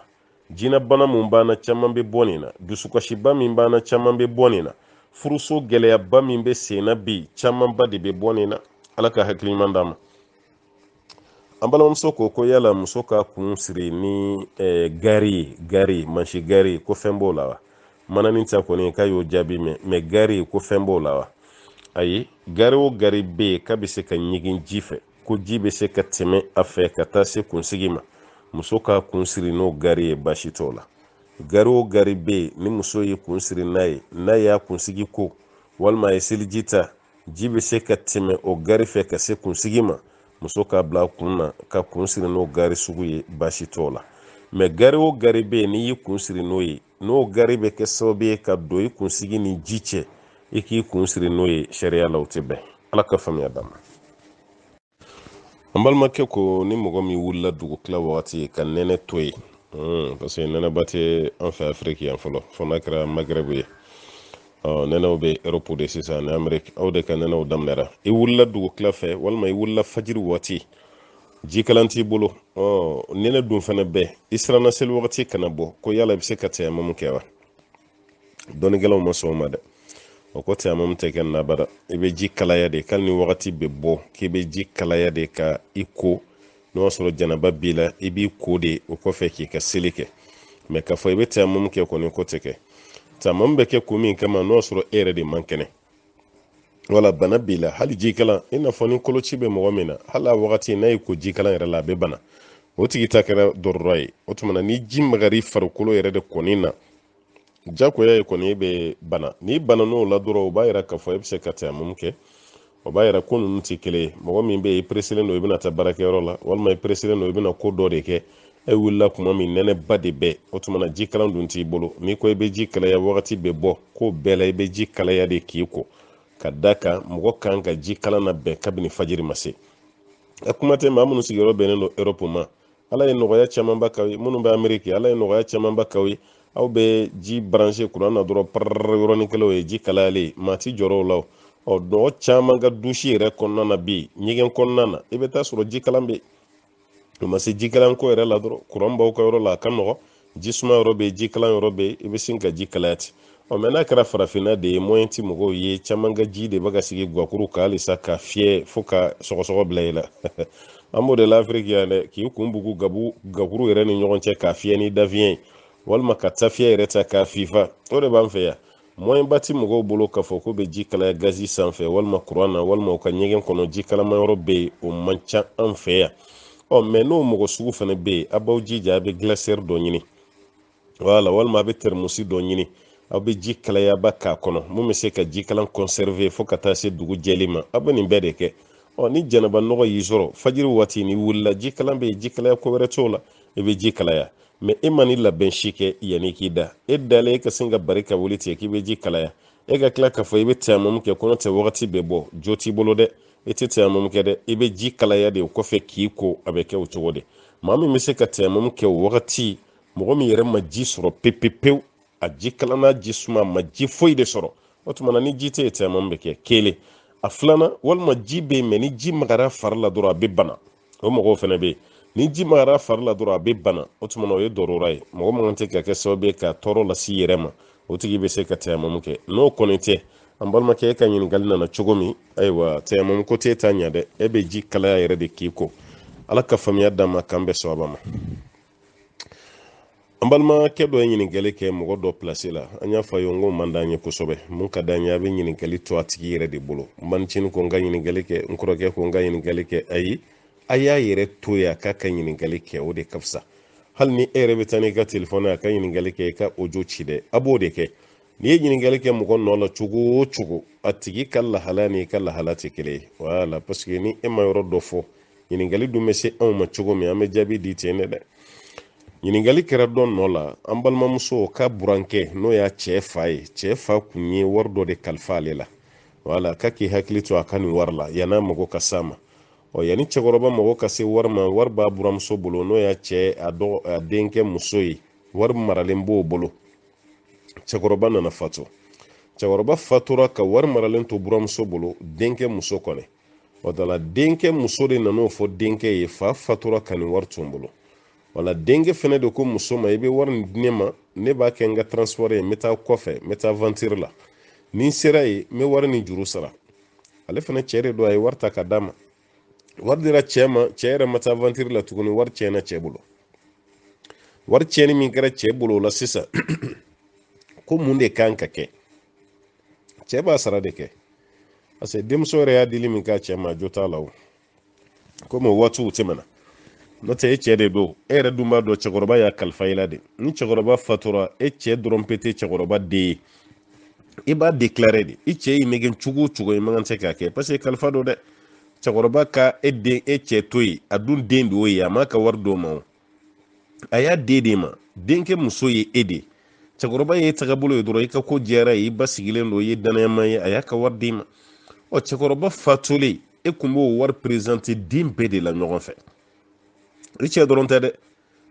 jinɛbana min b'an na caman bɛ bɔ nin na dusukasiba min b'an na caman bɛ bɔ nin na furuso gɛlɛyaba min bɛ sen na bi camanba de bɛ bɔ nin na ala ka hakili ɲuman d'a ma an balimamuso ko yala muso ka kun siri ni gari mansi gari ko fɛn b'o la wa manani ta kɔni k'a y'o jaabi mɛ gari ko fɛn b'o la wa ayi gari o gari bɛ yen k'a bɛ se ka ɲigin ji fɛ ko ji bɛ se ka tɛmɛ a fɛ ka taa se kunsigi ma muso ka kun siri n'o gari ye baasi t'o la gari o gari bɛ yen ni muso ye kun siri n'a y'a kunsigi ko walima a ye seliji ta ji bɛ se ka tɛmɛ o gari fɛ ka se kunsigi ma muso k'a bila kun na ka kun siri n'o gari sugu ye baasi t'o la mɛ gari o gari bɛ yen n'i y'i kun siri n'o ye n'o gari bɛ kɛ sababu ye ka don i kunsigi ni ji cɛ i k'i kun siri n'o ye sariya la o tɛ bɛn ala ka faamuya d'a ma an balimakɛ ko ni mɔgɔ min wulila dugutila wagati ka nɛnɛ to yen parce que nɛnɛba tɛ an fɛ afiriki yan fɔlɔ fɔ n'a kɛra magrɛbu ye nɛnɛw bɛ Europe de sisan ni Amérique aw de ka nɛnɛw daminɛra i wulila dugutila fɛ walima i wulila fajiri waati jikalan t'i bolo nɛnɛ dun fana bɛɛ i siranna seli wagati kana bɔ ko yala i bɛ se ka tɛyamamu kɛ wa dɔnnikɛlaw ma sɔn o ma dɛ o ko tɛyamamu tɛ kɛ nabara i bɛ ji kalaya de k'ali ni wagati bɛ bɔ k'i bɛ ji kalaya de ka i ko n'o y'a sɔrɔ janaba b'i la i b'i ko de o kɔfɛ k'i ka seli kɛ mɛ k'a fɔ i bɛ tɛyamamu kɛ kɔni ko tɛ kɛ tɛyamamu bɛ kɛ ko min kama n'o y'a sɔrɔ e yɛrɛ de man kɛnɛ wala bana b'i la hali jikalan i n'a fɔ ni koloci bɛ mɔgɔ min na hali a wagati n'a ye ko jikalan yɛrɛ la a bɛ bana o tigi ta kɛra dɔrɔrɔ ye o tuma na ni ji magari farikolo yɛrɛ de kɔni na jagoya ye kɔni bɛ bana n'i bana n'o la dɔrɔn o b'a yira k'a fɔ e bɛ se ka tɛyamamu kɛ o b'a yira ko ninnu tɛ kelen ye mɔgɔ min bɛ yen i peresilen don i bɛna taa baarakɛyɔrɔ la walima i peresilen don i bɛna ko dɔ de kɛ e wulila kuma min nɛnɛba de bɛ o tuma na jikalan dun t'i bolo n'i ko i bɛ ji kalaya wagati bɛ bɔ ko bɛɛ la i bɛ ji kalaya de k'i ko ka da kan mɔgɔ kan ka ji kalan na bɛn kabini fajiri ma se a kuma tɛ maa minnu sigiyɔrɔ bɛnnen don Europe ma ala ye nɔgɔya camanba k'aw ye minnu bɛ Amérique ala ye nɔgɔya camanba k'aw ye aw bɛ ji branché kuran na dɔrɔn parrr yɔrɔnin kelen ye ji kalayalen maa ti jɔrɔ o la dɔgɔ caman ka dusi yɛrɛ kɔnɔna na bi ɲɛgɛn kɔnɔna na i bɛ taa sɔrɔ ji kalan bɛ o ma se ji kalan ko yɛrɛ la dɔrɔn kuran b'aw ka yɔrɔ la a ka nɔgɔ ji suma yɔrɔ bɛ yen ji kalan yɔrɔ bɛ yen i bɛ sin ka ji kalaya ten mɛ n'a kɛra farafinna de ye moyen ti mɔgɔw ye caman ka ji de bɛ ka sigi guwakuru kan halisa ka fiyɛ fo ka sɔgɔsɔgɔ bila i la an b'o de la Afiriki yan dɛ k'i kun bugu gakuru yɛrɛ ni ɲɔgɔn cɛ k'a fiyɛ ni dafiɲɛ ye walima ka tafiya yɛrɛ ta k'a fifa o de b'an fɛ yan moyen ba ti mɔgɔw bolo k'a fɔ ko bɛ ji kalaya gazi sanfɛ walima kuran na walima u ka ɲɛgɛn kɔnɔ ji kalama yɔrɔ bɛ yen o man ca an fɛ yan mɛ n'o mɔgɔ sugu fana bɛ yen a b'aw jija a bɛ glacière dɔ ɲini walima a bɛ termosi dɔ ɲini aw bɛ ji kalayaba k'a kɔnɔ mun bɛ se ka ji kalan conserver fo ka taa se dugu jɛli ma aw bɛ nin bɛɛ de kɛ ni jɛnɛba nɔgɔ y'i sɔrɔ fajiri waati ni wulila ji kalan bɛ yen ji kalaya ko wɛrɛ t'o la i bɛ ji kalaya mɛ e ma ni labɛn si kɛ yanni k'i da e dalen e ka sin ka bari ka wuli tigɛ k'i bɛ ji kalaya e ka tila k'a fɔ i bɛ tɛyamamu kɛ kɔnɔ tɛ wagati bɛ bɔ jo t'i bolo dɛ i tɛ tɛyamamu kɛ dɛ i bɛ ji kalaya de o kɔfɛ k'i ko a bɛ kɛ o cogo de maa min bɛ se ka tɛyamamu kɛ o wagati mɔgɔ min yɛrɛ ma ji sɔrɔ pewu a ji kalan n'a ji suma ma ji foyi de sɔrɔ o tuma na ni ji tɛ yen tɛyamamu bɛ kɛ kelen a filanan walima ji bɛ yen mɛ ni ji magara fari la dɔrɔn a bɛ bana o mɔgɔw fana bɛ yen ni ji magara fari la dɔrɔn a bɛ bana o tuma na o ye dɔrɔra ye mɔgɔ man tɛ ka kɛ sababu ye ka tɔɔrɔ lase yɛrɛ ma o tigi bɛ se ka tɛyamamu kɛ n'o kɔni tɛ an balimakɛ e ka ɲininkali nana cogo min ayiwa tɛyamamu ko t'e ta ɲɛ dɛ e bɛ ji kalaya yɛrɛ de k'i ko ala ka faamuya d'an ma k'an bɛɛ sɔn a ma an balimakɛ dɔ ye ɲininkali kɛ mɔgɔ dɔ place la an y'a fɔ a ye n ko man d'an ye kosɛbɛ mun ka d'an ye a bɛ ɲininkali to a tigi yɛrɛ de bolo n banicinin ko n ka ɲininkali kɛ n kɔrɔkɛ ko n ka ɲininkali kɛ ayi a y'a yɛrɛ to yen a k'a ka ɲininkali kɛ o de ka fisa hali ni e yɛrɛ bɛ taa n'i ka telefɔni a ka ɲininkali kɛ i ka audio ci dɛ a b'o de kɛ n'i ye ɲininkali kɛ mɔgɔ nɔ la cogo o cogo a tigi ka lahala ni ka lahala tɛ kelen ye wala parce que ni e ma yɔrɔ dɔ fɔ ɲininkali dun bɛ se anw ma cogo min an bɛ jaabi di ten dɛ ɲininkali kɛra dɔ nɔ la an balimamuso ka burankɛ n'o y'a cɛ fa ye cɛ fa kun ye wari dɔ de kalifa ale la wala k'a k'i hakili to a ka nin wari la yan'a mago ka s'a ma yanni cɛkɔrɔba mago ka se wari ma wari b'a buramuso bolo n'o y'a cɛ a denkɛ muso ye wari maralen b'o bolo cɛkɔrɔba nana fatu cɛkɔrɔba fatura ka wari maralen to buramuso bolo denkɛ muso kɔni wala denkɛ muso de nan'o fɔ denkɛ ye fa fatura ka nin wari tun bolo wala denkɛ fɛnɛ de ko muso ma i bɛ wari nin di ne ma ne b'a kɛ n ka transport ye n bɛ taa kɔfɛ n bɛ taa aventure la ni sera ye me wari ni juru sara ale fana cɛ de do a ye wari ta ka d'a ma wari dira cɛ ma cɛ yɛrɛ ma taa aventure la tuguni wari cɛna cɛ bolo wari cɛni min kɛra cɛ bolo la sisan ko mun de kan ka kɛ cɛ b'a sara de kɛ parce que denmuso yɛrɛ y'a dili min k'a cɛ ma jo t'a la o komi o waatiw tɛmɛna n'o tɛ e cɛ de do e yɛrɛ dun b'a dɔn cɛkɔrɔba y'a kalifa i la de ni cɛkɔrɔba fatura e cɛ dɔrɔn pe tɛ cɛkɔrɔba den ye i b'a déclarer de i cɛ y'i nɛgɛn cogo o cogo i man kan tɛ k'a kɛ parce que kalifa do dɛ cɛkɔrɔba ka e cɛ to yen a dun den de y'o ye a m'a ka wari d'o ma o a y'a den de ma denkɛ muso ye e de cɛkɔrɔba ye tagabolo ye dɔrɔn i ka ko jɛra ye i ba sigilen do i ye danayama ye a y'a ka wari d'i ma ɔ cɛkɔrɔba fatulen e kun b'o wari présenter den bɛɛ de la ɲɔgɔn fɛ i cɛ dɔrɔn tɛ dɛ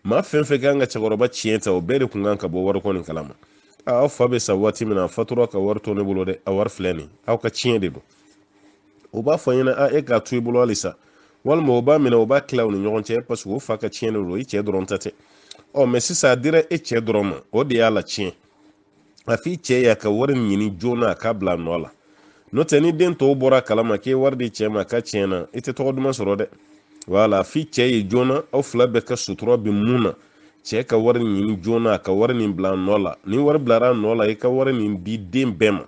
maa fɛn fɛn kan ka cɛkɔrɔba tiɲɛ ta o bɛɛ de kun kan ka bɔ wariko nin kalama aw fa bɛ sa waati min na a fatura ka wari to ne bolo dɛ a wari filɛ nin aw ka tiɲɛ de don o b'a fɔ ɲɛna e k'a to i bolo halisa walima o b'a minɛ o b'a tila u ni ɲɔgɔn cɛ parce que o fa ka tiɲɛ de don i cɛ dɔrɔn ta tɛ mɛ sisan a dira e cɛ dɔrɔn ma o de y'a la tiɲɛ a f'i cɛ y'a ka wari ɲini joona a k'a bila a nɔ la n'o tɛ ni den tɔw bɔra kalama k'e wari di cɛ ma k'a tiɲɛ na i tɛ tɔgɔ duman sɔrɔ dɛ wala f'i cɛ ye joona aw fila bɛɛ ka sutura bɛ mun na cɛ ka wari ɲini joona a ka wari nin bila a nɔ la ni wari bilara a nɔ la i ka wari nin di den bɛɛ ma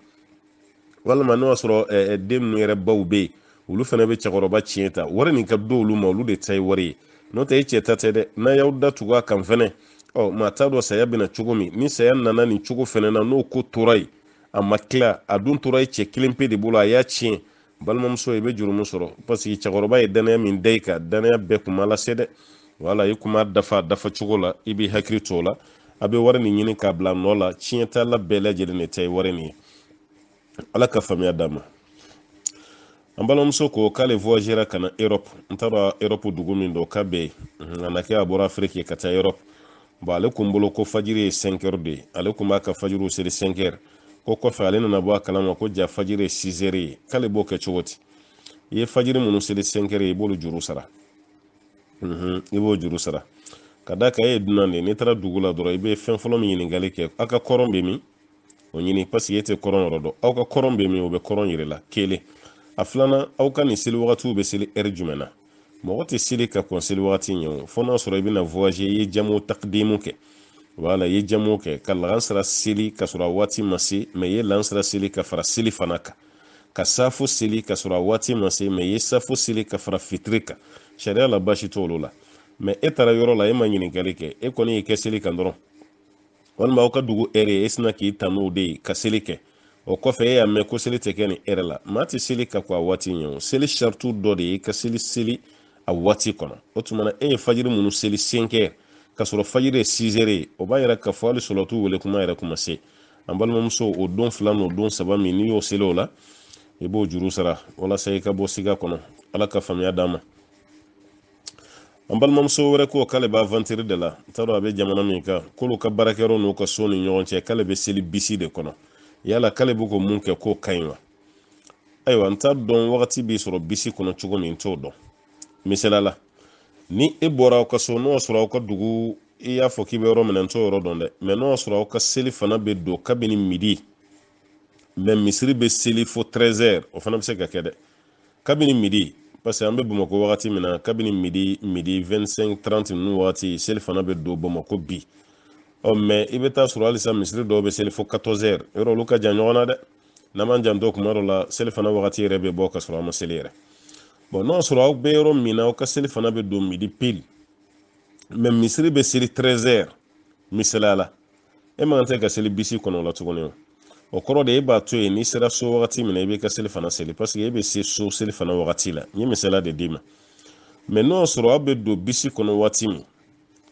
walima n'o y'a sɔrɔ den ninnu yɛrɛ baw bɛ yen olu fana bɛ cɛkɔrɔba tiɲɛ ta wari nin ka do olu ma olu de ta ye wari ye n'o tɛ e cɛ ta tɛ dɛ n'a y'aw datugu a kan fɛnɛ maa t'a dɔn saya bɛna cogo min ni saya nana nin cogo fɛnɛ na n'o ko tora yen a ma tila a dun tora ye cɛ kelen pe de bolo a y'a tiɲɛ balimamuso i bɛ jurumu sɔrɔ parce que cɛkɔrɔba ye danaya min da i kan danaya bɛɛ kun ma lase dɛ wala i kun ma dafa cogo la i b'i hakili to o la a bɛ wari nin ɲini k'a bila nɔ la tiɲɛ t'a la bɛɛ lajɛlen de ta ye wari nin ye ala ka faamuya d'a ma an balimamuso ko k'ale voyagera ka na Europe n t'a dɔn Europe dugu min don k'a bɛ yen a na kɛ a bɔra Afiriki ka taa Europe bon ale kun bolo ko fajiri ye 5 heures de ye ale kun b'a ka fajiriw seli 5 heures ko kɔfɛ ale nana bɔ a kalama ko ja fajiri ye 6 heures ye k'ale b'o kɛ cogo di i ye fajiri minnu seli 5 heures i b'olu juru sara i b'o juru sara ka da kan e ye dunan de n'i taara dugu la dɔrɔn i bɛ fɛn fɔlɔ min ɲininkali kɛ aw ka kɔrɔn bɛ min o ɲini parce que e tɛ kɔrɔn yɔrɔ dɔn aw ka kɔrɔn bɛ min o bɛ kɔrɔn yɛrɛ la kelen a filanan aw ka nin seli wagatiw bɛ seli heure jumɛn na mɔgɔ tɛ seli ka kɔn seli wagati ɲɛ o fo n'a sɔrɔ i bɛna voyager i ye jamu takdimu kɛ wala i ye jamu kɛ ka lansara seli ka sɔrɔ a waati ma se mɛ i ye lansara seli ka fara seli fana kan ka safo seli ka sɔrɔ a waati ma se mɛ i ye safo seli ka fara fitiri kan sariya la baasi t'olu la mɛ e taara yɔrɔ la e ma ɲininkali kɛ e kɔni y'i kɛ seli kan dɔrɔn walima aw ka dugu heure ye e sina k'i ta n'o de ye ka seli kɛ o kɔfɛ e y'a mɛn ko seli tɛ kɛ nin heure la maa tɛ seli ka kɔn a waati ɲɛ o seli sartu dɔ de ye i ka seli a waati kɔnɔ o tuma na e ye fajiri minnu seli 5 heures ka sɔrɔ fajiri ye 6 heures ye o b'a yira k'a fɔ hali sɔlɔtu wele kuma yɛrɛ kuma se an balimamuso o don 2 n'o don 3 min n'i y'o seli o la i b'o juru sara walasa i ka bɔ siga kɔnɔ ala ka faamuya d'a ma an balimamuso wɛrɛ ko k'ale b'a aventure de la n t'a dɔn a bɛ jamana min kan k'olu ka baarakɛyɔrɔ n'u ka so ni ɲɔgɔn cɛ k'ale bɛ seli bisi de kɔnɔ yala k'ale bɛ ko mun kɛ k'o ka ɲi wa ayiwa n t'a dɔn wagati b'i sɔrɔ bisi kɔnɔ cogo min n t'o dɔn misaliya la ni e bɔra aw ka so n'o y'a sɔrɔ aw ka dugu i y'a fɔ k'i bɛ yɔrɔ min na n t'o yɔrɔ dɔn dɛ mɛ n'o y'a sɔrɔ aw ka seli fana bɛ don kabini midi mɛ misiri bɛ seli fo 13 heures o fana bɛ se ka kɛ dɛ kabini midi parce que an bɛ Bamakɔ wagati min na kabini midi 25-30 ninnu wagati seli fana bɛ don Bamakɔ bi mɛ i bɛ taa sɔrɔ halisa misiri dɔw bɛ seli fo 14 heures yɔrɔ olu ka jan ɲɔgɔn na dɛ n'an m'an janto kuma dɔ la seli fana wagati yɛrɛ bɛ bɔ ka sɔrɔ an ma seli yɛrɛ bon n'o sɔrɔ aw bɛ yɔrɔ min na aw ka seli fana bɛ don midi pile mɛ misiri bɛ seli 13 heures misaliya la e man kan tɛ ka seli bisi kɔnɔ o la tuguni o kɔrɔ de e b'a to yen n'i sera so wagati min na i b'i ka seli fana seli parce que e bɛ se so seli fana wagati la n ye misaliya de d'i ma mɛ n'o y'a sɔrɔ aw bɛ don bisi kɔnɔ waati min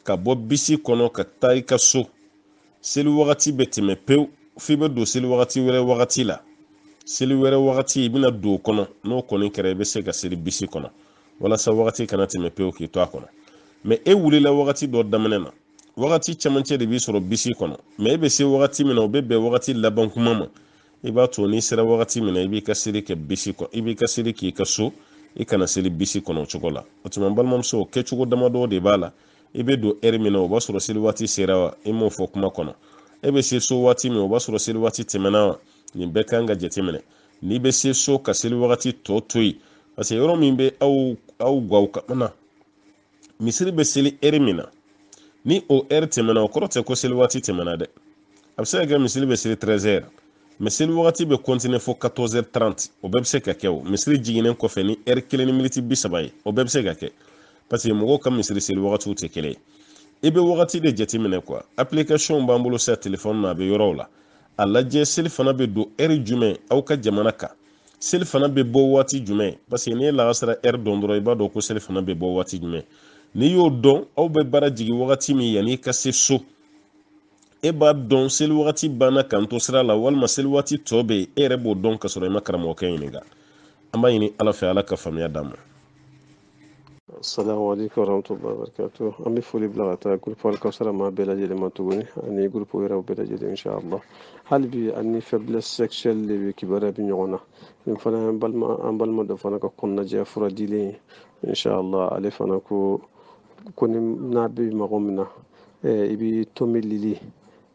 ka bɔ bisi kɔnɔ ka taa i ka so seli wagati bɛ tɛmɛ pewu f'i bɛ don seli wagati wɛrɛ wagati la seli wɛrɛ wagati i bɛna don o kɔnɔ n'o kɔni kɛra i bɛ se ka seli bisi kɔnɔ walasa wagati kana tɛmɛ pewu k'i to a kɔnɔ mɛ e wulila wagati dɔ daminɛ na wagati camancɛ de b'i sɔrɔ bisi kɔnɔ mɛ e bɛ se wagati min na o bɛ bɛn wagati laban kuma ma i b'a to n'i sera wagati min na i b'i ka seli kɛ bisi kɔnɔ i b'i ka seli k'i ka so i kana seli bisi kɔnɔ o cogo la o tuma n balimamuso kɛcogo damadɔ de b'a la i bɛ don heure min na o b'a sɔrɔ seli waati sera wa i m'o fɔ kuma kɔnɔ e bɛ se so waati min o b'a sɔrɔ seli waati tɛmɛna wa nin bɛɛ kan ka jateminɛ n'i bɛ se so ka seli wagati tɔ to yen parce que yɔrɔ min bɛ aw gaw kamana misiri bɛ seli ɛri min na ni o ɛri tɛmɛna o kɔrɔ tɛ ko seli wagati tɛmɛna dɛ a bɛ se ka kɛ misiri bɛ seli 13h mais seli wagati bɛ continuer fo 14h30 o bɛɛ bɛ se ka kɛ o misiri jiginnen kɔfɛ ni ɛri 1 ni miniti 30 ye o bɛɛ bɛ se ka kɛ parce que mɔgɔw ka misiri seli wagatiw tɛ kelen ye i bɛ wagati de jateminɛ quoi application b'an bolo sa téléphone na a bɛ yɔrɔw la a lajɛ seli fana bɛ don ɛri jumɛn aw ka jamana kan seli fana bɛ bɔ waati jumɛn parce que n'i ye lagasara ɛri dɔn dɔrɔn i b'a dɔn ko seli fana bɛ bɔ waati jumɛn n'i y'o dɔn aw bɛ baara jigin wagati min yanni i ka se so e b'a dɔn seli wagati banna k'an to sira la walima seli wagati tɔ bɛ yen e yɛrɛ b'o dɔn ka sɔrɔ i ma karamɔgɔkɛ ɲininka an b'a ɲini ala fɛ ala ka faamuya d'an ma. Assalamu alaikum warahmatullahi wabarakatuh. An bɛ foli bila ka taa groupe Alkawusara maa bɛɛ lajɛlen ma tuguni ani groupe wɛrɛw bɛɛ lajɛlen inshallah. Hali bi ani faiblesse sexuelle de bɛ kibaruya bɛ ɲɔgɔn na. Nin fana an balima dɔ fana ka kɔnɔnajɛya fura dilen inshallah ale fana ko ni n'a bɛ mɔgɔ min na i bɛ tomi lili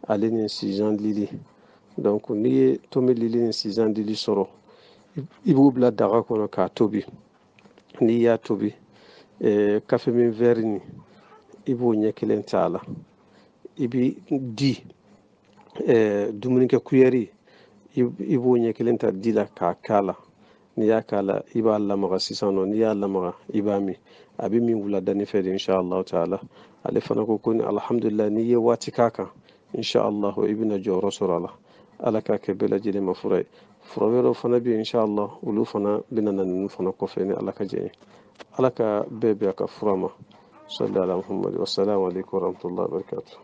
ale ni sijan lili donc n'i ye tomi lili ni sijan lili sɔrɔ i b'u bila daga kɔnɔ k'a tobi n'i y'a tobi kafe min verre ni i b'o ɲɛ kelen ta a la i bi di dumunikɛ kuyɛri i b'o ɲɛ kelen ta di la k'a k'a la n'i y'a k'a la i b'a lamaga sisan nɔ n'i y'a lamaga i b'a min a bɛ min wuladani fɛ de inshallah taala ale fana ko ni alhamdulillah n'i ye waati k'a kan inshallah i bɛna jɔyɔrɔ sɔrɔ a la ala k'a kɛ bɛɛ lajɛlen ma fura ye fura wɛrɛw fana bɛ yen inshallah olu fana bɛna na ninnu fana kɔfɛ ni ala ka jɛ ye ala ka bɛɛ bɛn a ka fura ma salli ala muhammad wassalamu alaikum warahmatullahi wabarakatuh.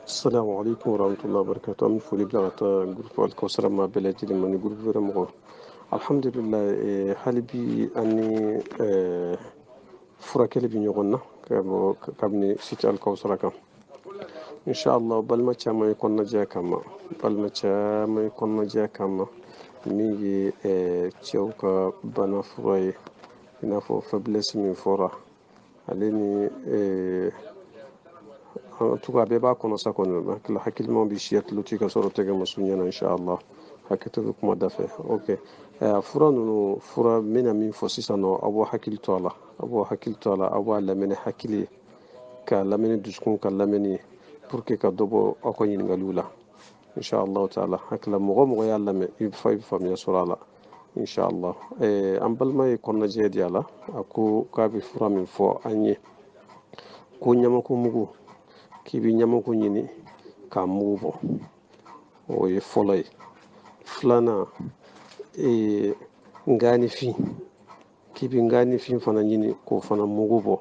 Assalamu alaikum warahmatullahi wabarakatuh. An bɛ foli bila ka taa groupe Alkawusara maa bɛɛ lajɛlen ma ni groupe wɛrɛ mɔgɔw alhamdulillah hali bi an ni furakɛli bɛ ɲɔgɔn na kabini site Alkawusara kan inshallah balima caman ye kɔnɔnajɛya kama min ye cɛw ka bana fura ye i n'a fɔ faiblesse min fɔra ale ni en tout cas bɛɛ b'a kɔnɔ sa kɔni hakilimaw bɛ siya tuloti ka sɔrɔ tɛgɛ ma su ɲɛna inshallah hakɛto bɛ kuma da fɛ ok fura ninnu fura n bɛna min fɔ sisan nɔ aw b'aw hakili to a la aw b'a lamɛn hakili ye ka lamɛn dusukun ka lamɛn ye pour que ka dɔ bɔ aw ka ɲininkaliw la inshallah taala hakila mɔgɔ y'a lamɛn i bɛ faamuya sɔrɔ a la inshallah an balima ye kɔnɔnajɛya di a la a ko k'a bɛ fura min fɔ an ye ko ɲamako mugu k'i bɛ ɲamako ɲini k'a mugu bɔ o ye fɔlɔ ye filanan nganifin k'i bɛ nganifin fana ɲini k'o fana mugu bɔ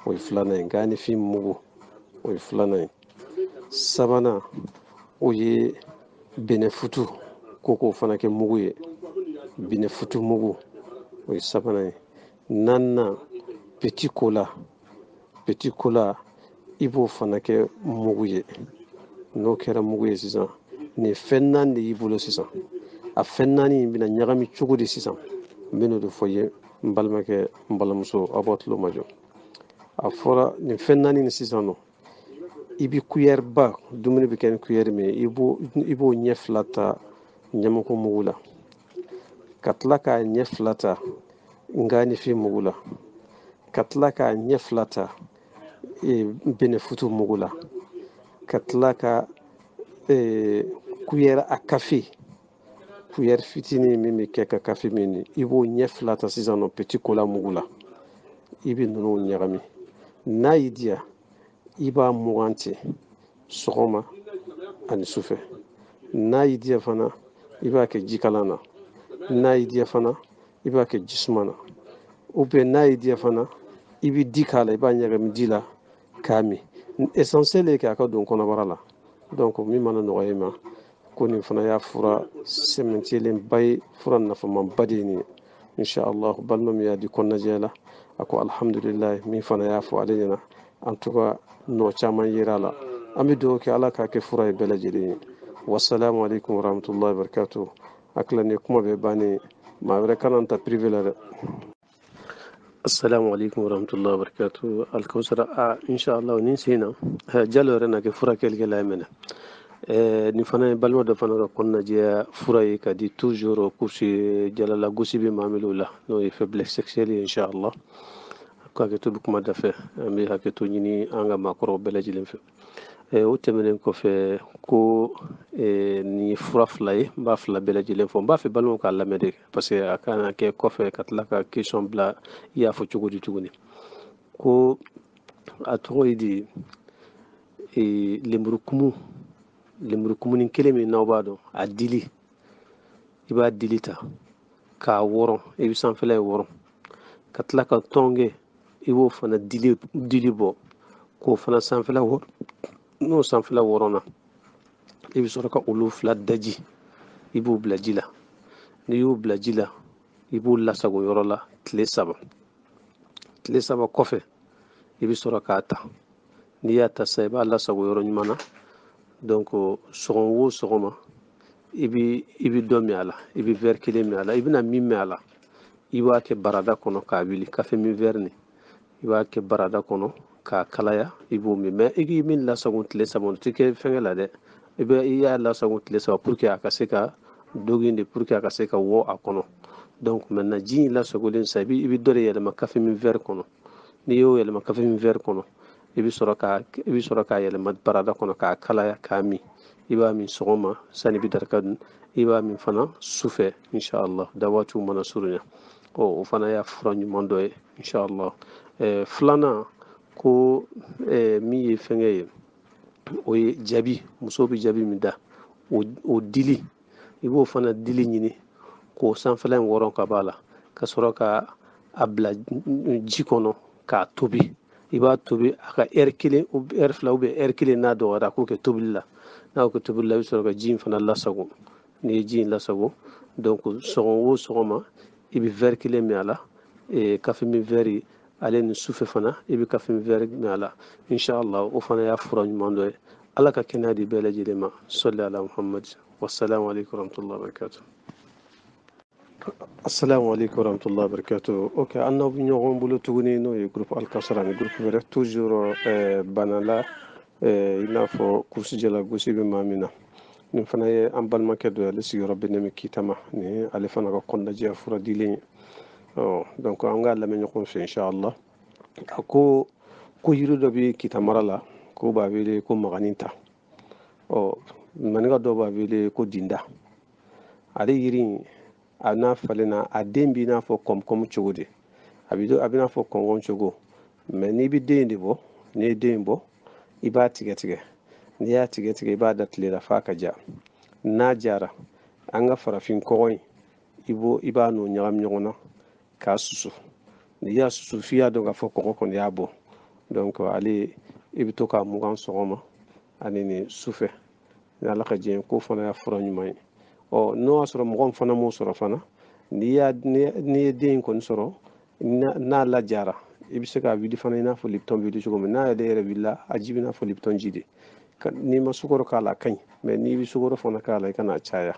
o ye filanan ye nganifin mugu o ye filanan ye sabanan o ye bɛnɛfutu k'o fana kɛ mugu ye bɛnɛfutu mugu o ye sabanan ye naaninan petit cola i b'o fana kɛ mugu ye n'o kɛra mugu ye sisan nin fɛn naani de y'i bolo sisan a fɛn naani in bɛna ɲagami cogo di sisan n bɛn'o de fɔ ye n balimakɛ n balimamuso aw b'a tulo majɔ a fɔra nin fɛn naani ni sisan nɔ i bɛ kuyɛri ba dumuni bɛ kɛ ni kuyɛri min ye i b'o ɲɛ fila ta ɲamako mugu la ka tila k'a ɲɛ fila ta nganifin mugu la ka tila k'a ɲɛ fila ta bɛnɛfutu mugu la ka tila ka kuyɛri a kafe kuyɛri fitinin min bɛ kɛ ka kafe min ni i b'o ɲɛ fila ta sisan nɔ petit cola mugu la i bɛ ninnu ɲagami n'a y'i diya i b'a mugan ten sɔgɔma ani sufɛ n'a y'i diya fana i b'a kɛ jikalan na n'a y'i diya fana i b'a kɛ jisuma na ou bien n'a y'i diya fana i bɛ di k'a la i b'a ɲagami di la k'a min essentiel ye k'a ka don kɔnɔbara la donc min mana nɔgɔya i ma ko nin fana y'a fura sɛmɛntiyɛlenba ye fura nafamanba de ye nin ye inshallah balima min y'a di kɔnɔnajɛya la a ko alhamdulillah min fana y'a fɔ ale ɲɛna en tout cas nɔ caman yera a la an bɛ dugawu kɛ ala k'a kɛ fura ye bɛɛ lajɛlen ye wassalamu alaikum warahmatullahi wabarakatuh hakila nin kuma bɛ bannen maa wɛrɛ kana n ta privé la dɛ assalamu alaikum warahmatullahi wabarakatuh Alkawusara inshallah nin sen na jalo yɛrɛ na kɛ furakɛlikɛla ye mɛnɛ ni fana ye balima dɔ fana ka kɔnɔnajɛya fura ye ka di toujours kusi jalala gosi bɛ maa minnu la n'o ye faiblesse sexuelle ye inchallah ko hakɛto bɛ kuma dafɛ an bɛ hakɛto ɲini an ka maakɔrɔw bɛɛ lajɛlen fɛ o tɛmɛnen kɔfɛ ko nin ye fura fila ye n b'a fila bɛɛ lajɛlen fɔ n b'a fɛ balimaw k'a lamɛn de parce que a kan ka kɛ kɔfɛ ka tila ka question bila i y'a fɔ cogo di tuguni ko a tɔgɔ ye di lemurukumuni kelen min n'aw b'a dɔn a dili i b'a dili ta k'a wɔrɔn i bɛ sanfɛla ye wɔrɔn ka tila ka tɔn i b'o fana dili bɔ k'o fana sanfɛla wɔrɔn n'o sanfɛla wɔrɔnna i bɛ sɔrɔ ka olu fila daji i b'o bila ji la n'i y'o bila ji la i b'o lasago yɔrɔ la tile saba kɔfɛ i bɛ sɔrɔ k'a ta n'i y'a ta sisan i b'a lasago yɔrɔ ɲuman na donc sɔgɔma o sɔgɔma i bɛ dɔ min a la i bɛ verre kelen min a la i bɛna min min a la i b'a kɛ barada kɔnɔ k'a wuli kafe min verre nin i b'a kɛ barada kɔnɔ k'a kalaya i b'o min mais i k'i min lasago tile saba o tɛ kɛ fɛngɛ la dɛ i y'a lasago tile saba pour que a ka se ka dogin de pour que a ka se ka wɔ a kɔnɔ donc maintenant ji in lasagolen sisan i bɛ dɔ de yɛlɛma kafe min verre kɔnɔ n'i y'o yɛlɛma kafe min verre kɔnɔ i bɛ sɔrɔ k'a yɛlɛma barada kɔnɔ k'a kalaya k'a min i b'a min sɔgɔma sani i bɛ daraka dun i b'a min fana sufɛ inchallah dawaatiw mana surunya o fana y'a fura ɲuman dɔ ye inchallah filanan ko min ye fɛngɛ ye o ye jabi muso bɛ jabi min da o dili i b'o fana dili ɲini k'o sanfɛla in wɔrɔn ka b'a la ka sɔrɔ ka a bila ji kɔnɔ k'a tobi i b'a tobi a ka heure kelen heure fila ou bien heure kelen n'a dɔgɔyara a k'o kɛ tobili la n'a y'o kɛ tobili la i bɛ sɔrɔ ka ji in fana lasago n'i ye ji in lasago donc sɔgɔma o sɔgɔma i bɛ verre kelen min a la kafe min verre ale ni sufɛ fana i bɛ kafe min verre min a la inchallah o fana y'a fura ɲuman dɔ ye ala ka kɛnɛya di bɛɛ lajɛlen ma sɔli ala muhammad wassalamu alaikum warahmatullahi wabarakatuh. Assalamu alaikum warahmatullahi wabarakatuh. Ok, an n'aw bɛ ɲɔgɔn bolo tuguni n'o ye groupe Alkawusara ni groupe wɛrɛ toujours bana la i n'a fɔ kursijala gosi bɛ maa min na nin fana ye an balimakɛ dɔ ye ale sigiyɔrɔ bɛnnen bɛ Kitama ni ale fana ka kɔnɔnajɛya fura dilen ye donc an k'a lamɛn ɲɔgɔn fɛ inchallah a ko yiri dɔ bɛ Kita mara la ko b'a wele ko maganinta maninka dɔw b'a wele ko dinda ale yiri in a n'a falenna a den b'i n'a fɔ kɔmikɔmi cogo di a bɛ n'a fɔ kɔngɔn cogo mais n'i bɛ den de bɔ n'i ye den bɔ i b'a tigɛ tigɛ n'i y'a tigɛ tigɛ i b'a da tile la f'a ka ja n'a jara an ka farafin kɔgɔ in i b'a n'o ɲagami ɲɔgɔn na k'a susu n'i y'a susu f'i y'a dɔn k'a fɔ kɔgɔ kɔni y'a bɔ donc ale i bɛ to k'a mugan sɔgɔma ani ni sufɛ ni ala ka jɛ ye k'o fana y'a fura ɲuman ye n'o y'a sɔrɔ mɔgɔ min fana m'o sɔrɔ fana n'i ye den in kɔni sɔrɔ n'a lajara i bɛ se k'a wuli fana i n'a fɔ lipton wuli cogo min n'a yɛrɛ wulila a ji bɛ n'a fɔ lipton ji de n'i ma sukaro k'a la a ka ɲi mais n'i bɛ sukaro fana k'a la i kana caya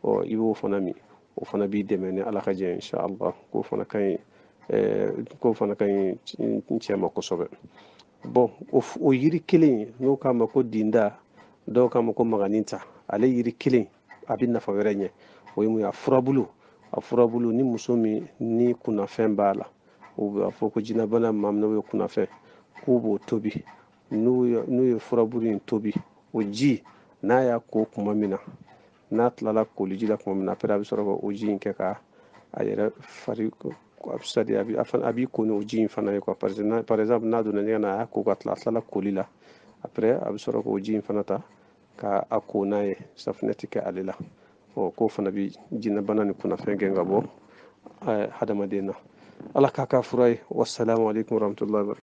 i b'o fana min o fana b'i dɛmɛ ni ala ka jɛ inchallah k'o fana ka ɲi n cɛ ma kosɛbɛ bon o yiri kelen n'o k'a ma ko dinda dɔw k'a ma ko maganinta ale yiri kelen a bɛ nafa wɛrɛ ɲɛ o ye mun ye a furabulu ni muso min ni kunnafɛn b'a la u b'a fɔ ko jinɛbana maa min n'o ye kunnafɛn k'u b'o tobi n'u ye furabulu in tobi o ji n'a y'a ko tuma min na n'a tilala koliji la tuma min na après a bɛ sɔrɔ ka o ji in kɛ ka a yɛrɛ fari a b'i ko ni o ji in fana ye quoi par exemple n'a donna ɲɛgɛn na a y'a ko ka tila a tilala koli la après a bɛ sɔrɔ k'o ji in fana ta ka a ko n'a ye safunɛ tɛ kɛ ale la k'o fana bɛ jinɛbana ni kunnafɛn gɛn ka bɔ hadamaden na ala k'a ka fura ye wassalamu alaikum warahmatullahi wabarakatuh.